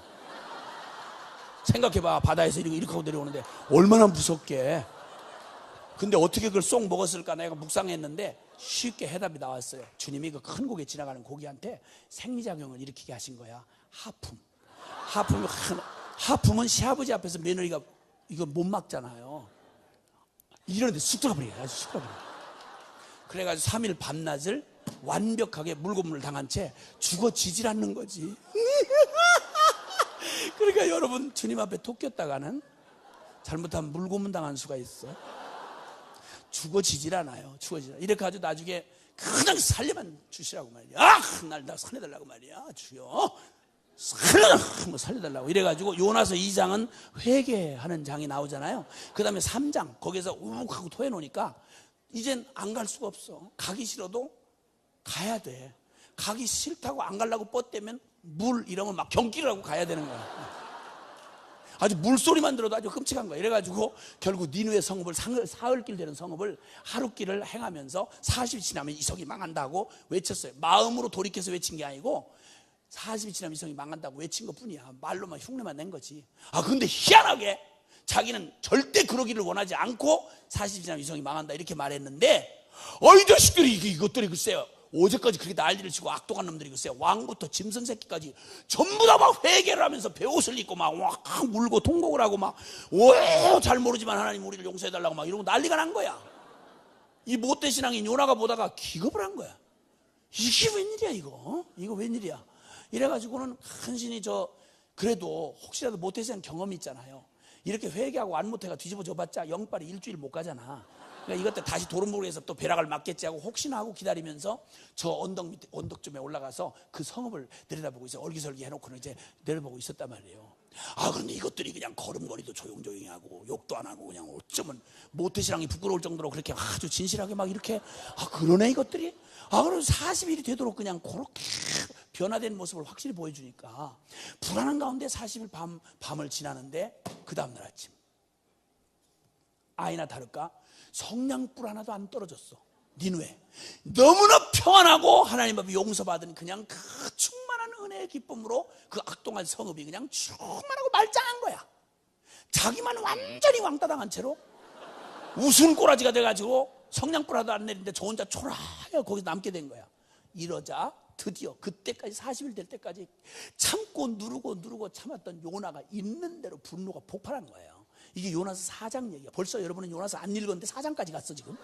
생각해봐. 바다에서 이렇게 하고 내려오는데 얼마나 무섭게. 근데 어떻게 그걸 쏙 먹었을까 내가 묵상했는데 쉽게 해답이 나왔어요. 주님이 그 큰 고기에 지나가는 고기한테 생리작용을 일으키게 하신 거야. 하품은 시아버지 앞에서 며느리가 이거 못 막잖아요. 이러는데 쑥 들어가버려요. 아주 쑥 들어가버려요. 그래가지고 3일 밤낮을 완벽하게 물고문을 당한 채 죽어지질 않는 거지. 그러니까 여러분, 주님 앞에 토꼈다가는 잘못하면 물고문 당한 수가 있어. 죽어지질 않아요. 이렇게 아주 나중에 그냥 살려만 주시라고 말이야. 날 살려달라고 말이야. 주여, 살려달라고. 이래가지고 요나서 2장은 회개하는 장이 나오잖아요. 그 다음에 3장 거기서 욱 하고 토해놓으니까 이젠 안 갈 수가 없어. 가기 싫어도 가야 돼. 가기 싫다고 안 가려고 뻗대면 물 이런 걸 막 경기를 하고 가야 되는 거야. 아주 물소리만 들어도 아주 끔찍한 거야. 이래가지고 결국 니느웨 성읍을 사흘길 되는 성읍을 하루길을 행하면서 40이 지나면 이 성이 망한다고 외쳤어요. 마음으로 돌이켜서 외친 게 아니고 40이 지나면 이 성이 망한다고 외친 것 뿐이야. 말로만 흉내만 낸 거지. 근데 희한하게 자기는 절대 그러기를 원하지 않고 40이 지나면 이 성이 망한다 이렇게 말했는데, 이 자식들이 이것들이 글쎄요, 어제까지 그렇게 난리를 치고 악독한 놈들이 글쎄요, 왕부터 짐승 새끼까지 전부 다 막 회개를 하면서 베옷을 입고 막 울고 통곡을 하고 막 왜 잘 모르지만 하나님 우리를 용서해달라고 막 이러고 난리가 난 거야. 이 못된 신앙인 요나가 보다가 기겁을 한 거야. 이게 웬일이야 이거? 이거 웬일이야? 이래가지고는 간신히 그래도 혹시라도 못된 신앙 경험이 있잖아요. 이렇게 회개하고 안 못해가 뒤집어져봤자 영빨이 일주일 못 가잖아. 그러니까 이것들 다시 도름보리에서 또 벼락을 맞겠지 하고 혹시나 하고 기다리면서 저 언덕쯤에 올라가서 그 성읍을 내려다보고 있어. 얼기설기 해놓고는 이제 내려보고 있었단 말이에요. 그런데 이것들이 그냥 걸음걸이도 조용조용히 하고 욕도 안 하고 그냥 어쩌면 모태신앙이 부끄러울 정도로 그렇게 아주 진실하게 막 이렇게 그러네 이것들이. 그럼 40일이 되도록 그냥 그렇게 변화된 모습을 확실히 보여주니까 불안한 가운데 40일 밤을 지나는데 그 다음날 아침 아이나 다를까 성냥불 하나도 안 떨어졌어. 니느웨 너무나 평안하고 하나님 앞에 용서받은 그냥 그 충만한 은혜의 기쁨으로 그 악동한 성읍이 그냥 충만하고 말짱한 거야. 자기만 완전히 왕따당한 채로 우스운 꼬라지가 돼가지고 성냥불 하나도 안 내리는데 저 혼자 초라하게 거기서 남게 된 거야. 이러자 드디어 그때까지 40일 될 때까지 참고 누르고 참았던 요나가 있는 대로 분노가 폭발한 거예요. 이게 요나서 4장 얘기야. 벌써 여러분은 요나서 안 읽었는데 4장까지 갔어 지금.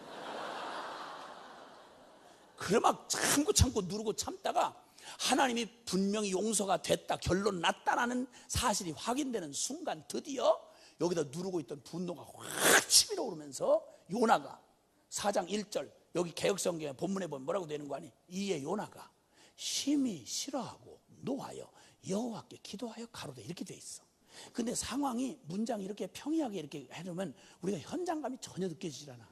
그래 막 참고 누르고 참다가 하나님이 분명히 용서가 됐다, 결론 났다라는 사실이 확인되는 순간 드디어 여기다 누르고 있던 분노가 확 치밀어 오르면서 요나가 4장 1절 여기 개역성경에 본문에 보면 뭐라고 되는 거 아니? 이에 요나가 심히 싫어하고 노하여 여호와께 기도하여 가로되 이렇게 돼 있어. 근데 상황이 문장이 이렇게 평이하게 이렇게 해놓으면 우리가 현장감이 전혀 느껴지질 않아.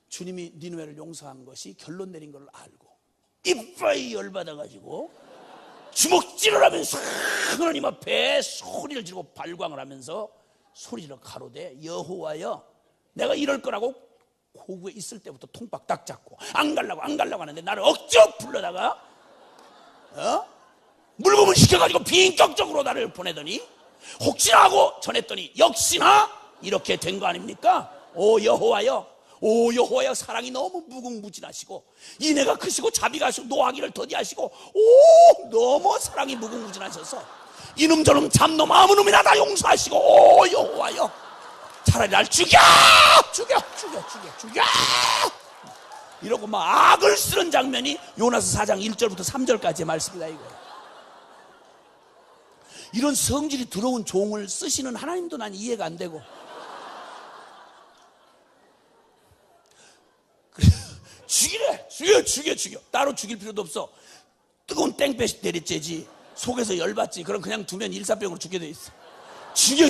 주님이 니느웨를 용서한 것이 결론 내린 걸 알고 이빨이 열받아가지고 주먹질을 하면서 하나님 앞에 소리를 지르고 발광을 하면서 소리를 가로되 여호와여 내가 이럴 거라고 고구에 있을 때부터 통박 딱 잡고 안 가려고 하는데 나를 억지로 불러다가 물고문 시켜가지고 비인격적으로 나를 보내더니 혹시나 하고 전했더니 역시나 이렇게 된 거 아닙니까? 오 여호와여 사랑이 너무 무궁무진하시고 인애가 크시고 자비가 하시고 노하기를 더디하시고 너무 사랑이 무궁무진하셔서 이놈 저놈 잡놈 아무 놈이나 다 용서하시고 오 여호와여 차라리 날 죽여 이러고 막 악을 쓰는 장면이 요나서 4장 1절부터 3절까지의 말씀이다 이거예요. 이런 성질이 더러운 종을 쓰시는 하나님도 난 이해가 안 되고 그래, 죽여 따로 죽일 필요도 없어. 뜨거운 땡볕이 내리쬐지 속에서 열받지 그럼 그냥 두면 일사병으로 죽게 돼 있어. 죽여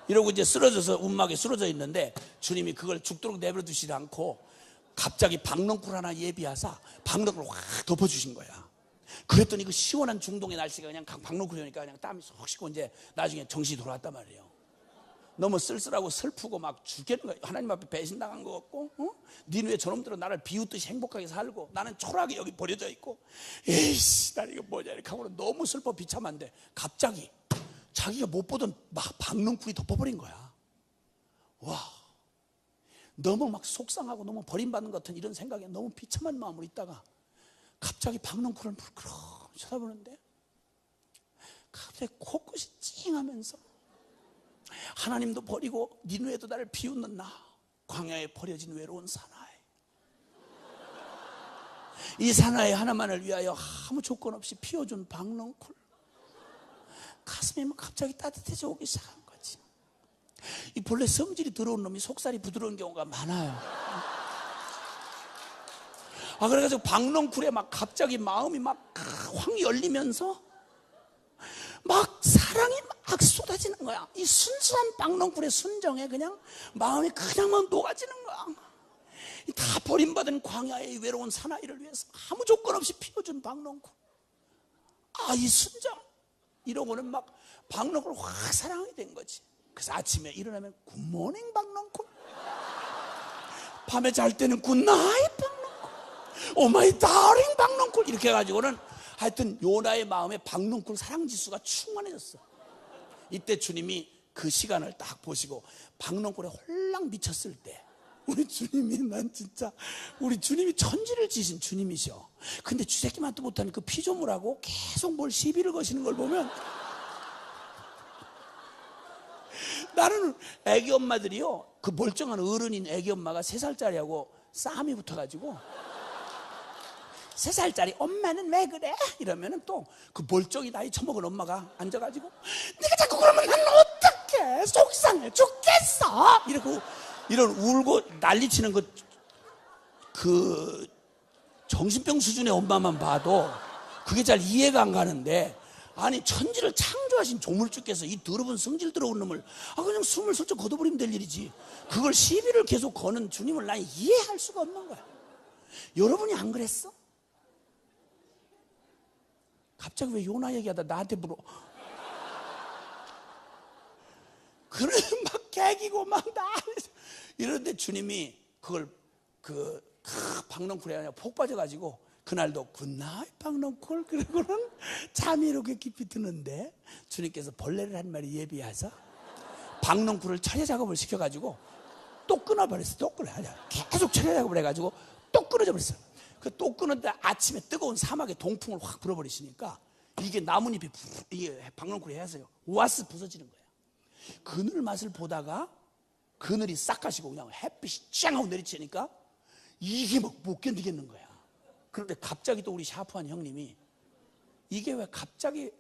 이러고 이제 쓰러져서 움막에 쓰러져 있는데 주님이 그걸 죽도록 내버려 두시지 않고 갑자기 박넝쿨 하나 예비하사 박넝쿨을 확 덮어주신 거야. 그랬더니 그 시원한 중동의 날씨가 그냥 박넝쿨이 오니까 그냥 땀이 쏙 씻고 이제 나중에 정신이 돌아왔단 말이에요. 너무 쓸쓸하고 슬프고 막 죽겠는 거야. 하나님 앞에 배신당한 것 같고 니느웨 저놈들은 나를 비웃듯이 행복하게 살고 나는 초라하게 여기 버려져 있고 에이씨 난 이거 뭐냐 이렇게 하고는 너무 슬퍼 비참한데 갑자기 자기가 못 보던 막 박넝쿨이 덮어버린 거야. 와, 너무 막 속상하고 너무 버림받는 것 같은 이런 생각에 너무 비참한 마음으로 있다가 갑자기 박넝쿨을 물끄러 쳐다보는데 갑자기 코끝이 찡하면서 하나님도 버리고 니느웨도 나를 비웃는 나 광야에 버려진 외로운 사나이 이 사나이 하나만을 위하여 아무 조건 없이 피워준 박넝쿨 가슴이 막 갑자기 따뜻해져 오기 시작한 거지. 이 본래 성질이 더러운 놈이 속살이 부드러운 경우가 많아요. 그래가지고 박넝쿨에 막 갑자기 마음이 막 확 열리면서 막 사랑이 막 쏟아지는 거야. 이 순수한 박넝쿨의 순정에 그냥 마음이 그냥 막 녹아지는 거야. 다 버림받은 광야의 외로운 사나이를 위해서 아무 조건 없이 피워준 박농쿨. 이 순정 이러고는 막 박농쿨을 확 사랑하게 된 거지. 그래서 아침에 일어나면 굿모닝 박농쿨, 밤에 잘 때는 굿나잇 박농쿨, 오마이 다링 박농쿨, 이렇게 해가지고는 하여튼 요나의 마음에 박농쿨 사랑지수가 충만해졌어. 이때 주님이 그 시간을 딱 보시고 박농쿨에 홀랑 미쳤을 때, 우리 주님이, 난 진짜 우리 주님이 천지를 지신 주님이셔. 근데 쥐새끼만도 못하는 그 피조물하고 계속 뭘 시비를 거시는 걸 보면, 나는 애기 엄마들이요, 그 멀쩡한 어른인 애기 엄마가 3살짜리하고 싸움이 붙어가지고 3살짜리 엄마는 왜 그래? 이러면은 또 그 멀쩡히 나이 처먹은 엄마가 앉아가지고 네가 자꾸 그러면 난 어떡해, 속상해 죽겠어, 이러고 이런 울고 난리치는 그 정신병 수준의 엄마만 봐도 그게 잘 이해가 안 가는데, 아니 천지를 창조하신 조물주께서 이 더러운 성질 들어온 놈을 그냥 숨을 슬쩍 걷어버리면 될 일이지, 그걸 시비를 계속 거는 주님을 난 이해할 수가 없는 거야. 여러분이 안 그랬어? 갑자기 왜 요나 얘기하다 나한테 물어? 그래 막 개기고 막 이러는데 주님이 그걸 박농쿨에 폭 빠져가지고 그날도 굿나잇 박농쿨, 그리고는 잠이 이렇게 깊이 드는데 주님께서 벌레를 한 마리 예비하사 박농쿨을 처리 작업을 시켜가지고 또 끊어버렸어. 또 끊어, 계속 처리 작업을 해가지고 또 끊어져 버렸어. 그 또 끊었는데 아침에 뜨거운 사막에 동풍을 확 불어버리시니까 이게 나뭇잎이 이게 박농쿨이 해서요 와스 부서지는 거야. 그늘 맛을 보다가 그늘이 싹 가시고 그냥 햇빛이 짱 하고 내리치니까 이게 막 못 견디겠는 거야. 그런데 갑자기 또 우리 샤프한 형님이 이게 왜 갑자기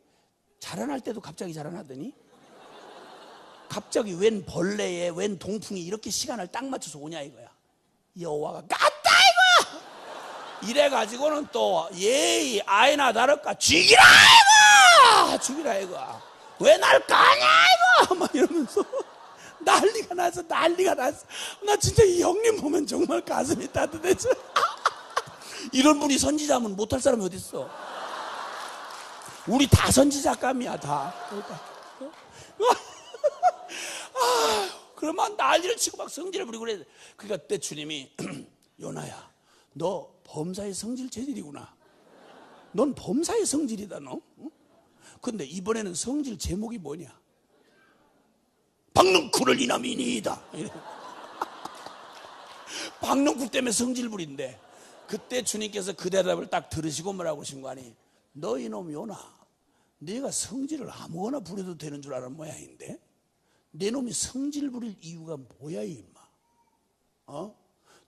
자라날 때도 갑자기 자라나더니 갑자기 웬 벌레에 웬 동풍이 이렇게 시간을 딱 맞춰서 오냐 이거야. 여호와가 깠다 이거야. 이래가지고는 또 예의 아이나 다를까 죽이라 이거, 죽이라 이거, 왜 날 까냐 이거, 막 이러면서 난리가 났어. 나 진짜 이 형님 보면 정말 가슴이 따뜻해져. 이런 분이 선지자면 못할 사람이 어딨어. 우리 다 선지자감이야 다. 그러면 난리를 치고 막 성질을 부리고 그래. 그러니까 그때 주님이 요나야, 너 범사의 성질 체질이구나. 넌 범사의 성질이다 너. 근데 이번에는 성질 제목이 뭐냐? 박농쿨을 인함이니이다. 박농쿨 때문에 성질 부린데, 그때 주님께서 그 대답을 딱 들으시고 뭐라고 하신 거 아니? 너 이놈 요나, 네가 성질을 아무거나 부려도 되는 줄 아는 모양인데 네 놈이 성질 부릴 이유가 뭐야 임마?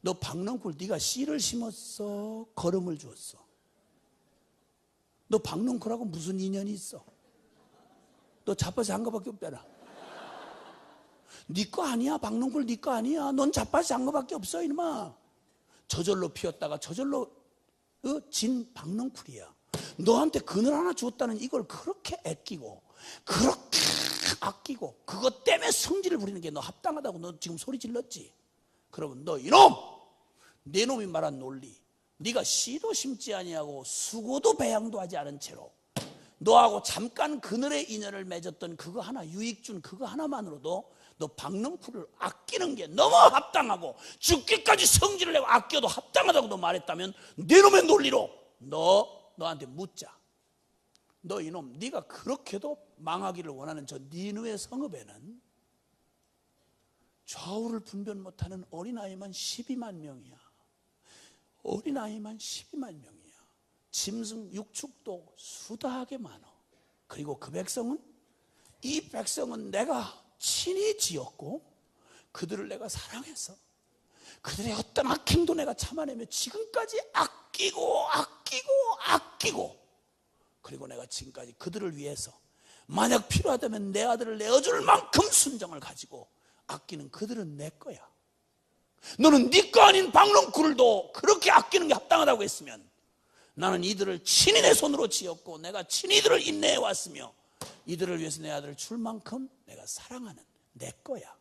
너 박농쿨 네가 씨를 심었어, 거름을 주었어? 너 박농쿨하고 무슨 인연이 있어? 너 자빠지 한 거밖에 없잖아. 네 거 아니야. 박농쿨 네 거 아니야. 넌 자빠지 한 거밖에 없어 이놈아. 저절로 피었다가 저절로 진 박농쿨이야. 너한테 그늘 하나 주었다는 이걸 그렇게 아끼고 그렇게 아끼고 그것 때문에 성질을 부리는 게 너 합당하다고 너 지금 소리 질렀지? 그러면 너 이놈, 네 놈이 말한 논리, 네가 씨도 심지 아니하고 수고도 배양도 하지 않은 채로 너하고 잠깐 그늘의 인연을 맺었던 그거 하나, 유익 준 그거 하나만으로도 너 박농쿨을 아끼는 게 너무 합당하고 죽기까지 성질을 내고 아껴도 합당하다고 너 말했다면 네 놈의 논리로 너한테 묻자. 너 이놈, 네가 그렇게도 망하기를 원하는 저 니느웨 성읍에는 좌우를 분별 못하는 어린아이만 12만 명이야. 어린아이만 12만 명이야. 짐승 육축도 수다하게 많아. 그리고 그 백성은, 이 백성은 내가 친히 지었고 그들을 내가 사랑해서 그들의 어떤 악행도 내가 참아내며 지금까지 아끼고 그리고 내가 지금까지 그들을 위해서 만약 필요하다면 내 아들을 내어줄 만큼 순정을 가지고 아끼는 그들은 내 거야. 너는 네 거 아닌 박농쿨도 그렇게 아끼는 게 합당하다고 했으면 나는 이들을 친히 내 손으로 지었고 내가 친히 이들을 인내해 왔으며 이들을 위해서 내 아들을 줄 만큼 내가 사랑하는 내 거야.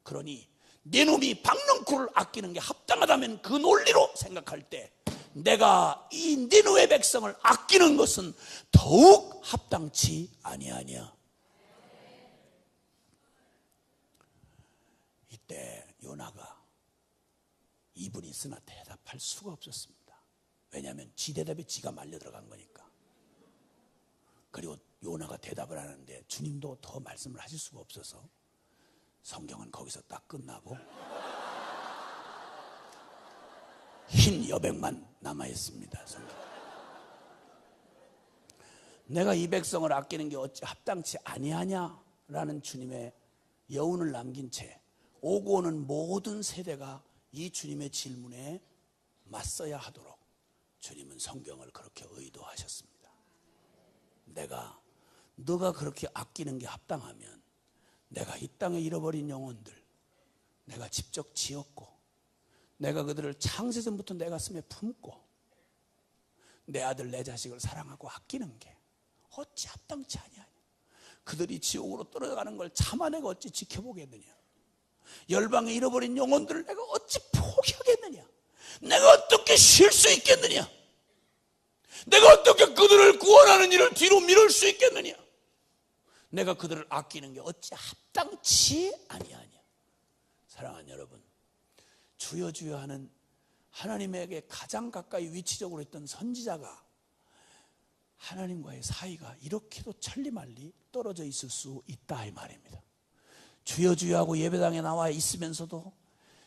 그러니 네 놈이 박넝쿨을 아끼는 게 합당하다면 그 논리로 생각할 때 내가 이 니느웨 백성을 아끼는 것은 더욱 합당치 아니하냐. 이때 요나가 이분이 있으나 대답할 수가 없었습니다. 왜냐하면 지 대답에 지가 말려 들어간 거니까. 그리고 요나가 대답을 하는데 주님도 더 말씀을 하실 수가 없어서 성경은 거기서 딱 끝나고 흰 여백만 남아있습니다. 성경. 내가 이 백성을 아끼는 게 어찌 합당치 아니하냐라는 주님의 여운을 남긴 채 오고 오는 모든 세대가 이 주님의 질문에 맞서야 하도록 주님은 성경을 그렇게 의도하셨습니다. 너가 그렇게 아끼는 게 합당하면 내가 이 땅에 잃어버린 영혼들 내가 직접 지었고 내가 그들을 창세전부터 내 가슴에 품고 내 아들 내 자식을 사랑하고 아끼는 게 어찌 합당치 아니하냐. 그들이 지옥으로 떨어져가는 걸 차마 내가 어찌 지켜보겠느냐. 열방에 잃어버린 영혼들을 내가 어찌 포기하겠느냐. 내가 어떻게 쉴 수 있겠느냐. 내가 어떻게 그들을 구원하는 일을 뒤로 미룰 수 있겠느냐. 내가 그들을 아끼는 게 어찌 합당치 아니하냐. 사랑하는 여러분, 주여 주여 하는 하나님에게 가장 가까이 위치적으로 있던 선지자가 하나님과의 사이가 이렇게도 천리말리 떨어져 있을 수 있다 이 말입니다. 주여 주여 하고 예배당에 나와 있으면서도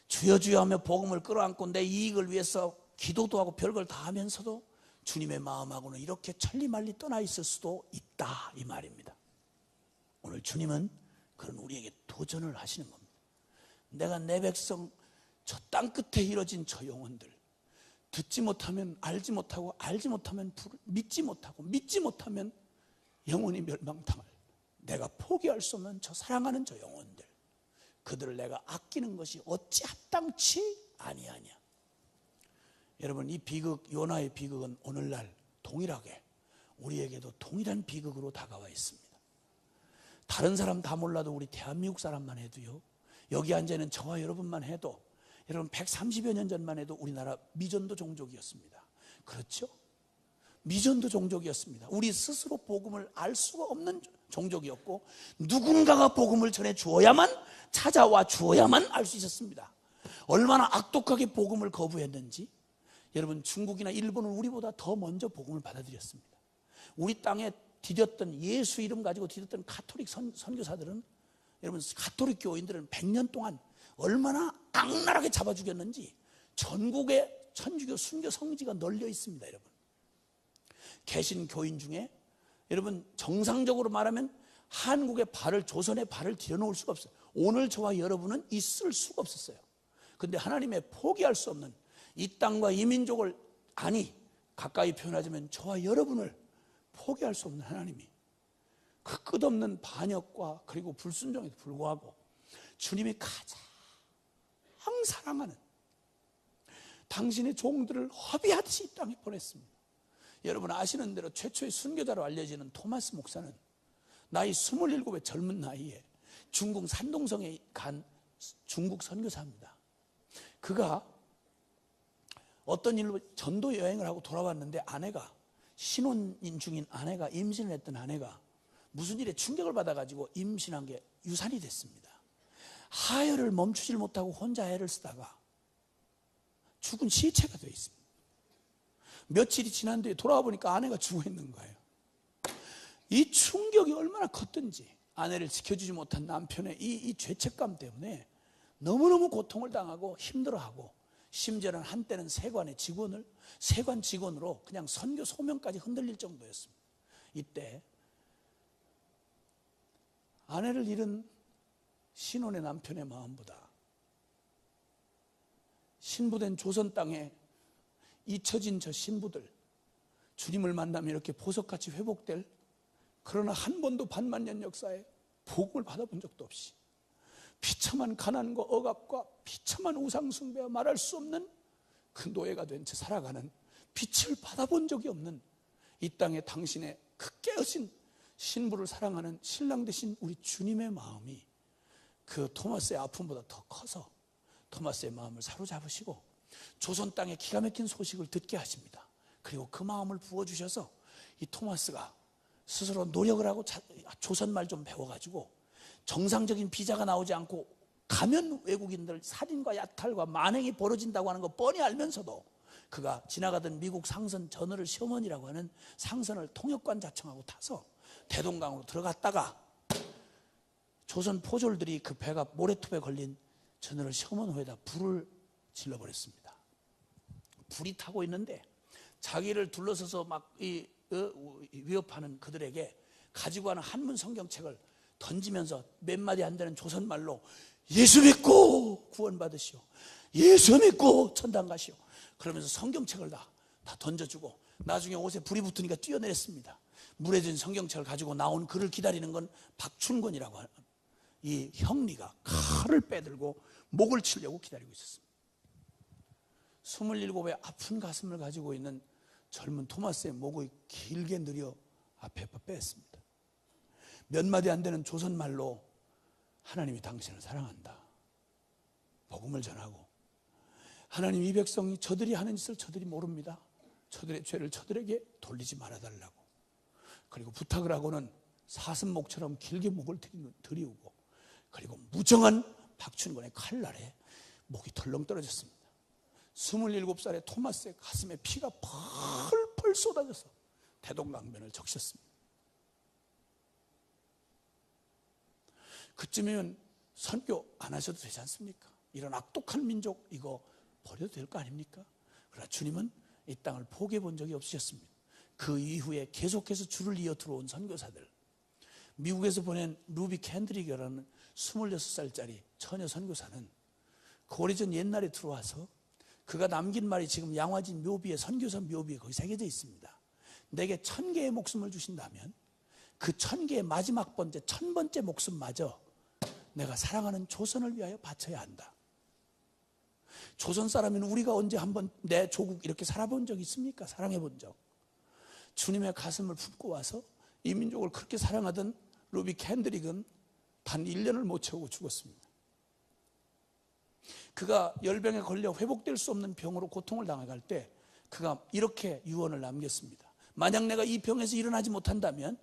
주여 주여 하며 복음을 끌어안고 내 이익을 위해서 기도도 하고 별걸 다 하면서도 주님의 마음하고는 이렇게 천리말리 떠나 있을 수도 있다 이 말입니다. 오늘 주님은 그런 우리에게 도전을 하시는 겁니다. 내가 내 백성 저 땅끝에 이뤄진 저 영혼들 듣지 못하면 알지 못하고 알지 못하면 믿지 못하고 믿지 못하면 영원히 멸망당할 내가 포기할 수 없는 저 사랑하는 저 영혼들 그들을 내가 아끼는 것이 어찌 합당치 아니하냐. 여러분, 이 비극 요나의 비극은 오늘날 동일하게 우리에게도 동일한 비극으로 다가와 있습니다. 다른 사람 다 몰라도 우리 대한민국 사람만 해도요, 여기 앉아있는 저와 여러분만 해도 여러분 130여 년 전만 해도 우리나라 미전도 종족이었습니다. 그렇죠? 미전도 종족이었습니다. 우리 스스로 복음을 알 수가 없는 종족이었고 누군가가 복음을 전해 주어야만 찾아와 주어야만 알 수 있었습니다. 얼마나 악독하게 복음을 거부했는지 여러분 중국이나 일본은 우리보다 더 먼저 복음을 받아들였습니다. 우리 땅에 디뎠던 예수 이름 가지고 디뎠던 가톨릭 선교사들은 여러분 가톨릭 교인들은 100년 동안 얼마나 악랄하게 잡아 죽였는지 전국에 천주교 순교 성지가 널려 있습니다. 여러분 개신 교인 중에 여러분 정상적으로 말하면 한국의 발을 조선의 발을 들여놓을 수가 없어요. 오늘 저와 여러분은 있을 수가 없었어요. 그런데 하나님의 포기할 수 없는 이 땅과 이 민족을 아니 가까이 표현하자면 저와 여러분을 포기할 수 없는 하나님이 그 끝없는 반역과 그리고 불순종에도 불구하고 주님이 가장 사랑하는 당신의 종들을 허비하듯이 이 땅에 보냈습니다. 여러분 아시는 대로 최초의 순교자로 알려지는 토마스 목사는 나이 27의 젊은 나이에 중국 산동성에 간 중국 선교사입니다. 그가 어떤 일로 전도 여행을 하고 돌아왔는데 아내가 신혼인 중인 아내가 임신을 했던 아내가 무슨 일에 충격을 받아가지고 임신한 게 유산이 됐습니다. 하혈을 멈추질 못하고 혼자 애를 쓰다가 죽은 시체가 되어 있습니다. 며칠이 지난 뒤에 돌아와 보니까 아내가 죽어 있는 거예요. 이 충격이 얼마나 컸든지 아내를 지켜주지 못한 남편의 이 죄책감 때문에 너무너무 고통을 당하고 힘들어하고 심지어는 한때는 세관 직원으로 그냥 선교 소명까지 흔들릴 정도였습니다. 이때 아내를 잃은 신혼의 남편의 마음보다 신부된 조선 땅에 잊혀진 저 신부들 주님을 만나면 이렇게 보석같이 회복될 그러나 한 번도 반만년 역사에 복음을 받아본 적도 없이 비참한 가난과 억압과 비참한 우상숭배와 말할 수 없는 그 노예가 된 채 살아가는 빛을 받아본 적이 없는 이 땅에 당신의 그 깨어진 신부를 사랑하는 신랑 되신 우리 주님의 마음이 그 토마스의 아픔보다 더 커서 토마스의 마음을 사로잡으시고 조선 땅의 기가 막힌 소식을 듣게 하십니다. 그리고 그 마음을 부어주셔서 이 토마스가 스스로 노력을 하고 조선말 좀 배워가지고 정상적인 비자가 나오지 않고 가면 외국인들 살인과 야탈과 만행이 벌어진다고 하는 거 뻔히 알면서도 그가 지나가던 미국 상선 저너럴 셔먼이라고 하는 상선을 통역관 자청하고 타서 대동강으로 들어갔다가 조선 포졸들이 그 배가 모래톱에 걸린 저너럴 셔먼호에다 불을 질러버렸습니다. 불이 타고 있는데 자기를 둘러서서 막 위협하는 그들에게 가지고 가는 한문 성경책을 던지면서 몇 마디 안 되는 조선말로 예수 믿고 구원받으시오, 예수 믿고 천당 가시오, 그러면서 성경책을 다 던져주고 나중에 옷에 불이 붙으니까 뛰어내렸습니다. 물에 든 성경책을 가지고 나온 그를 기다리는 건 박춘권이라고 하는 이 형리가 칼을 빼들고 목을 치려고 기다리고 있었습니다. 27의 아픈 가슴을 가지고 있는 젊은 토마스의 목을 길게 늘여 앞에 뺐습니다. 몇 마디 안 되는 조선말로 하나님이 당신을 사랑한다, 복음을 전하고 하나님 이 백성이 저들이 하는 짓을 저들이 모릅니다. 저들의 죄를 저들에게 돌리지 말아달라고. 그리고 부탁을 하고는 사슴목처럼 길게 목을 들이우고 그리고 무정한 박춘권의 칼날에 목이 덜렁 떨어졌습니다. 27살의 토마스의 가슴에 피가 펄펄 쏟아져서 대동강변을 적셨습니다. 그쯤이면 선교 안 하셔도 되지 않습니까? 이런 악독한 민족 이거 버려도 될 거 아닙니까? 그러나 주님은 이 땅을 포기해 본 적이 없으셨습니다. 그 이후에 계속해서 줄을 이어 들어온 선교사들, 미국에서 보낸 루비 캔드릭이라는 26살짜리 처녀 선교사는 그 오래전 옛날에 들어와서 그가 남긴 말이 지금 양화진 묘비에, 선교사 묘비에 거기 새겨져 있습니다. 내게 1000개의 목숨을 주신다면 그 1000개의 마지막 번째 1000번째 목숨마저 내가 사랑하는 조선을 위하여 바쳐야 한다. 조선 사람은 우리가 언제 한번 내 조국 이렇게 살아본 적 있습니까? 사랑해 본 적. 주님의 가슴을 품고 와서 이 민족을 그렇게 사랑하던 루비 캔드릭은 단 1년을 못 채우고 죽었습니다. 그가 열병에 걸려 회복될 수 없는 병으로 고통을 당해갈 때 그가 이렇게 유언을 남겼습니다. 만약 내가 이 병에서 일어나지 못한다면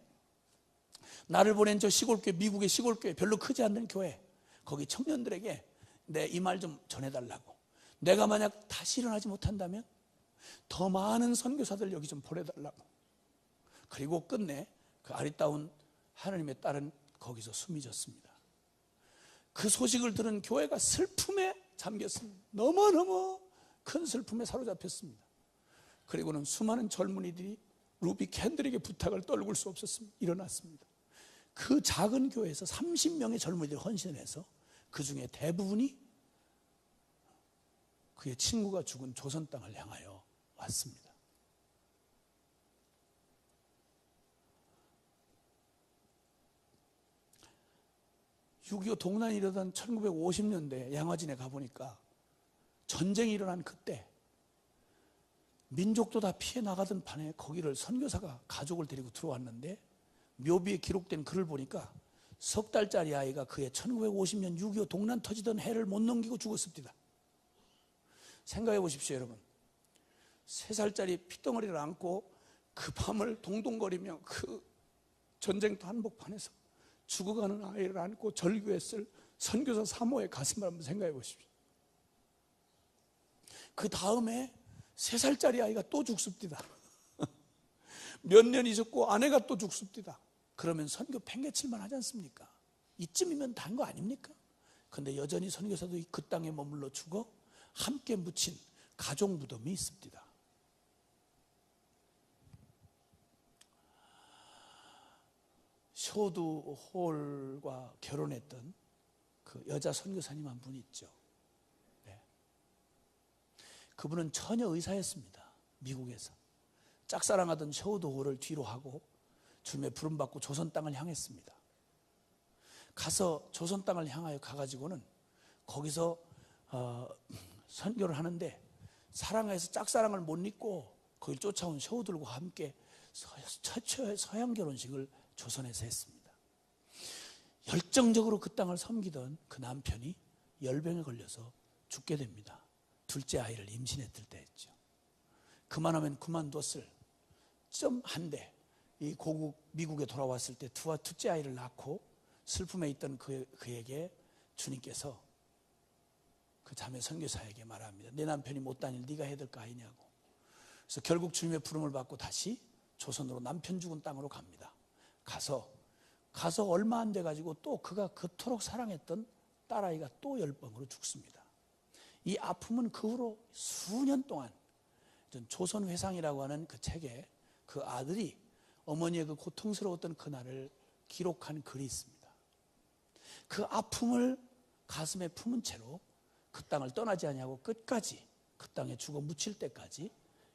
나를 보낸 저 시골교회, 미국의 시골교회, 별로 크지 않는 교회, 거기 청년들에게 내 이 말 좀 전해달라고. 내가 만약 다시 일어나지 못한다면 더 많은 선교사들 여기 좀 보내달라고. 그리고 끝내 그 아리따운 하나님의 딸은 거기서 숨이 졌습니다. 그 소식을 들은 교회가 슬픔에 잠겼습니다. 너무너무 큰 슬픔에 사로잡혔습니다. 그리고는 수많은 젊은이들이 루비 캔들에게 부탁을 떨굴 수 없었습니다. 일어났습니다. 그 작은 교회에서 30명의 젊은이들이 헌신해서 그 중에 대부분이 그의 친구가 죽은 조선 땅을 향하여 왔습니다. (6.25) 동란이 일어난 1950년대 양화진에 가보니까 전쟁이 일어난 그때 민족도 다 피해 나가던 판에 거기를 선교사가 가족을 데리고 들어왔는데 묘비에 기록된 글을 보니까 3달짜리 아이가 그의 1950년 6.25 동란 터지던 해를 못 넘기고 죽었습니다. 생각해 보십시오, 여러분. 3살짜리 핏덩어리를 안고 그 밤을 동동거리며 그 전쟁터 한복판에서 죽어가는 아이를 안고 절규했을 선교사 사모의 가슴을 한번 생각해 보십시오. 그 다음에 3살짜리 아이가 또 죽습니다. 몇 년 있었고 아내가 또 죽습니다. 그러면 선교 팽개칠만 하지 않습니까? 이쯤이면 단 거 아닙니까? 그런데 여전히 선교사도 그 땅에 머물러 죽어 함께 묻힌 가족 무덤이 있습니다. 쇼드 홀과 결혼했던 그 여자 선교사님 한 분이 있죠. 네. 그분은 처녀 의사였습니다. 미국에서. 짝사랑하던 쇼드 홀을 뒤로 하고 주님의 부름받고 조선 땅을 향했습니다. 가서 조선 땅을 향하여 가가지고는 거기서 선교를 하는데 사랑해서 짝사랑을 못 잊고 거길 쫓아온 쇼들과 함께 최초의 서양 결혼식을 조선에서 했습니다. 열정적으로 그 땅을 섬기던 그 남편이 열병에 걸려서 죽게 됩니다. 둘째 아이를 임신했을 때 했죠. 그만하면 그만뒀을 점 한 대, 이 고국 미국에 돌아왔을 때 둘째 아이를 낳고 슬픔에 있던 그에게 주님께서 그 자매 선교사에게 말합니다. 내 남편이 못 다닐 네가 해야 될 거 아니냐고. 그래서 결국 주님의 부름을 받고 다시 조선으로 남편 죽은 땅으로 갑니다. 가서 얼마 안 돼가지고 또 그가 그토록 사랑했던 딸아이가 또 열병으로 죽습니다. 이 아픔은 그 후로 수년 동안 조선회상이라고 하는 그 책에 그 아들이 어머니의 그 고통스러웠던 그날을 기록한 글이 있습니다. 그 아픔을 가슴에 품은 채로 그 땅을 떠나지 아니하고 끝까지 그 땅에 죽어 묻힐 때까지,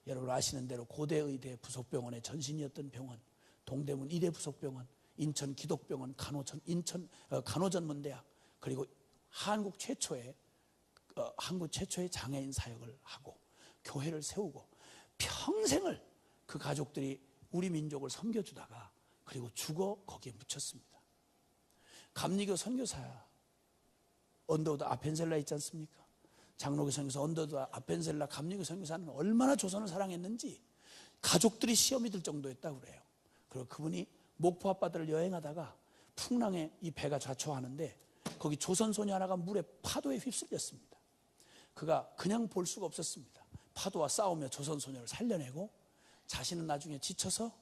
여러분 아시는 대로 고대의대 부속병원의 전신이었던 병원, 동대문 이대 부속병원, 인천 기독병원, 간호전문대학, 그리고 한국 최초의 장애인 사역을 하고 교회를 세우고 평생을 그 가족들이 우리 민족을 섬겨주다가 그리고 죽어 거기에 묻혔습니다. 감리교 선교사 언더우드 아펜셀라 있지 않습니까? 장로교 선교사 언더우드 아펜셀라 감리교 선교사는 얼마나 조선을 사랑했는지 가족들이 시험이 들 정도였다고 그래요. 그리고 그분이 목포 앞바다를 여행하다가 풍랑에 이 배가 좌초하는데 거기 조선 소녀 하나가 물에 파도에 휩쓸렸습니다. 그가 그냥 볼 수가 없었습니다. 파도와 싸우며 조선 소녀를 살려내고 자신은 나중에 지쳐서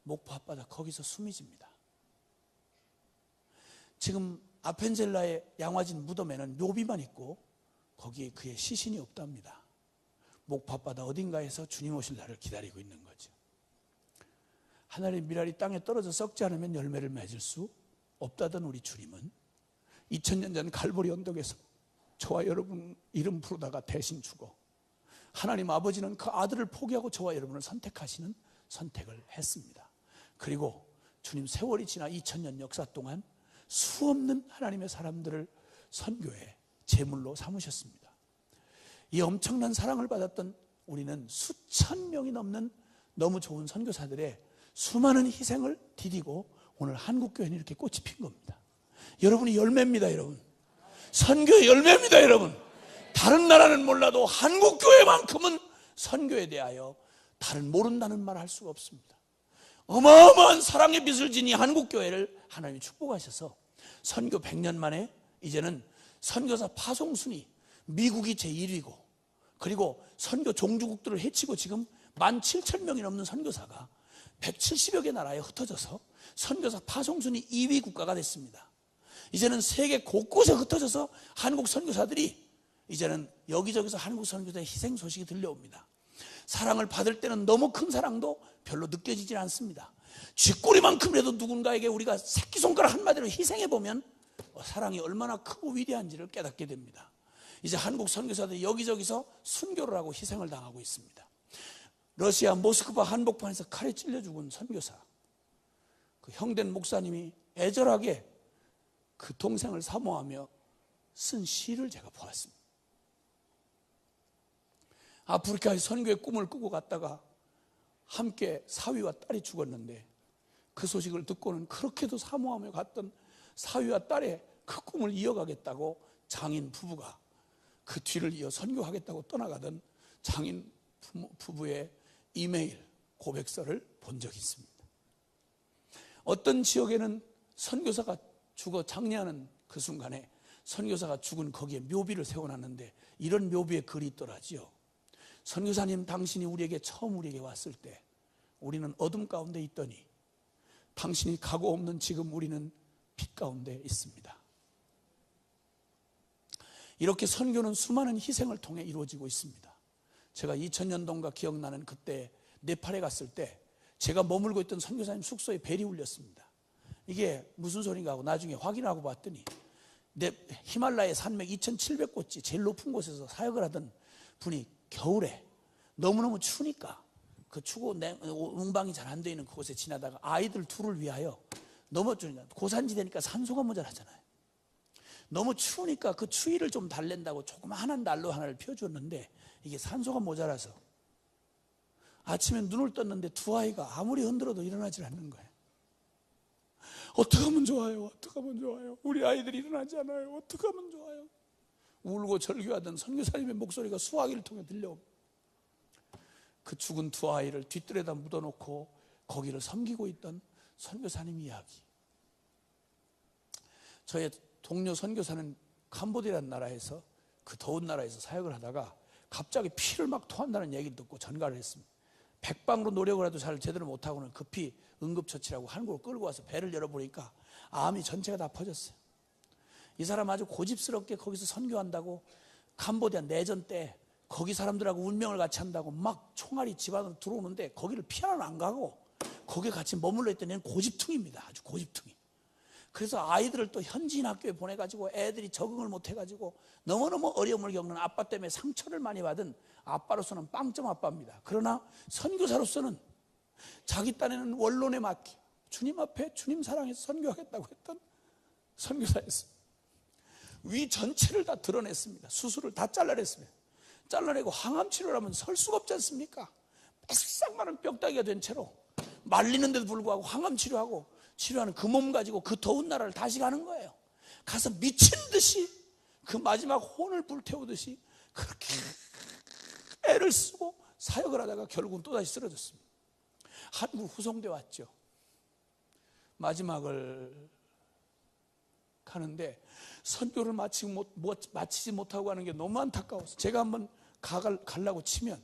목포 앞바다 거기서 숨이 집니다. 지금 아펜젤라의 양화진 무덤에는 묘비만 있고 거기에 그의 시신이 없답니다. 목포 앞바다 어딘가에서 주님 오실 날을 기다리고 있는 거죠. 하늘의 미랄이 땅에 떨어져 썩지 않으면 열매를 맺을 수 없다던 우리 주님은 2000년 전 갈보리 언덕에서 저와 여러분 이름 부르다가 대신 죽어 하나님 아버지는 그 아들을 포기하고 저와 여러분을 선택하시는 선택을 했습니다. 그리고 주님 세월이 지나 2000년 역사 동안 수없는 하나님의 사람들을 선교의 제물로 삼으셨습니다. 이 엄청난 사랑을 받았던 우리는 수천 명이 넘는 너무 좋은 선교사들의 수많은 희생을 디디고 오늘 한국교회는 이렇게 꽃이 핀 겁니다. 여러분이 열매입니다. 여러분 선교의 열매입니다. 여러분 다른 나라는 몰라도 한국교회만큼은 선교에 대하여 다른 모른다는 말 할 수가 없습니다. 어마어마한 사랑의 빚을 지니 한국교회를 하나님이 축복하셔서 선교 100년 만에 이제는 선교사 파송순위 미국이 제1위고 그리고 선교 종주국들을 해치고 지금 17,000명이 넘는 선교사가 170여 개 나라에 흩어져서 선교사 파송순위 2위 국가가 됐습니다. 이제는 세계 곳곳에 흩어져서 한국 선교사들이 이제는 여기저기서 한국 선교사의 희생 소식이 들려옵니다. 사랑을 받을 때는 너무 큰 사랑도 별로 느껴지지 않습니다. 쥐꼬리만큼이라도 누군가에게 우리가 새끼손가락 한마디로 희생해보면 사랑이 얼마나 크고 위대한지를 깨닫게 됩니다. 이제 한국 선교사들이 여기저기서 순교를 하고 희생을 당하고 있습니다. 러시아 모스크바 한복판에서 칼에 찔려 죽은 선교사, 그 형된 목사님이 애절하게 그 동생을 사모하며 쓴 시를 제가 보았습니다. 아프리카의 선교의 꿈을 꾸고 갔다가 함께 사위와 딸이 죽었는데 그 소식을 듣고는 그렇게도 사모하며 갔던 사위와 딸의 그 꿈을 이어가겠다고 장인 부부가 그 뒤를 이어 선교하겠다고 떠나가던 장인 부부의 이메일 고백서를 본 적이 있습니다. 어떤 지역에는 선교사가 죽어 장례하는 그 순간에 선교사가 죽은 거기에 묘비를 세워놨는데 이런 묘비에 글이 있더라지요. 선교사님 당신이 처음 우리에게 왔을 때 우리는 어둠 가운데 있더니 당신이 가고 없는 지금 우리는 빛 가운데 있습니다. 이렇게 선교는 수많은 희생을 통해 이루어지고 있습니다. 제가 2000년도인가 기억나는 그때 네팔에 갔을 때 제가 머물고 있던 선교사님 숙소에 벨이 울렸습니다. 이게 무슨 소린가 하고 나중에 확인하고 봤더니 히말라야 산맥 2700곳지 제일 높은 곳에서 사역을 하던 분이 겨울에 너무너무 추우니까 그 추고 운방이 잘 안 되는 그곳에 지나다가 아이들 둘을 위하여 너무 고산지대니까 산소가 모자라잖아요. 너무 추우니까 그 추위를 좀 달랜다고 조그마한 난로 하나를 펴주었는데 이게 산소가 모자라서 아침에 눈을 떴는데 두 아이가 아무리 흔들어도 일어나질 않는 거예요. 어떻게 하면 좋아요? 어떻게 하면 좋아요? 우리 아이들이 일어나지 않아요. 어떻게 하면 좋아요? 울고 절규하던 선교사님의 목소리가 수화기를 통해 들려옵니다. 그 죽은 두 아이를 뒷뜰에다 묻어놓고 거기를 섬기고 있던 선교사님 이야기. 저의 동료 선교사는 캄보디아라는 나라에서, 그 더운 나라에서 사역을 하다가 갑자기 피를 막 토한다는 얘기를 듣고 전가를 했습니다. 백방으로 노력을 해도 잘 제대로 못하고는 급히 응급처치라고 한국으로 끌고 와서 배를 열어보니까 암이 전체가 다 퍼졌어요. 이 사람 아주 고집스럽게 거기서 선교한다고 캄보디아 내전 때 거기 사람들하고 운명을 같이 한다고 막 총알이 집안으로 들어오는데 거기를 피하는 안 가고 거기에 같이 머물러 있던 애는 고집퉁입니다. 아주 고집퉁이. 그래서 아이들을 또 현지인 학교에 보내가지고 애들이 적응을 못해가지고 너무너무 어려움을 겪는 아빠 때문에 상처를 많이 받은 아빠로서는 빵점 아빠입니다. 그러나 선교사로서는 자기 딴에는 원론에 맡겨 주님 앞에 주님 사랑해서 선교하겠다고 했던 선교사였습니다. 위 전체를 다 드러냈습니다. 수술을 다 잘라냈습니다. 잘라내고 항암 치료를 하면 설 수가 없지 않습니까? 뺏싹 많은 뼈다귀가 된 채로 말리는데도 불구하고 항암 치료하고 치료하는 그 몸 가지고 그 더운 나라를 다시 가는 거예요. 가서 미친 듯이 그 마지막 혼을 불태우듯이 그렇게 애를 쓰고 사역을 하다가 결국은 또다시 쓰러졌습니다. 한국 후송돼 왔죠. 마지막을 가는데 선교를 마치지 못하고 가는 게 너무 안타까워서 제가 한번 가려고 치면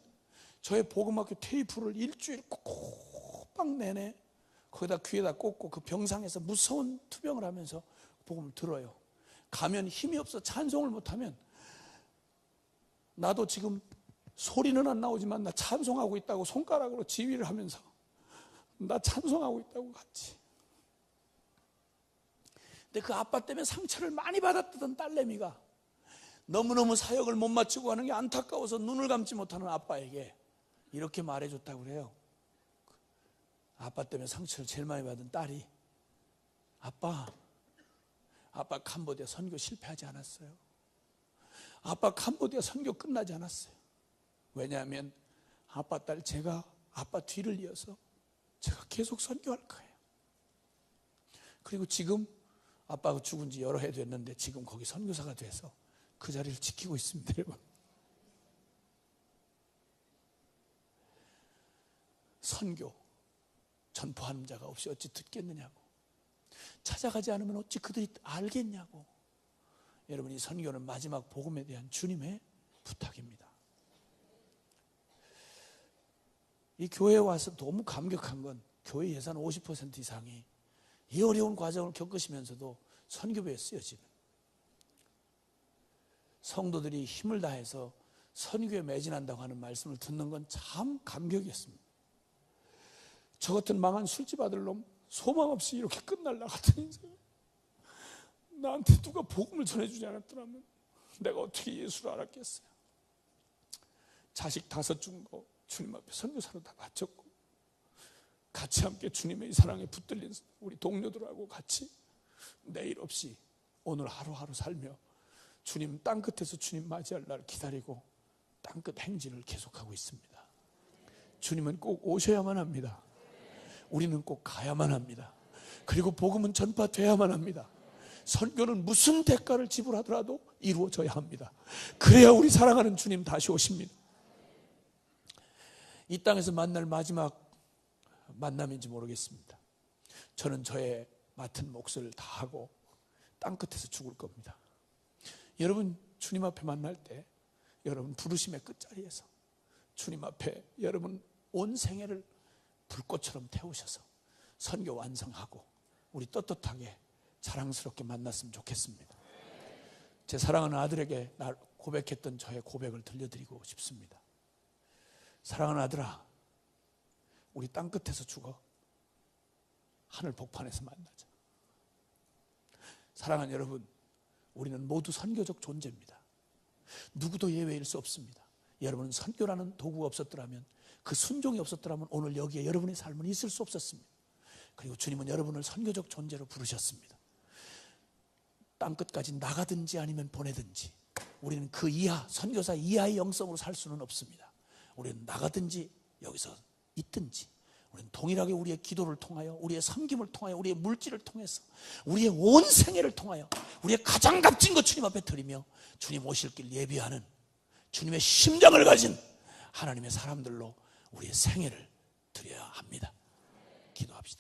저의 복음학교 테이프를 일주일 꼬박 내내 거기다 귀에다 꽂고 그 병상에서 무서운 투병을 하면서 복음을 들어요. 가면 힘이 없어 찬송을 못하면 나도 지금 소리는 안 나오지만 나 찬송하고 있다고 손가락으로 지휘를 하면서 나 찬송하고 있다고 같이. 근데 그 아빠 때문에 상처를 많이 받았던 딸내미가 너무너무 사역을 못 마치고 하는 게 안타까워서 눈을 감지 못하는 아빠에게 이렇게 말해줬다고 그래요. 아빠 때문에 상처를 제일 많이 받은 딸이 아빠 캄보디아 선교 실패하지 않았어요. 아빠 캄보디아 선교 끝나지 않았어요. 왜냐하면 아빠 딸 제가 아빠 뒤를 이어서 제가 계속 선교할 거예요. 그리고 지금 아빠가 죽은 지 여러 해 됐는데 지금 거기 선교사가 돼서 그 자리를 지키고 있습니다. 여러분, 선교 전포하는 자가 없이 어찌 듣겠느냐고, 찾아가지 않으면 어찌 그들이 알겠냐고. 여러분, 이 선교는 마지막 복음에 대한 주님의 부탁입니다. 이 교회에 와서 너무 감격한 건 교회 예산 50% 이상이 이 어려운 과정을 겪으시면서도 선교부에 쓰여지는, 성도들이 힘을 다해서 선교에 매진한다고 하는 말씀을 듣는 건 참 감격이었습니다. 저 같은 망한 술집 아들 놈, 소망 없이 이렇게 끝날라 같은 인생, 나한테 누가 복음을 전해주지 않았더라면 내가 어떻게 예수를 알았겠어요. 자식 5 준 거 주님 앞에 선교사로 다 바쳤고, 같이 함께 주님의 이 사랑에 붙들린 우리 동료들하고 같이 내일 없이 오늘 하루하루 살며 주님 땅끝에서 주님 맞이할 날 기다리고 땅끝 행진을 계속하고 있습니다. 주님은 꼭 오셔야만 합니다. 우리는 꼭 가야만 합니다. 그리고 복음은 전파돼야만 합니다. 선교는 무슨 대가를 지불하더라도 이루어져야 합니다. 그래야 우리 사랑하는 주님 다시 오십니다. 이 땅에서 만날 마지막 만남인지 모르겠습니다. 저는 저의 맡은 몫을 다하고 땅끝에서 죽을 겁니다. 여러분, 주님 앞에 만날 때 여러분 부르심의 끝자리에서 주님 앞에 여러분 온 생애를 불꽃처럼 태우셔서 선교 완성하고 우리 떳떳하게 자랑스럽게 만났으면 좋겠습니다. 제 사랑하는 아들에게 날 고백했던 저의 고백을 들려드리고 싶습니다. 사랑하는 아들아, 우리 땅끝에서 죽어 하늘 복판에서 만나자. 사랑하는 여러분, 우리는 모두 선교적 존재입니다. 누구도 예외일 수 없습니다. 여러분은 선교라는 도구가 없었더라면, 그 순종이 없었더라면 오늘 여기에 여러분의 삶은 있을 수 없었습니다. 그리고 주님은 여러분을 선교적 존재로 부르셨습니다. 땅끝까지 나가든지 아니면 보내든지 우리는 그 이하, 선교사 이하의 영성으로 살 수는 없습니다. 우리는 나가든지 여기서 있든지 우리는 동일하게 우리의 기도를 통하여, 우리의 섬김을 통하여, 우리의 물질을 통해서, 우리의 온 생애를 통하여 우리의 가장 값진 것 주님 앞에 드리며 주님 오실 길 예비하는 주님의 심장을 가진 하나님의 사람들로 우리의 생애를 드려야 합니다. 기도합시다.